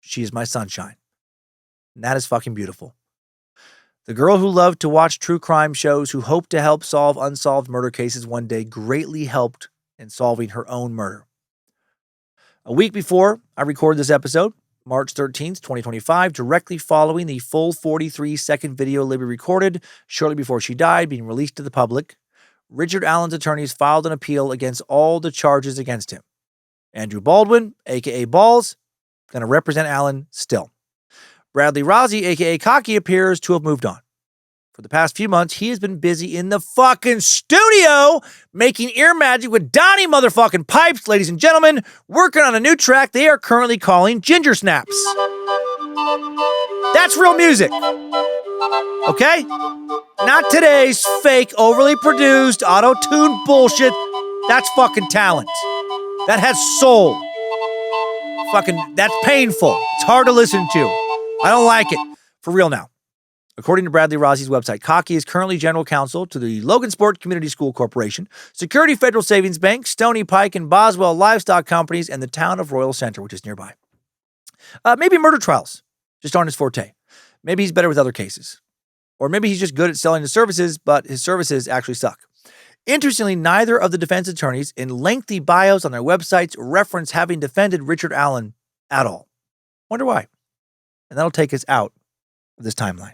she is my sunshine. And that is fucking beautiful. The girl who loved to watch true crime shows, who hoped to help solve unsolved murder cases one day, greatly helped in solving her own murder. A week before I recorded this episode, March 13th, 2025, directly following the full 43-second video Libby recorded shortly before she died being released to the public, Richard Allen's attorneys filed an appeal against all the charges against him. Andrew Baldwin, a.k.a. Balls, going to represent Allen still. Bradley Rozzi, a.k.a. Cocky, appears to have moved on. For the past few months, he has been busy in the fucking studio making ear magic with Donnie motherfucking Pipes, ladies and gentlemen, working on a new track they are currently calling Ginger Snaps. That's real music. Okay? Not today's fake, overly produced, auto-tuned bullshit. That's fucking talent. That has soul. That's painful. It's hard to listen to. I don't like it. For real now. According to Bradley Rozzi's website, Cocky is currently general counsel to the Logansport Community School Corporation, Security Federal Savings Bank, Stony Pike and Boswell Livestock Companies, and the town of Royal Center, which is nearby. Maybe murder trials just aren't his forte. Maybe he's better with other cases. Or maybe he's just good at selling his services, but his services actually suck. Interestingly, neither of the defense attorneys in lengthy bios on their websites reference having defended Richard Allen at all. Wonder why. And that'll take us out of this timeline.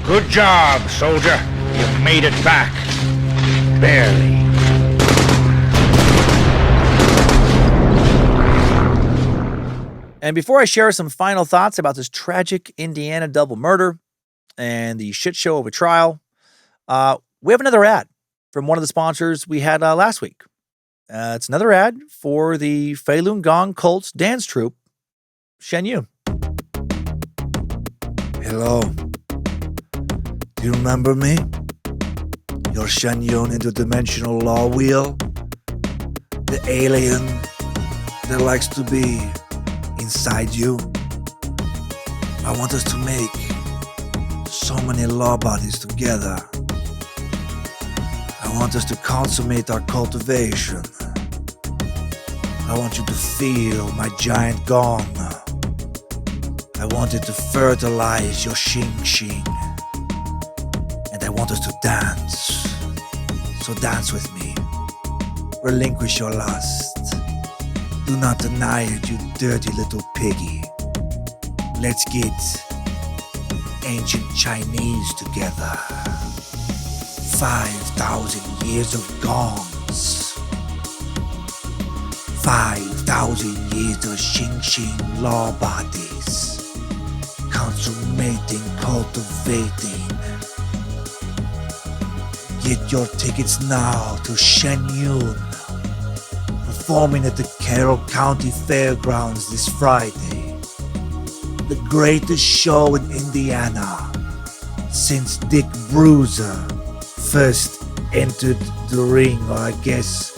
Good job, soldier. You made it back. Barely. And before I share some final thoughts about this tragic Indiana double murder and the shit show of a trial, we have another ad from one of the sponsors we had last week. It's another ad for the Falun Gong cult's dance troupe, Shen Yun. Hello. Do you remember me? Your Shen Yun interdimensional law wheel? The alien that likes to be inside you? I want us to make so many law bodies together. I want us to consummate our cultivation. I want you to feel my giant gong. I want it to fertilize your shing-shing. And I want us to dance. So dance with me. Relinquish your lust. Do not deny it, you dirty little piggy. Let's get ancient Chinese together. 5,000 years of gongs. 5,000 years of shing-shing law bodies. Consummating, cultivating. Get your tickets now to Shen Yun, performing at the Carroll County Fairgrounds this Friday. The greatest show in Indiana since Dick Bruiser first entered the ring, or I guess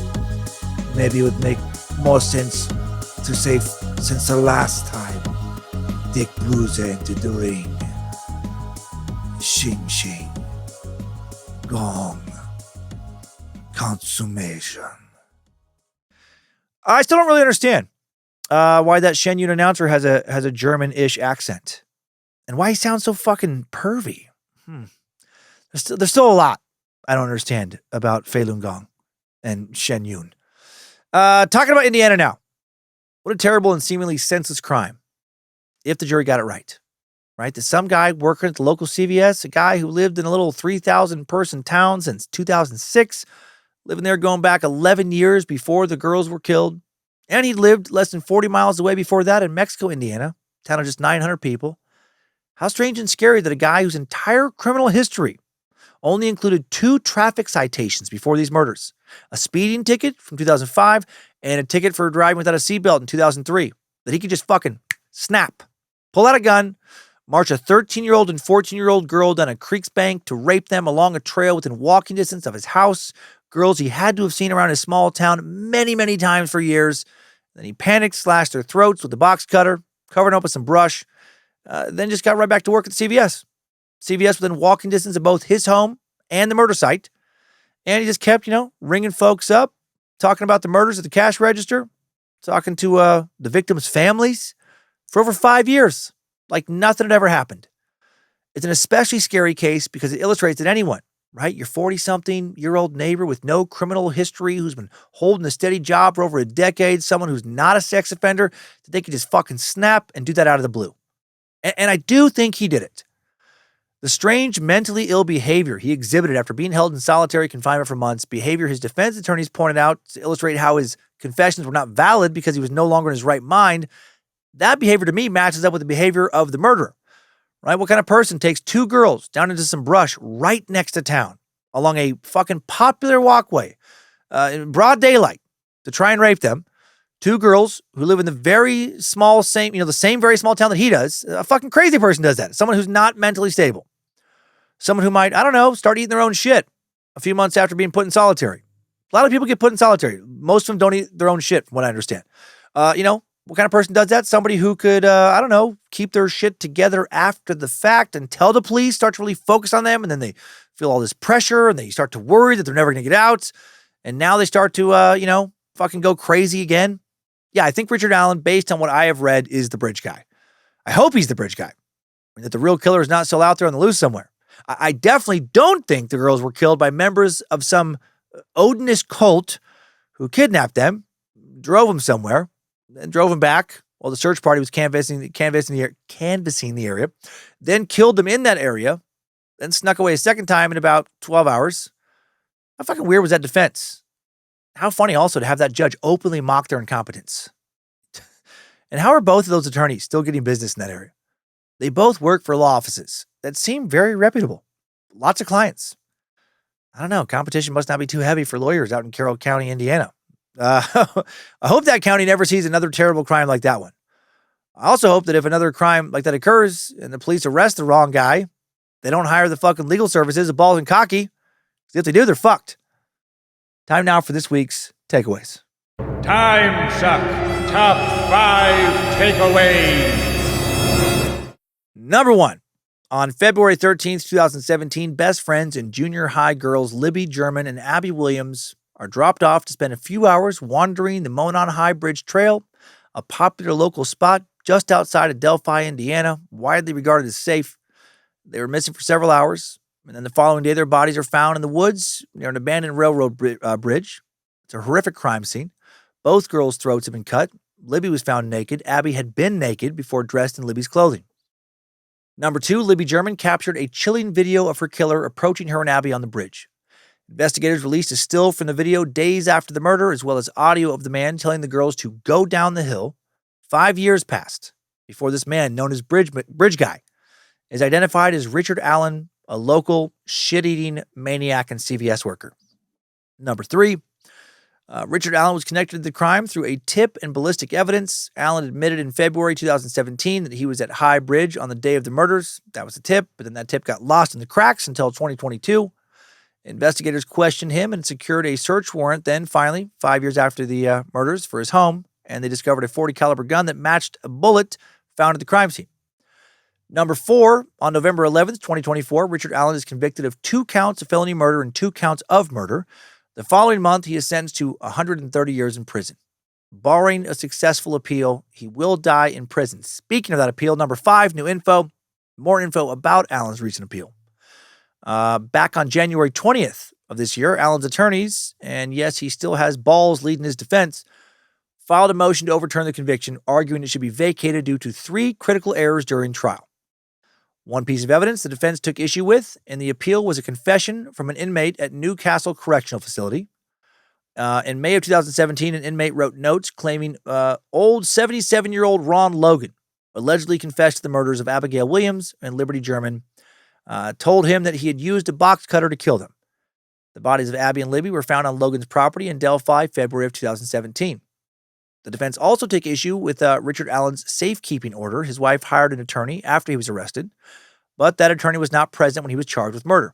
maybe it would make more sense to say since the last time Dick Bruiser entered the ring. Shing shing. Gong. Consummation. I still don't really understand why that Shen Yun announcer has a German-ish accent. And why he sounds so fucking pervy. There's still a lot I don't understand about Falun Gong and Shen Yun. Talking about Indiana now. What a terrible and seemingly senseless crime. If the jury got it right. Right? That some guy working at the local CVS, a guy who lived in a little 3,000 person town since 2006, living there going back 11 years before the girls were killed. And he lived less than 40 miles away before that in Mexico, Indiana, a town of just 900 people. How strange and scary that a guy whose entire criminal history only included 2 traffic citations before these murders. A speeding ticket from 2005 and a ticket for driving without a seatbelt in 2003. That he could just fucking snap, pull out a gun, march a 13-year-old and 14-year-old girl down a creek's bank to rape them along a trail within walking distance of his house. Girls he had to have seen around his small town many, many times for years. Then he panicked, slashed their throats with a box cutter, covered up with some brush, then just got right back to work at the CVS. CVS within walking distance of both his home and the murder site. And he just kept, ringing folks up, talking about the murders at the cash register, talking to the victims' families for over 5 years, like nothing had ever happened. It's an especially scary case because it illustrates that anyone, right, your 40-something-year-old neighbor with no criminal history who's been holding a steady job for over a decade, someone who's not a sex offender, that they could just fucking snap and do that out of the blue. And I do think he did it. The strange mentally ill behavior he exhibited after being held in solitary confinement for months, behavior his defense attorneys pointed out to illustrate how his confessions were not valid because he was no longer in his right mind, that behavior to me matches up with the behavior of the murderer, right? What kind of person takes two girls down into some brush right next to town along a fucking popular walkway in broad daylight to try and rape them? Two girls who live in the very small the same very small town that he does. A fucking crazy person does that. Someone who's not mentally stable. Someone who might, start eating their own shit a few months after being put in solitary. A lot of people get put in solitary. Most of them don't eat their own shit, from what I understand. What kind of person does that? Somebody who could, keep their shit together after the fact until the police start to really focus on them, and then they feel all this pressure, and they start to worry that they're never going to get out, and now they start to, fucking go crazy again. Yeah, I think Richard Allen, based on what I have read, is the bridge guy. I hope he's the bridge guy, and that the real killer is not still out there on the loose somewhere. I definitely don't think the girls were killed by members of some Odinist cult who kidnapped them, drove them somewhere, and drove them back while the search party was canvassing the area, then killed them in that area, then snuck away a second time in about 12 hours. How fucking weird was that defense? How funny also to have that judge openly mock their incompetence. And how are both of those attorneys still getting business in that area? They both work for law offices that seem very reputable. Lots of clients. I don't know. Competition must not be too heavy for lawyers out in Carroll County, Indiana. I hope that county never sees another terrible crime like that one. I also hope that if another crime like that occurs and the police arrest the wrong guy, they don't hire the fucking legal services of Bald and Cocky. Because if they do, they're fucked. Time now for this week's takeaways. Timesuck Top 5 Takeaways. Number 1. On February 13th, 2017, best friends and junior high girls Libby German and Abby Williams are dropped off to spend a few hours wandering the Monon High Bridge Trail, a popular local spot just outside of Delphi, Indiana, widely regarded as safe. They were missing for several hours, and then the following day their bodies are found in the woods near an abandoned railroad bridge. It's a horrific crime scene. Both girls' throats have been cut. Libby was found naked. Abby had been naked before dressed in Libby's clothing. Number 2, Libby German captured a chilling video of her killer approaching her and Abby on the bridge. Investigators released a still from the video days after the murder, as well as audio of the man telling the girls to go down the hill. 5 years passed before this man, known as Bridge Guy, is identified as Richard Allen, a local shit-eating maniac and CVS worker. Number 3, Richard Allen was connected to the crime through a tip and ballistic evidence. Allen admitted in February 2017 that he was at High Bridge on the day of the murders. That was the tip, but then that tip got lost in the cracks until 2022. Investigators questioned him and secured a search warrant then, finally, 5 years after the murders, for his home, and they discovered a .40 caliber gun that matched a bullet found at the crime scene. Number 4, on November 11th, 2024, Richard Allen is convicted of 2 counts of felony murder and 2 counts of murder. The following month, he is sentenced to 130 years in prison. Barring a successful appeal, he will die in prison. Speaking of that appeal, number 5, new info, more info about Allen's recent appeal. Back on January 20th of this year, Allen's attorneys, and yes, he still has balls leading his defense, filed a motion to overturn the conviction, arguing it should be vacated due to 3 critical errors during trial. One piece of evidence the defense took issue with in the appeal was a confession from an inmate at Newcastle Correctional Facility. In May of 2017, an inmate wrote notes claiming old 77-year-old Ron Logan allegedly confessed to the murders of Abigail Williams and Liberty German, told him that he had used a box cutter to kill them. The bodies of Abby and Libby were found on Logan's property in Delphi, February of 2017. The defense also took issue with Richard Allen's safekeeping order. His wife hired an attorney after he was arrested, but that attorney was not present when he was charged with murder.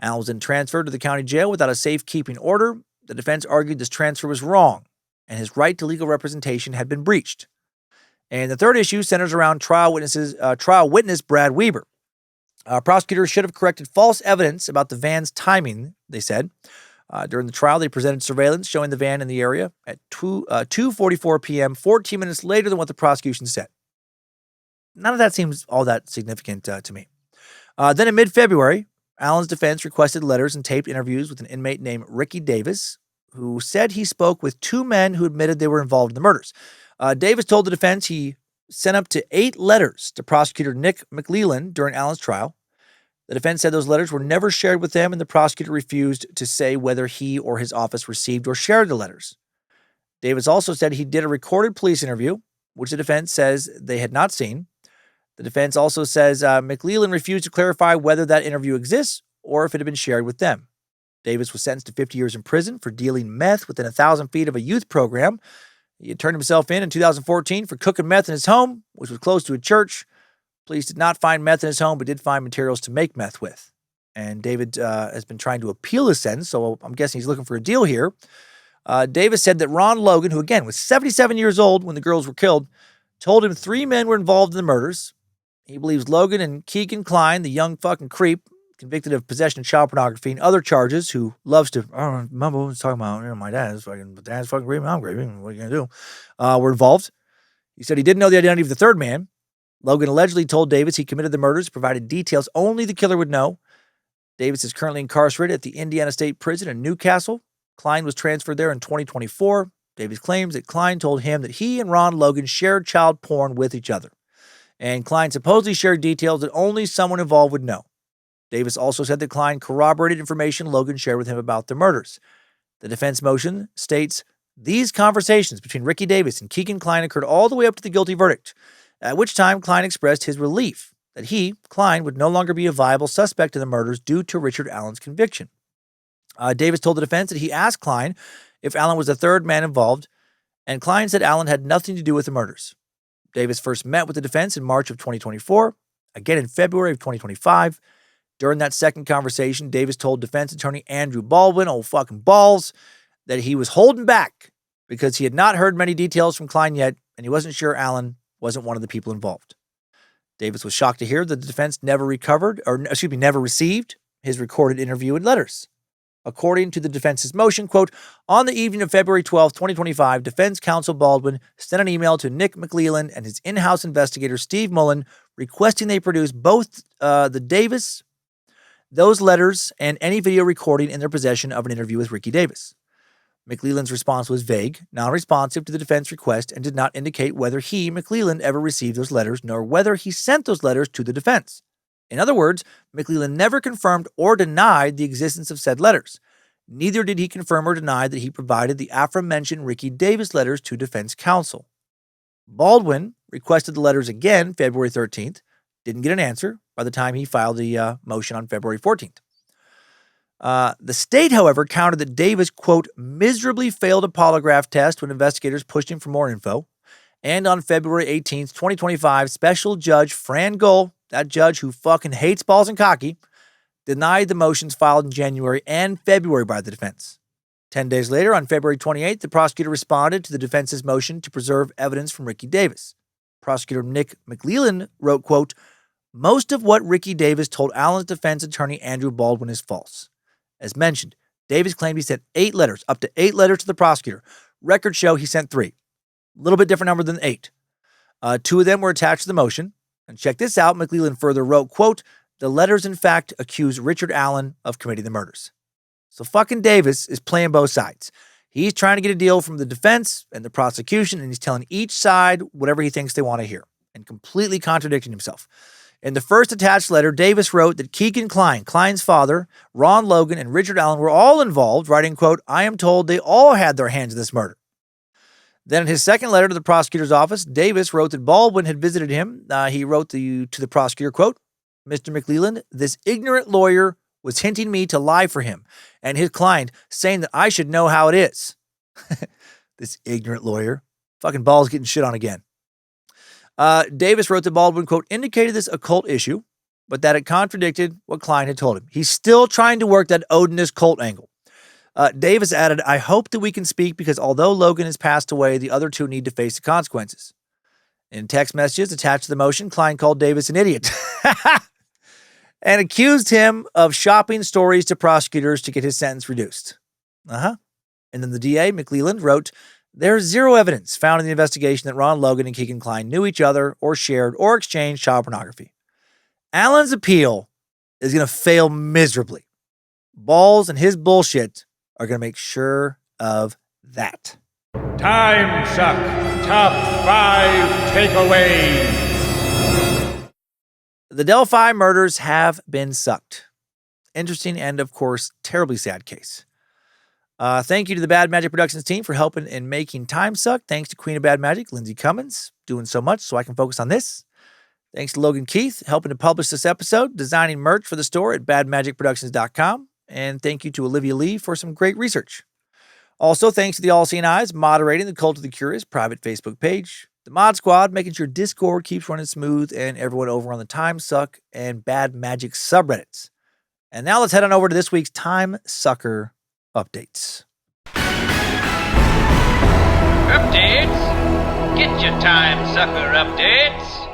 Allen was then transferred to the county jail without a safekeeping order. The defense argued this transfer was wrong, and his right to legal representation had been breached. And the third issue centers around trial witness Brad Weber. Prosecutors should have corrected false evidence about the van's timing, they said. During the trial, they presented surveillance showing the van in the area at 2:44 p.m., 14 minutes later than what the prosecution said. None of that seems all that significant to me. Then in mid-February, Allen's defense requested letters and taped interviews with an inmate named Ricky Davis, who said he spoke with two men who admitted they were involved in the murders. Davis told the defense he sent up to 8 letters to prosecutor Nick McLeland during Allen's trial. The defense said those letters were never shared with them, and the prosecutor refused to say whether he or his office received or shared the letters. Davis also said he did a recorded police interview, which the defense says they had not seen. The defense also says McLeland refused to clarify whether that interview exists or if it had been shared with them. Davis was sentenced to 50 years in prison for dealing meth within 1,000 feet of a youth program. He had turned himself in 2014 for cooking meth in his home, which was close to a church. Police did not find meth in his home, but did find materials to make meth with. And David has been trying to appeal his sentence, so I'm guessing he's looking for a deal here. Davis said that Ron Logan, who again was 77 years old when the girls were killed, told him 3 men were involved in the murders. He believes Logan and Keegan Klein, the young fucking creep, convicted of possession of child pornography and other charges, who loves to, I don't remember what I was talking about, my dad's fucking creepy, I'm creepy, what are you going to do? Were involved. He said he didn't know the identity of the third man. Logan allegedly told Davis he committed the murders, provided details only the killer would know. Davis is currently incarcerated at the Indiana State Prison in Newcastle. Klein was transferred there in 2024. Davis claims that Klein told him that he and Ron Logan shared child porn with each other. And Klein supposedly shared details that only someone involved would know. Davis also said that Klein corroborated information Logan shared with him about the murders. The defense motion states, these conversations between Ricky Davis and Keegan Klein occurred all the way up to the guilty verdict, at which time Klein expressed his relief that he, Klein, would no longer be a viable suspect in the murders due to Richard Allen's conviction. Davis told the defense that he asked Klein if Allen was the third man involved, and Klein said Allen had nothing to do with the murders. Davis first met with the defense in March of 2024, again in February of 2025. During that second conversation, Davis told defense attorney Andrew Baldwin, old fucking balls, that he was holding back because he had not heard many details from Klein yet, and he wasn't sure Allen wasn't one of the people involved. Davis was shocked to hear that the defense never received his recorded interview and letters. According to the defense's motion, quote, on the evening of February 12, 2025, defense counsel Baldwin sent an email to Nick McLeland and his in-house investigator Steve Mullen requesting they produce both those letters and any video recording in their possession of an interview with Ricky Davis. McLeland's response was vague, non-responsive to the defense request, and did not indicate whether he, McLeland, ever received those letters, nor whether he sent those letters to the defense. In other words, McLeland never confirmed or denied the existence of said letters. Neither did he confirm or deny that he provided the aforementioned Ricky Davis letters to defense counsel. Baldwin requested the letters again February 13th, didn't get an answer by the time he filed the motion on February 14th. The state, however, countered that Davis, quote, miserably failed a polygraph test when investigators pushed him for more info. And on February 18th, 2025, Special Judge Fran Gull, that judge who fucking hates balls and cocky, denied the motions filed in January and February by the defense. 10 days later, on February 28th, the prosecutor responded to the defense's motion to preserve evidence from Ricky Davis. Prosecutor Nick McLeland wrote, quote, most of what Ricky Davis told Allen's defense attorney Andrew Baldwin is false. As mentioned, Davis claimed he sent 8 letters, up to 8 letters to the prosecutor. Records show he sent 3. A little bit different number than 8. 2 of them were attached to the motion. And check this out, McLeland further wrote, quote, the letters in fact accuse Richard Allen of committing the murders. So fucking Davis is playing both sides. He's trying to get a deal from the defense and the prosecution, and he's telling each side whatever he thinks they want to hear, and completely contradicting himself. In the first attached letter, Davis wrote that Keegan Klein, Klein's father, Ron Logan, and Richard Allen were all involved, writing, quote, I am told they all had their hands in this murder. Then in his second letter to the prosecutor's office, Davis wrote that Baldwin had visited him. He wrote to the prosecutor, quote, Mr. McLeland, this ignorant lawyer was hinting me to lie for him and his client, saying that I should know how it is. This ignorant lawyer. Fucking balls getting shit on again. Davis wrote to Baldwin, quote, indicated this occult issue, but that it contradicted what Klein had told him. He's still trying to work that Odinist cult angle. Davis added, I hope that we can speak because although Logan has passed away, the other 2 need to face the consequences. In text messages attached to the motion, Klein called Davis an idiot and accused him of shopping stories to prosecutors to get his sentence reduced. And then the DA, McClelland, wrote, "There's zero evidence found in the investigation that Ron Logan and Keegan Klein knew each other or shared or exchanged child pornography." Allen's appeal is going to fail miserably. Balls and his bullshit are going to make sure of that. Timesuck Top 5 Takeaways. The Delphi murders have been sucked. Interesting and, of course, terribly sad case. Thank you to the Bad Magic Productions team for helping in making Timesuck. Thanks to Queen of Bad Magic, Lindsay Cummins, doing so much so I can focus on this. Thanks to Logan Keith, helping to publish this episode, designing merch for the store at badmagicproductions.com. And thank you to Olivia Lee for some great research. Also, thanks to the All Seeing Eyes, moderating the Cult of the Curious private Facebook page. The Mod Squad, making sure Discord keeps running smooth, and everyone over on the Timesuck and Bad Magic subreddits. And now let's head on over to this week's Timesucker updates. Updates? Get your Timesucker updates.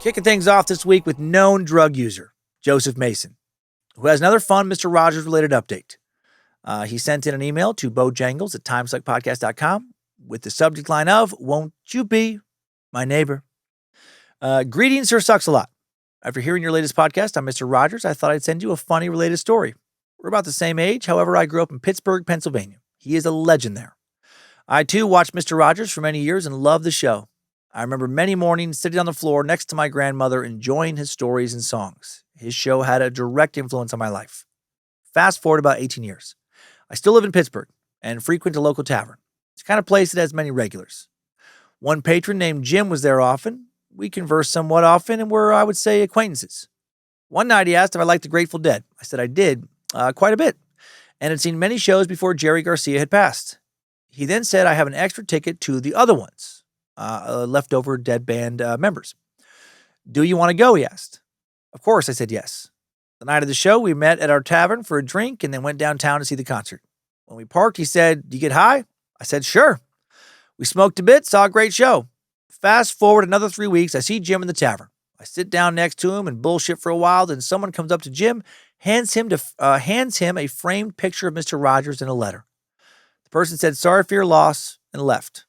Kicking things off this week with known drug user, Joseph Mason, who has another fun Mr. Rogers related update. He sent in an email to bojangles at timesuckpodcast.com with the subject line of, "Won't you be my neighbor?" Greetings, Sir Sucks a Lot. After hearing your latest podcast on Mr. Rogers, I thought I'd send you a funny related story. We're about the same age. However, I grew up in Pittsburgh, Pennsylvania. He is a legend there. I, too, watched Mr. Rogers for many years and loved the show. I remember many mornings sitting on the floor next to my grandmother enjoying his stories and songs. His show had a direct influence on my life. Fast forward about 18 years. I still live in Pittsburgh and frequent a local tavern. It's the kind of place that has many regulars. One patron named Jim was there often. We conversed somewhat often and were, I would say, acquaintances. One night he asked if I liked the Grateful Dead. I said I did, quite a bit, and had seen many shows before Jerry Garcia had passed. He then said I have an extra ticket to the other ones, leftover Dead band members. "Do you want to go?" he asked. Of course, I said yes. The night of the show, we met at our tavern for a drink and then went downtown to see the concert. When we parked, he said, "Do you get high?" I said, "Sure." We smoked a bit, saw a great show. Fast forward another 3 weeks, I see Jim in the tavern. I sit down next to him and bullshit for a while, then someone comes up to Jim, hands him a framed picture of Mr. Rogers and a letter. The person said, "Sorry for your loss," and left.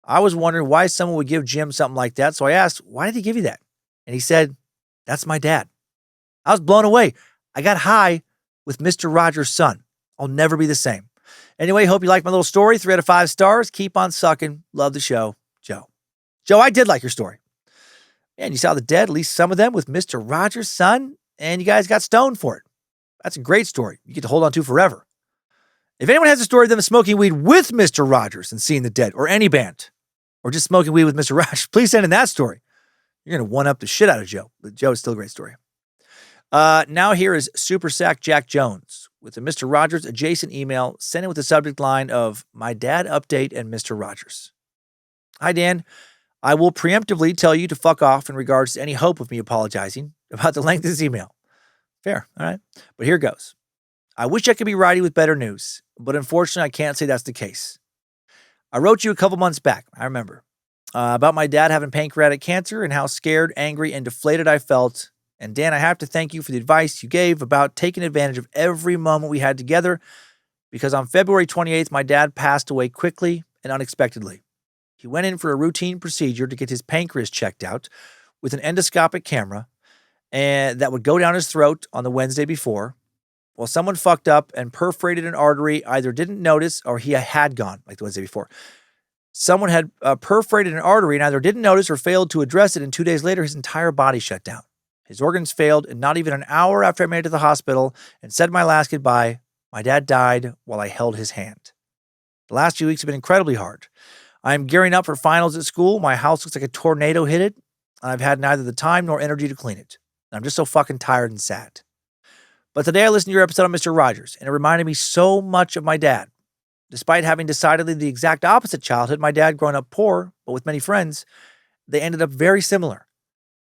I was wondering why someone would give Jim something like that, so I asked, "Why did he give you that?" And he said, "That's my dad." I was blown away. I got high with Mr. Rogers' son. I'll never be the same. Anyway, hope you like my little story. 3 out of 5 stars. Keep on sucking. Love the show. Joe. Joe, I did like your story. Man, you saw the Dead, at least some of them, with Mr. Rogers' son, and you guys got stoned for it. That's a great story. You get to hold on to forever. If anyone has a story of them smoking weed with Mr. Rogers and seeing the Dead, or any band, or just smoking weed with Mr. Rogers, please send in that story. You're going to one-up the shit out of Joe. But Joe is still a great story. Now here is Super Sack Jack Jones with a Mr. Rogers adjacent email sent in with the subject line of "My Dad Update and Mr. Rogers." Hi, Dan. I will preemptively tell you to fuck off in regards to any hope of me apologizing about the length of this email. Fair, all right? But here goes. I wish I could be writing with better news, but unfortunately I can't say that's the case. I wrote you a couple months back, I remember, about my dad having pancreatic cancer and how scared, angry, and deflated I felt. And Dan, I have to thank you for the advice you gave about taking advantage of every moment we had together, because on February 28th, my dad passed away quickly and unexpectedly. He went in for a routine procedure to get his pancreas checked out with an endoscopic camera, and that would go down his throat on the Wednesday before. Well, someone fucked up and perforated an artery, either didn't notice or he had gone, like the Wednesday before. Someone had perforated an artery and either didn't notice or failed to address it, and 2 days later, his entire body shut down. His organs failed, and not even an hour after I made it to the hospital and said my last goodbye, my dad died while I held his hand. The last few weeks have been incredibly hard. I am gearing up for finals at school. My house looks like a tornado hit it, and I've had neither the time nor energy to clean it. And I'm just so fucking tired and sad. But today I listened to your episode on Mr. Rogers, and it reminded me so much of my dad. Despite having decidedly the exact opposite childhood, my dad growing up poor, but with many friends, they ended up very similar.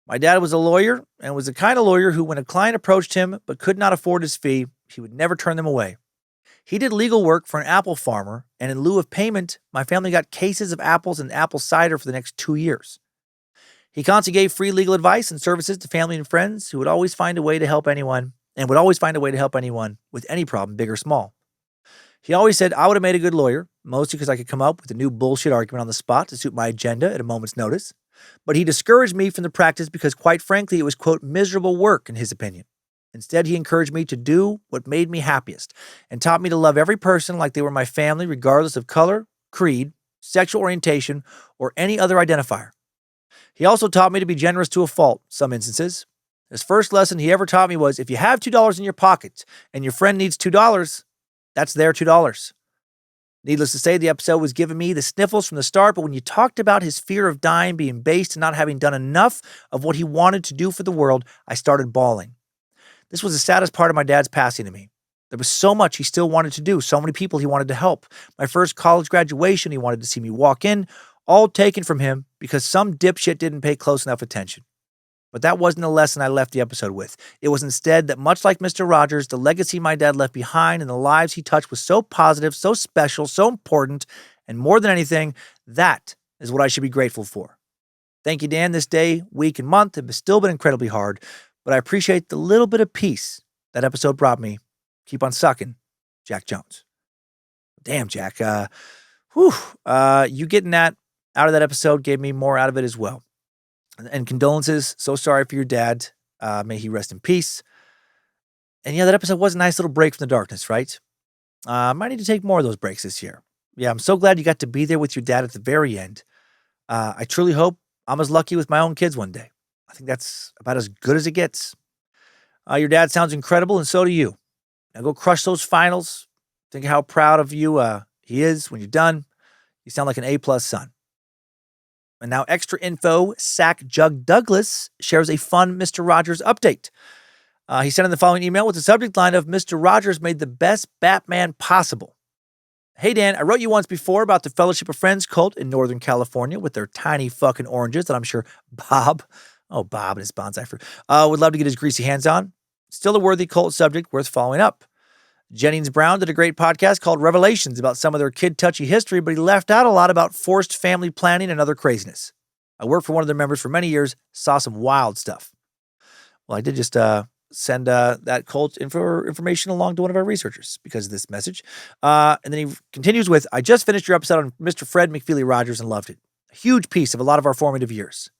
My dad was a lawyer, and was the kind of lawyer who, when a client approached him but could not afford his fee, he would never turn them away. He did legal work for an apple farmer, and in lieu of payment, my family got cases of apples and apple cider for the next 2 years. He constantly gave free legal advice and services to family and friends who would always find a way to help anyone with any problem, big or small. He always said I would have made a good lawyer, mostly because I could come up with a new bullshit argument on the spot to suit my agenda at a moment's notice. But he discouraged me from the practice because, quite frankly, it was, quote, miserable work, in his opinion. Instead, he encouraged me to do what made me happiest and taught me to love every person like they were my family, regardless of color, creed, sexual orientation, or any other identifier. He also taught me to be generous to a fault, some instances. His first lesson he ever taught me was, if you have $2 in your pocket and your friend needs $2, that's their $2. Needless to say, the episode was giving me the sniffles from the start, but when you talked about his fear of dying being based on not having done enough of what he wanted to do for the world, I started bawling. This was the saddest part of my dad's passing to me. There was so much he still wanted to do, so many people he wanted to help. My first college graduation, he wanted to see me walk in, all taken from him because some dipshit didn't pay close enough attention. But that wasn't the lesson I left the episode with. It was instead that, much like Mr. Rogers, the legacy my dad left behind and the lives he touched was so positive, so special, so important, and more than anything, that is what I should be grateful for. Thank you, Dan. This day, week, and month have still been incredibly hard, but I appreciate the little bit of peace that episode brought me. Keep on sucking, Jack Jones. Damn, Jack. You getting that out of that episode gave me more out of it as well. And condolences. So sorry for your dad. May he rest in peace. And yeah, that episode was a nice little break from the darkness, right? Might need to take more of those breaks this year. Yeah, I'm so glad you got to be there with your dad at the very end. I truly hope I'm as lucky with my own kids one day. I think that's about as good as it gets. Your dad sounds incredible, and so do you. Now go crush those finals. Think of how proud of you he is when you're done. You sound like an A-plus son. And now extra info, Sack Jug Douglas shares a fun Mr. Rogers update. He sent in the following email with the subject line of Mr. Rogers made the best Batman possible. Hey, Dan, I wrote you once before about the Fellowship of Friends cult in Northern California with their tiny fucking oranges that I'm sure Bob and his bonsai fruit, would love to get his greasy hands on. Still a worthy cult subject worth following up. Jennings Brown did a great podcast called Revelations about some of their kid-touchy history, but he left out a lot about forced family planning and other craziness. I worked for one of their members for many years, saw some wild stuff. Well, I did just send that cult information along to one of our researchers because of this message. And then he continues with, I just finished your episode on Mr. Fred McFeely Rogers and loved it. A huge piece of a lot of our formative years.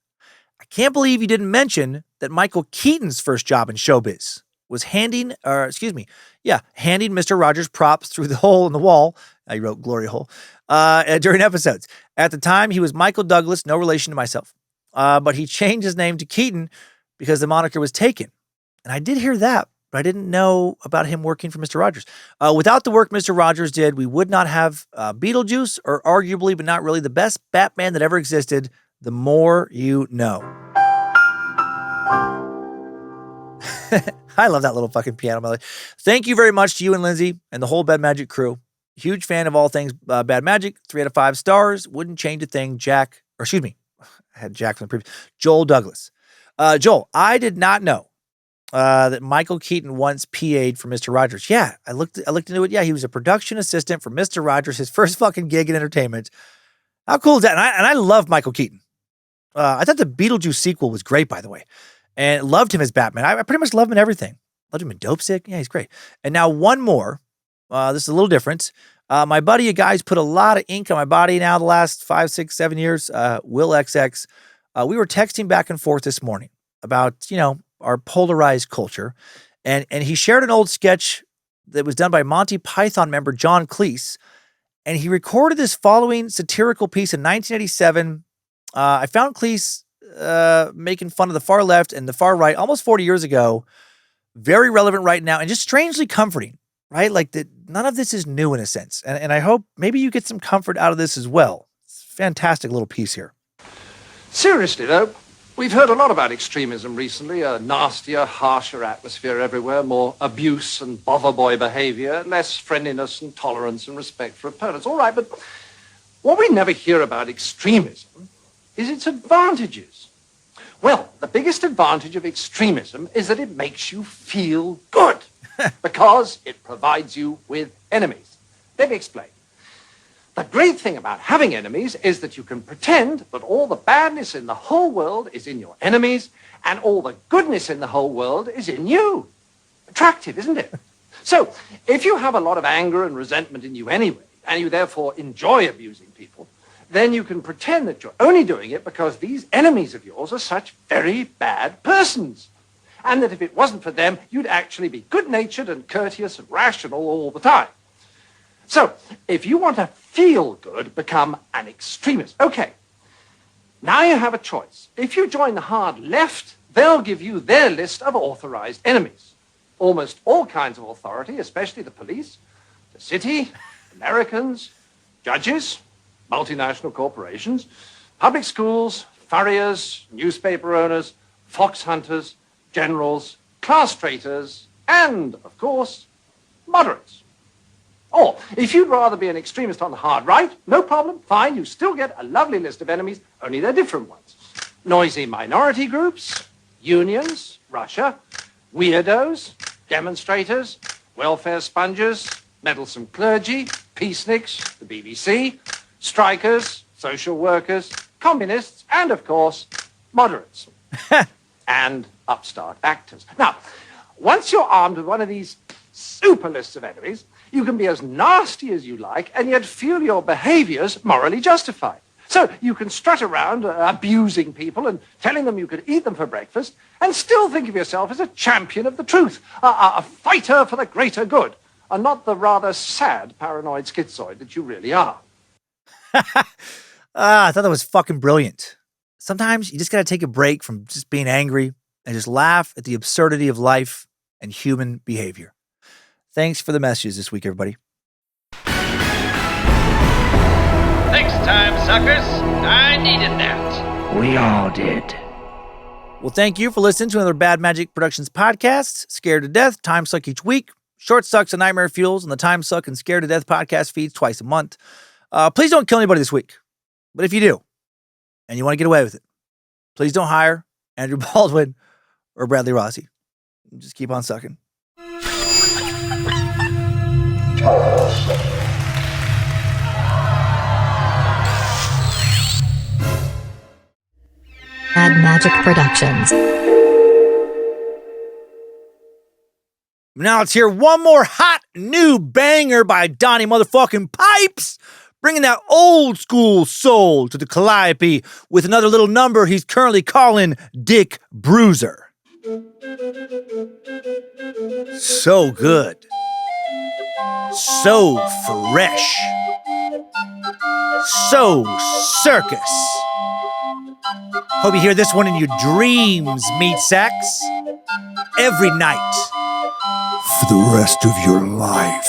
I can't believe you didn't mention that Michael Keaton's first job in showbiz was handing Mr. Rogers props through the hole in the wall. I wrote glory hole during episodes. At the time, he was Michael Douglas, no relation to myself. But he changed his name to Keaton because the moniker was taken. And I did hear that, but I didn't know about him working for Mr. Rogers. Without the work Mr. Rogers did, we would not have Beetlejuice, or arguably, but not really, the best Batman that ever existed. The more you know. I love that little fucking piano melody. Thank you very much to you and Lindsay and the whole Bad Magic crew. Huge fan of all things Bad Magic. 3 out of 5 stars. Wouldn't change a thing. I had Jack from the previous. Joel Douglas. Joel, I did not know that Michael Keaton once PA'd for Mr. Rogers. Yeah, I looked into it. Yeah, he was a production assistant for Mr. Rogers, his first fucking gig in entertainment. How cool is that? And I love Michael Keaton. I thought the Beetlejuice sequel was great, by the way. And loved him as Batman. I pretty much love him in everything. Loved him in Dope Sick. Yeah, he's great. And now one more. This is a little different. My buddy, a guy who's put a lot of ink on my body now the last 5, 6, 7 years, Will XX. We were texting back and forth this morning about, our polarized culture. And he shared an old sketch that was done by Monty Python member John Cleese. And he recorded this following satirical piece in 1987. I found Cleese making fun of the far left and the far right almost 40 years ago. Very relevant right now and just strangely comforting, right? Like none of this is new in a sense. And I hope maybe you get some comfort out of this as well. It's a fantastic little piece here. Seriously, though, we've heard a lot about extremism recently. A nastier, harsher atmosphere everywhere, more abuse and bother boy behavior, less friendliness and tolerance and respect for opponents. All right, but what we never hear about extremism is its advantages. Well, the biggest advantage of extremism is that it makes you feel good. Because it provides you with enemies. Let me explain. The great thing about having enemies is that you can pretend that all the badness in the whole world is in your enemies and all the goodness in the whole world is in you. Attractive, isn't it? So, if you have a lot of anger and resentment in you anyway, and you therefore enjoy abusing people, then you can pretend that you're only doing it because these enemies of yours are such very bad persons. And that if it wasn't for them, you'd actually be good-natured and courteous and rational all the time. So, if you want to feel good, become an extremist. Okay, now you have a choice. If you join the hard left, they'll give you their list of authorized enemies. Almost all kinds of authority, especially the police, the city, Americans, judges, multinational corporations, public schools, furriers, newspaper owners, fox hunters, generals, class traitors, and, of course, moderates. Or, if you'd rather be an extremist on the hard right, no problem, fine, you still get a lovely list of enemies, only they're different ones. Noisy minority groups, unions, Russia, weirdos, demonstrators, welfare sponges, meddlesome clergy, peaceniks, the BBC, strikers, social workers, communists, and, of course, moderates. And upstart actors. Now, once you're armed with one of these super lists of enemies, you can be as nasty as you like and yet feel your behaviors morally justified. So you can strut around abusing people and telling them you could eat them for breakfast and still think of yourself as a champion of the truth, a fighter for the greater good, and not the rather sad paranoid schizoid that you really are. I thought that was fucking brilliant. Sometimes you just got to take a break from just being angry and just laugh at the absurdity of life and human behavior. Thanks for the messages this week, everybody. Thanks, time suckers. I needed that. We all did. Well, thank you for listening to another Bad Magic Productions podcast. Scared to Death, Timesuck each week. Short Sucks and Nightmare Fuels on the Timesuck and Scared to Death podcast feeds twice a month. Please don't kill anybody this week. But if you do, and you want to get away with it, please don't hire Andrew Baldwin or Bradley Rossi. Just keep on sucking. Bad Magic Productions. Now let's hear one more hot new banger by Donnie motherfucking Pipes, bringing that old school soul to the Calliope with another little number he's currently calling Dick Bruiser. So good. So fresh. So circus. Hope you hear this one in your dreams, meat sacks. Every night. For the rest of your life.